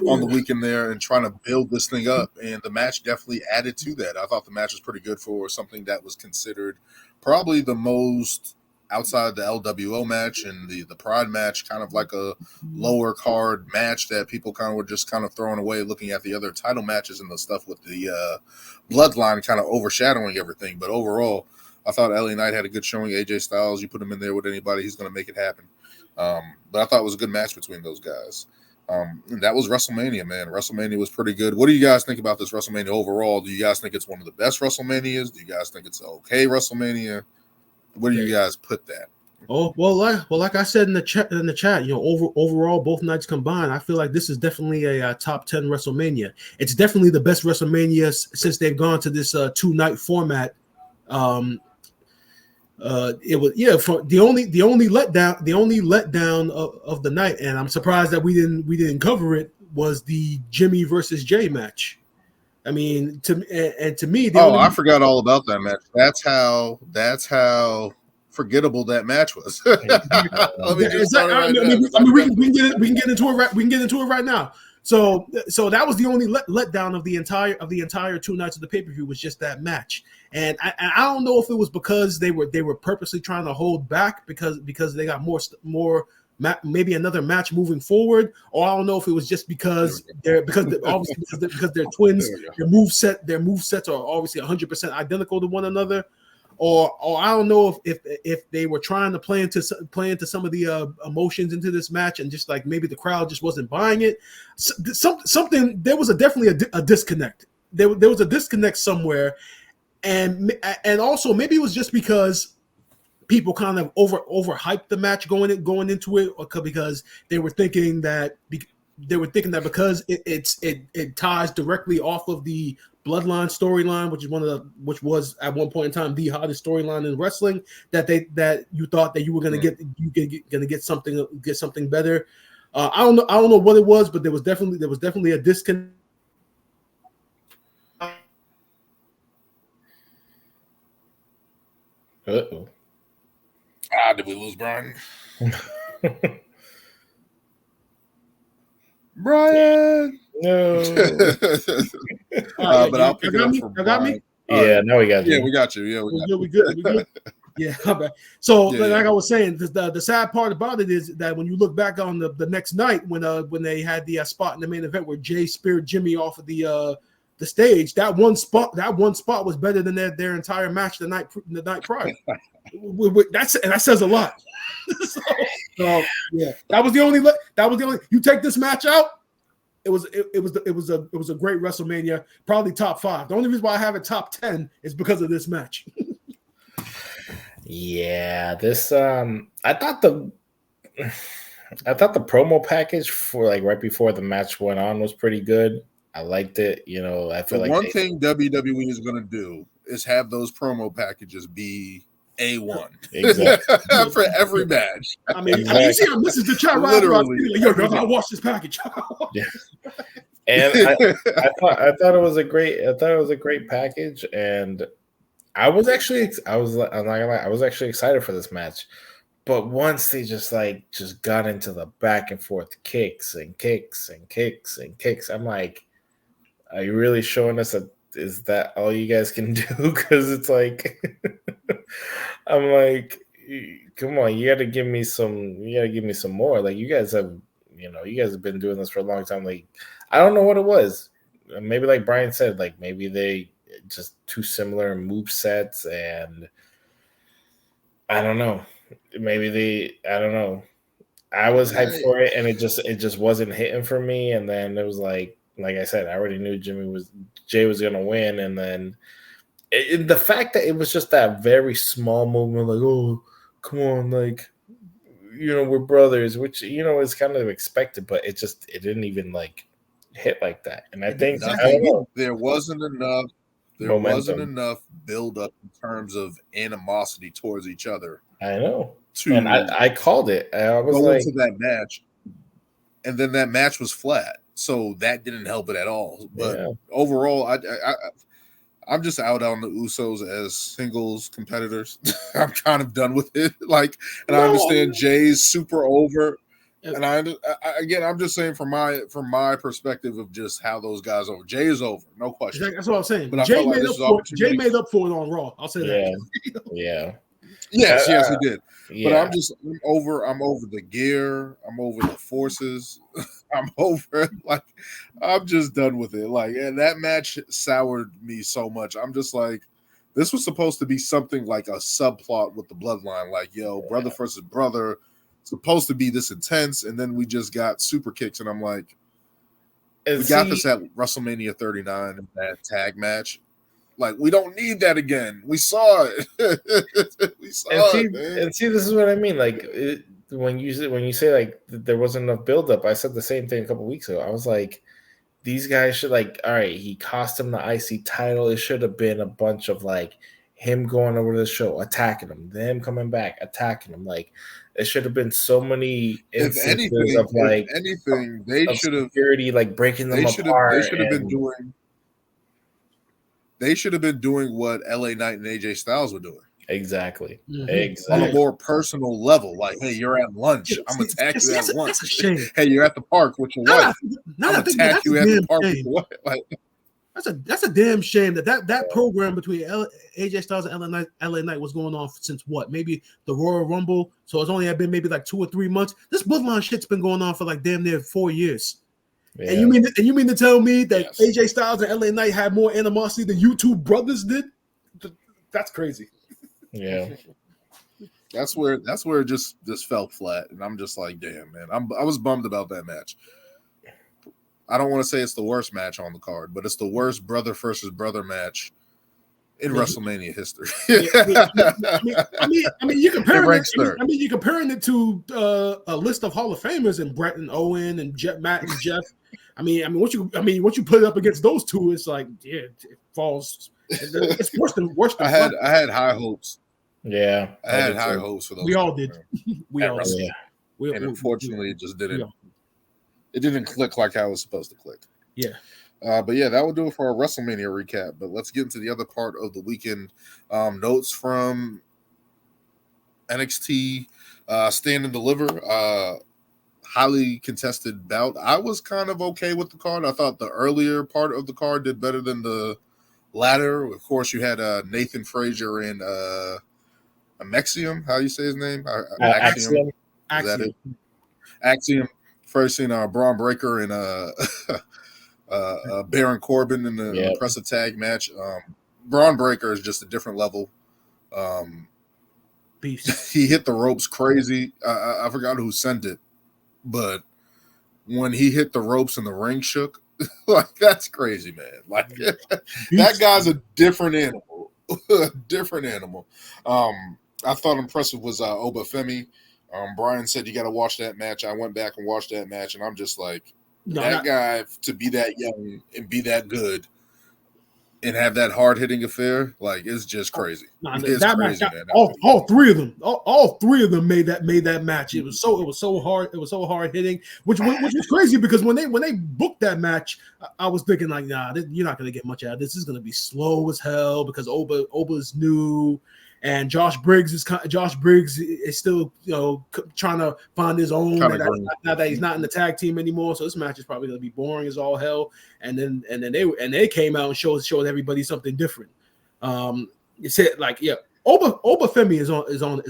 on the weekend there and trying to build this thing up. And the match definitely added to that. I thought the match was pretty good for something that was considered probably the most outside the LWO match and the Pride match, kind of like a lower card match that people kind of were just kind of throwing away, looking at the other title matches and the stuff with the bloodline kind of overshadowing everything. But overall, I thought LA Knight had a good showing. AJ Styles, you put him in there with anybody, he's going to make it happen. But I thought it was a good match between those guys. And that was WrestleMania, man. WrestleMania was pretty good. What do you guys think about this WrestleMania overall? Do you guys think it's one of the best WrestleManias? Do you guys think it's okay WrestleMania? Where do you guys put that? Oh, like I said in the chat, you know, overall, both nights combined, I feel like this is definitely a top 10 WrestleMania. It's definitely the best WrestleMania since they've gone to this 2-night format. It was for the only letdown of the night, and I'm surprised that we didn't cover it, was the Jimmy versus Jay match. I mean, to me, I forgot all about that match. That's how forgettable that match was. We can get into it right now. So that was the only letdown of the entire 2 nights of the pay-per-view, was just that match. And I don't know if it was because they were purposely trying to hold back because they got more maybe another match moving forward, or I don't know if it was just because they're twins. Their move sets are obviously 100% identical to one another. or I don't know if they were trying to play into some of the emotions into this match, and just like maybe the crowd just wasn't buying it. Something there was definitely a disconnect. There was a disconnect somewhere, and also maybe it was just because people kind of overhyped the match going into it, or because they were thinking that because it ties directly off of the Bloodline storyline, which was at one point in time the hottest storyline in wrestling, that you thought that you were gonna get something better. I don't know what it was, but there was definitely a disconnect. Uh-oh. Did we lose Brian? Brian. No. But I'll pick it up for Brian. Got me? Yeah, now we got you. Yeah, we got you. Yeah, we good. Yeah. So, like I was saying, the sad part about it is that when you look back on the next night when they had the spot in the main event where Jay speared Jimmy off of the stage, that one spot was better than their entire match the night prior. That says a lot. so yeah, that was the only. You take this match out, it was a great WrestleMania, probably top 5. The only reason why I have it top 10 is because of this match. Yeah, this I thought the promo package for like right before the match went on was pretty good. I liked it. You know, I feel the like one thing WWE is going to do is have those promo packages be A1 exactly for every match. I mean, you see how this is the chat right now. Yo, I gotta watch this package. Yeah. And I thought it was a great package, and I was actually excited for this match. But once they just got into the back and forth kicks, I'm like, are you really showing us is that all you guys can do? Because it's like, I'm like, come on, you got to give me some more. Like you guys have been doing this for a long time. Like, I don't know what it was. Maybe like Brian said, like maybe they just too similar move sets, and I don't know. I don't know. I was hyped for it, and it just wasn't hitting for me. And then it was like I said, I already knew Jay was gonna win, and then the fact that it was just that very small movement, like, oh, come on, like, we're brothers, which is kind of expected, but it didn't even like hit like that. And I think there wasn't enough. There wasn't enough build up in terms of animosity towards each other. I know. And I called it. I was go like, into that match, and then that match was flat, so that didn't help it at all. But overall, I'm just out on the Usos as singles competitors. I'm kind of done with it. I understand Jay's super over, and I'm just saying from my perspective of just how those guys are. Jay is over, no question. That's what I'm saying. But Jay made up for it on Raw. I'll say that. Yeah. Yes, he did. Yeah. But I'm over the gear. I'm over the forces. I'm over I'm just done with it. And that match soured me so much. I'm just like, this was supposed to be something like a subplot with the bloodline. Brother versus brother, supposed to be this intense, and then we just got super kicks, and I'm like, we got this at WrestleMania 39 in that tag match. We don't need that again. We saw it. And see, this is what I mean. When you say there wasn't enough buildup, I said the same thing a couple weeks ago. I was like, these guys should all right, he cost him the IC title. It should have been a bunch of him going over the show, attacking him, them coming back, attacking him. It should have been so many instances they should have security breaking them apart. They should have been doing what LA Knight and AJ Styles were doing. Exactly. Mm-hmm. Exactly. On a more personal level. Hey, you're at lunch. I'm going to attack you at lunch. That's a shame. Hey, you're at the park with your wife. I'm going to attack you at the park with your wife. That's a damn shame that program between AJ Styles and LA Knight was going on since what? Maybe the Royal Rumble. So it's only been maybe 2 or 3 months. This bloodline shit's been going on for damn near 4 years. Yeah. And you mean to tell me that AJ Styles and LA Knight had more animosity than you two brothers did? That's crazy. Yeah. That's where it just fell flat, and I'm just like, damn, man. I was bummed about that match. I don't want to say it's the worst match on the card, but it's the worst brother versus brother match in WrestleMania history. I mean, you're comparing ranks third. you're comparing it to a list of Hall of Famers and Brett and Owen and Matt and Jeff. I mean, once you put it up against those two, it's like, yeah, it falls. It's worse than I had high hopes. Yeah, I had high hopes for those. We all did. We all did. And unfortunately, it just didn't. It didn't click like how it was supposed to click. Yeah. But yeah, that will do it for our WrestleMania recap. But let's get into the other part of the weekend. Notes from NXT Stand and Deliver. Highly contested bout. I was kind of okay with the card. I thought the earlier part of the card did better than the latter. Of course, you had Nathan Frazier and Axiom. How do you say his name? Axiom. Is that it? Axiom. First seen Braun Breaker and Baron Corbin in the impressive tag match. Braun Breaker is just a different level. Beast. He hit the ropes crazy. I forgot who sent it, but when he hit the ropes and the ring shook, like, that's crazy, man. Like, that guy's a different animal. Different animal. I thought impressive was Obafemi. Brian said you got to watch that match. I went back and watched that match, and I'm just like, guy to be that young and be that good and have that hard hitting affair, like, it's just crazy. It's crazy, man. All three of them made that match. It was so hard. It was so hard hitting, which was crazy because when they booked that match, I was thinking like, nah, you're not gonna get much out of this. This is gonna be slow as hell because Oba's new. And Josh Briggs is still, trying to find his own now that he's not in the tag team anymore. So this match is probably going to be boring as all hell. And then they came out and showed everybody something different. It said like, yeah, Obafemi is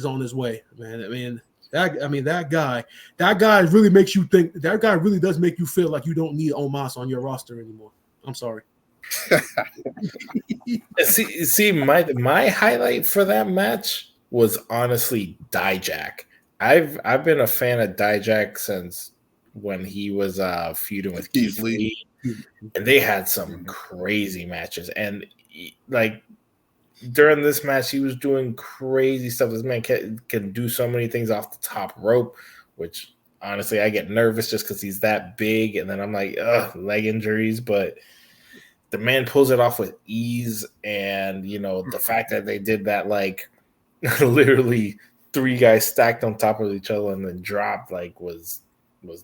on his way, man. That guy really makes you think. That guy really does make you feel like you don't need Omos on your roster anymore. I'm sorry. See, my highlight for that match was honestly Dijak. I've been a fan of Dijak since when he was feuding with Keith Lee, and they had some crazy matches. And like during this match, he was doing crazy stuff. This man can do so many things off the top rope, which honestly I get nervous just because he's that big, and then I'm like, leg injuries, but the man pulls it off with ease, and the fact that they did that, like literally 3 guys stacked on top of each other and then dropped, like was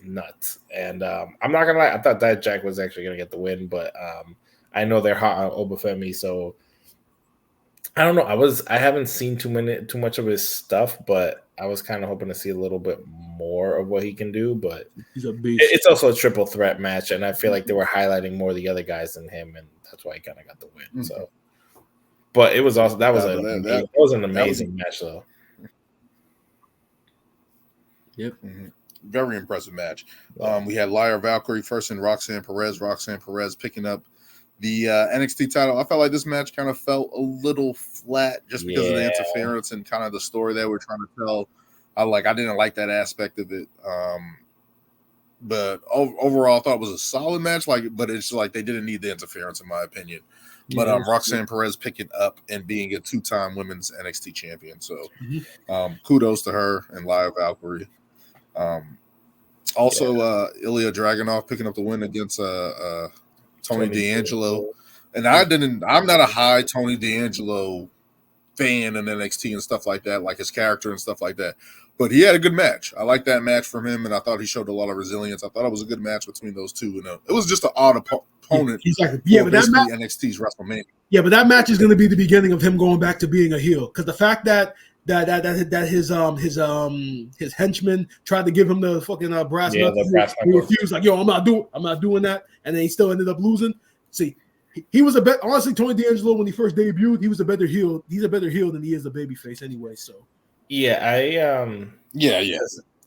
nuts. And I'm not gonna lie, I thought that Jack was actually gonna get the win, but I know they're hot on Obafemi, so I don't know. I haven't seen too much of his stuff, but I was kind of hoping to see a little bit more of what he can do. But he's a beast. It's also a triple threat match, and I feel like they were highlighting more of the other guys than him, and that's why he kind of got the win. Mm-hmm. So, but it was also that was an amazing match, though. Yep. Mm-hmm. Very impressive match. We had Lyra Valkyrie first and Roxanne Perez. Roxanne Perez picking up the NXT title. I felt like this match kind of felt a little flat just because of the interference and kind of the story that we're trying to tell. I didn't like that aspect of it. But overall, I thought it was a solid match. But it's like they didn't need the interference, in my opinion. But Roxanne Perez picking up and being a 2-time women's NXT champion. So kudos to her and Lyra Valkyrie. Ilya Dragunov picking up the win against Tony D'Angelo. And I'm not a high Tony D'Angelo fan in NXT and stuff like that, like his character and stuff like that. But he had a good match. I like that match from him, and I thought he showed a lot of resilience. I thought it was a good match between those two. And it was just an odd opponent. Yeah, but that NXT's WrestleMania. Yeah, but that match is going to be the beginning of him going back to being a heel, because the fact that his henchman tried to give him the fucking brass knuckles, he refused, like, yo, I'm not doing that, and then he still ended up losing. See, he was honestly, Tony D'Angelo, when he first debuted, he was a better heel. He's a better heel than he is a babyface anyway. So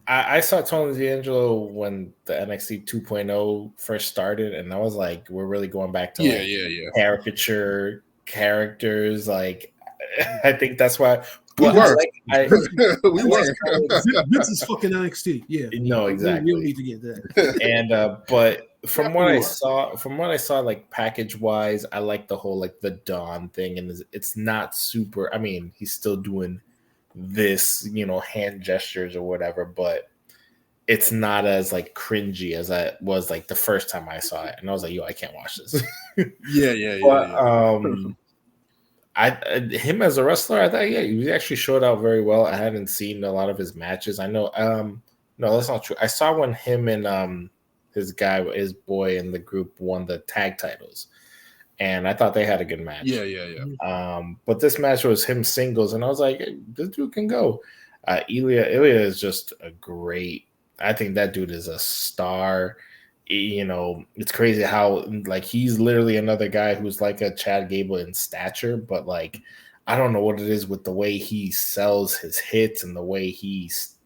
I saw Tony D'Angelo when the NXT 2.0 first started, and I was like, we're really going back to caricature characters. Like, I think that's why We But were. we were. Vince is fucking NXT. Yeah. No, exactly. We don't need to get to that. And but from Yeah, what we I were. saw, like package wise, I like the whole like the Dawn thing, and it's not super. I mean, he's still doing this, hand gestures or whatever, but it's not as like cringy as I was like the first time I saw it, and I was like, "Yo, I can't watch this." But him as a wrestler, I thought he actually showed out very well. I hadn't seen a lot of his matches. I know, no, that's not true. I saw when him and his boy in the group won the tag titles, and I thought they had a good match. Yeah. But this match was him singles, and I was like, hey, this dude can go. Ilya is just a great. I think that dude is a star. It's crazy how like he's literally another guy who's like a Chad Gable in stature, but like I don't know what it is with the way he sells his hits and the way he's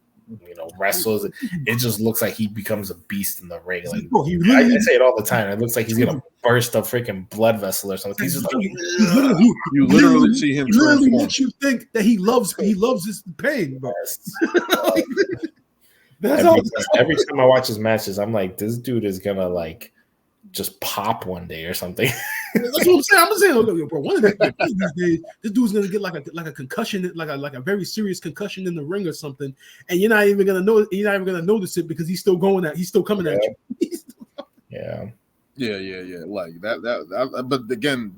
wrestles. It just looks like he becomes a beast in the ring. Like I say it all the time. It looks like he's gonna burst a freaking blood vessel or something. He's just like you literally see him literally transform. makes you think that he loves his pain, bro. Every time I watch his matches, I'm like, this dude is gonna like just pop one day or something. That's what I'm saying. I'm saying, look, bro. One of these days, this dude's gonna get like a concussion, like a very serious concussion in the ring or something, and you're not even gonna know. You're not even gonna notice it because he's still going at. He's still coming at you. Yeah. Like that. But again,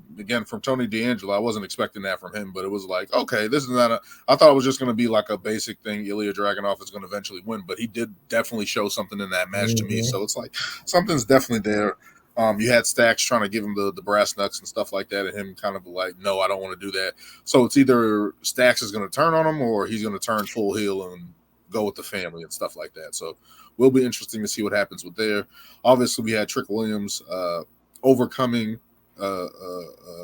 from Tony D'Angelo, I wasn't expecting that from him. But it was like, okay, this is not a. I thought it was just going to be like a basic thing. Ilya Dragunov is going to eventually win, but he did definitely show something in that match to me. So it's like something's definitely there. You had Stacks trying to give him the brass knucks and stuff like that, and him kind of like, no, I don't want to do that. So it's either Stacks is going to turn on him or he's going to turn full heel and go with the family and stuff like that. So will be interesting to see what happens with there. Obviously, we had Trick Williams overcoming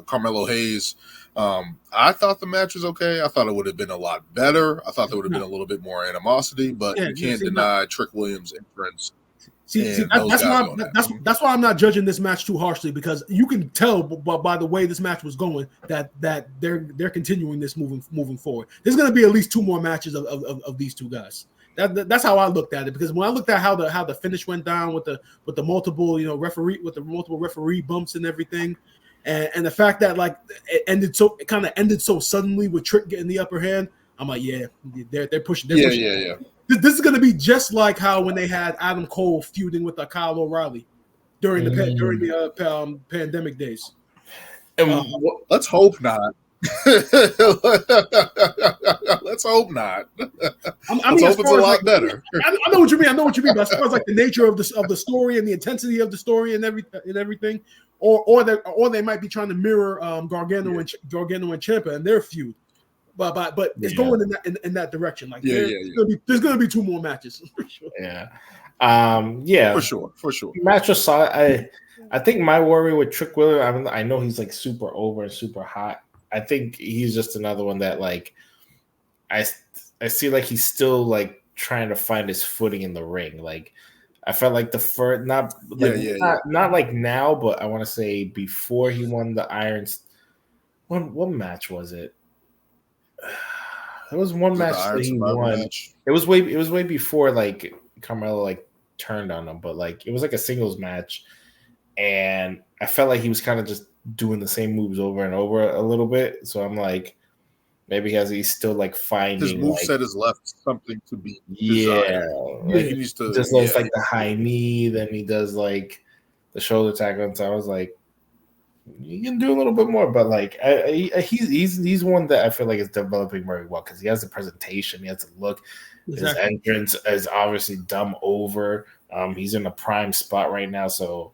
Carmelo Hayes. I thought the match was okay. I thought it would have been a lot better. I thought there would have been a little bit more animosity, but you can't deny Trick Williams' entrance. That's why I'm not judging this match too harshly, because you can tell by the way this match was going that they're continuing this moving forward. There's going to be at least two more matches of these two guys. That's how I looked at it, because when I looked at how the finish went down with the multiple referee bumps and everything, and the fact that like it kind of ended so suddenly with Trick getting the upper hand, I'm like, yeah, they're pushing. This is going to be just like how when they had Adam Cole feuding with Kyle O'Reilly during the pandemic days. Let's hope not. Let's hope not. I mean, let's hope it's a lot better. I know what you mean. But as far as like the nature of the story and the intensity of the story and everything, or they might be trying to mirror Gargano and Ciampa and their feud. But it's going in that direction. Like there's gonna be two more matches for sure. For sure. Match was solid. I think my worry with Trick Williams, I know he's like super over and super hot. I think he's just another one that like I see like he's still like trying to find his footing in the ring. Like I felt like the first not like now, but I want to say before he won the Irons. What match was it? There was one match that he won. Match? It was way before like Carmelo like turned on him, but like it was like a singles match, and I felt like he was kind of just doing the same moves over and over a little bit. So I'm like, maybe he's still like finding his moveset is left something to be desired. Like he needs to just does like the high knee, then he does like the shoulder tackle. So I was like, you can do a little bit more, but like he's one that I feel like is developing very well because he has the presentation, he has the look. Exactly. His entrance is obviously dumb over. He's in a prime spot right now, so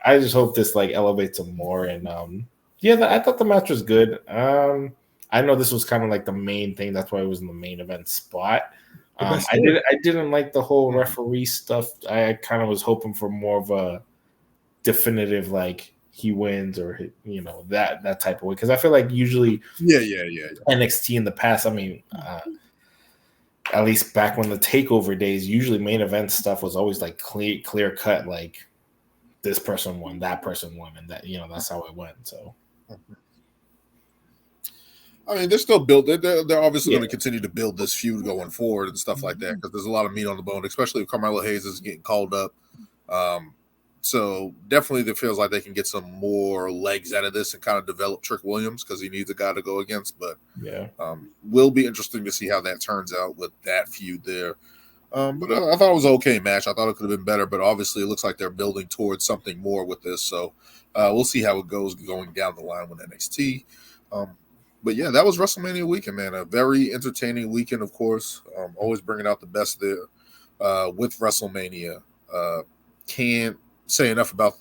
I just hope this like elevates him more. And I thought the match was good. I know this was kind of like the main thing, that's why it was in the main event spot. I didn't like the whole referee stuff. I kind of was hoping for more of a definitive like he wins or that type of way, because I feel like usually NXT in the past, I mean at least back when the takeover days, usually main event stuff was always like clear cut, like this person won, that person won, and that that's how it went. So I mean, they're still they're obviously going to continue to build this feud going forward and stuff like that because there's a lot of meat on the bone, especially if Carmelo Hayes is getting called up. So definitely it feels like they can get some more legs out of this and kind of develop Trick Williams because he needs a guy to go against. But will be interesting to see how that turns out with that feud there. But I thought it was an okay match. I thought it could have been better, but obviously it looks like they're building towards something more with this. So we'll see how it goes going down the line with NXT. But yeah, that was WrestleMania weekend, man. A very entertaining weekend, of course. Always bringing out the best there with WrestleMania. Can't say enough about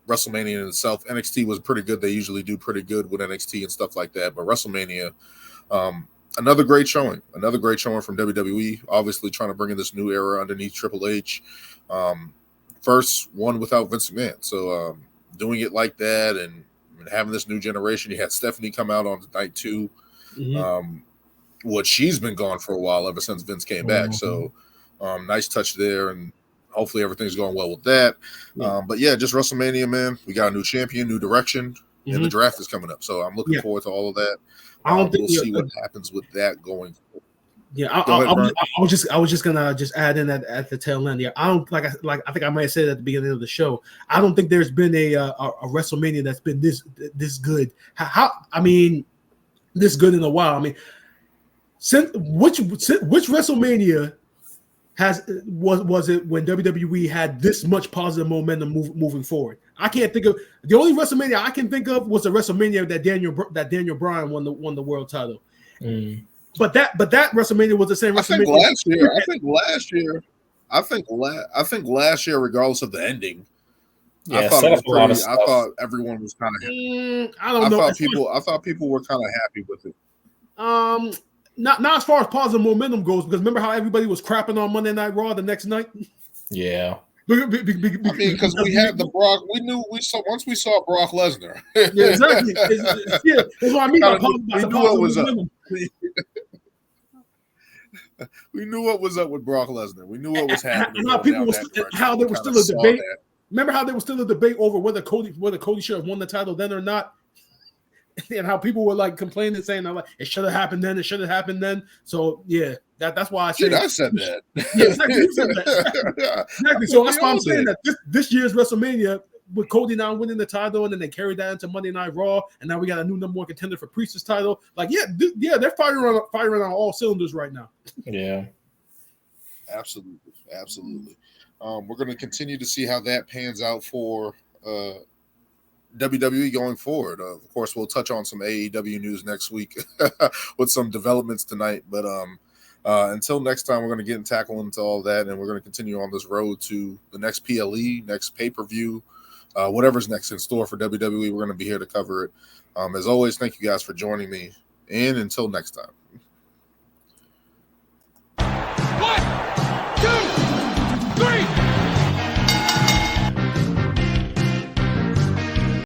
WrestleMania in itself. NXT was pretty good. They usually do pretty good with NXT and stuff like that. But WrestleMania, another great showing. Another great showing from WWE. Obviously trying to bring in this new era underneath Triple H. First one without Vince McMahon. So doing it like that and having this new generation. You had Stephanie come out on the night 2. What she's been gone for a while ever since Vince came back. So nice touch there, and hopefully everything's going well with that. But yeah, just WrestleMania, man. We got a new champion, new direction, and the draft is coming up. So I'm looking forward to all of that. We'll see what happens with that going forward. Yeah, I was just gonna add in at the tail end. Yeah, I don't I think I might have said at the beginning of the show. I don't think there's been a WrestleMania that's been this good. This good in a while. I mean, which WrestleMania was it when WWE had this much positive momentum moving forward? I can't think of the only WrestleMania I can think of was the WrestleMania that Daniel Bryan won the world title. But that WrestleMania was the same WrestleMania. I think last year, regardless of the ending, I thought everyone was kind of. I don't know. I thought people were kind of happy with it. Not as far as positive momentum goes, because remember how everybody was crapping on Monday Night Raw the next night. Yeah. Because we had the Brock, once we saw Brock Lesnar. Yeah, exactly. That's what I mean by positive momentum. We knew what was up with Brock Lesnar. We knew what was happening. How there was still a debate. Remember how there was still a debate over whether Cody should have won the title then or not, and how people were like complaining, saying like it should have happened then, it should have happened then. So yeah, that's why I said I said that. Yeah, exactly. You said that. Exactly. So that's why I'm saying that this year's WrestleMania, with Cody now winning the title, and then they carried that into Monday Night Raw, and now we got a new number 1 contender for Priest's title. Like, they're firing on all cylinders right now. Yeah, absolutely. We're going to continue to see how that pans out for WWE going forward. Of course, we'll touch on some AEW news next week with some developments tonight. But until next time, we're going to get and tackle into all that, and we're going to continue on this road to the next PLE, next pay-per-view. Whatever's next in store for WWE, we're going to be here to cover it. As always, thank you guys for joining me, and until next time.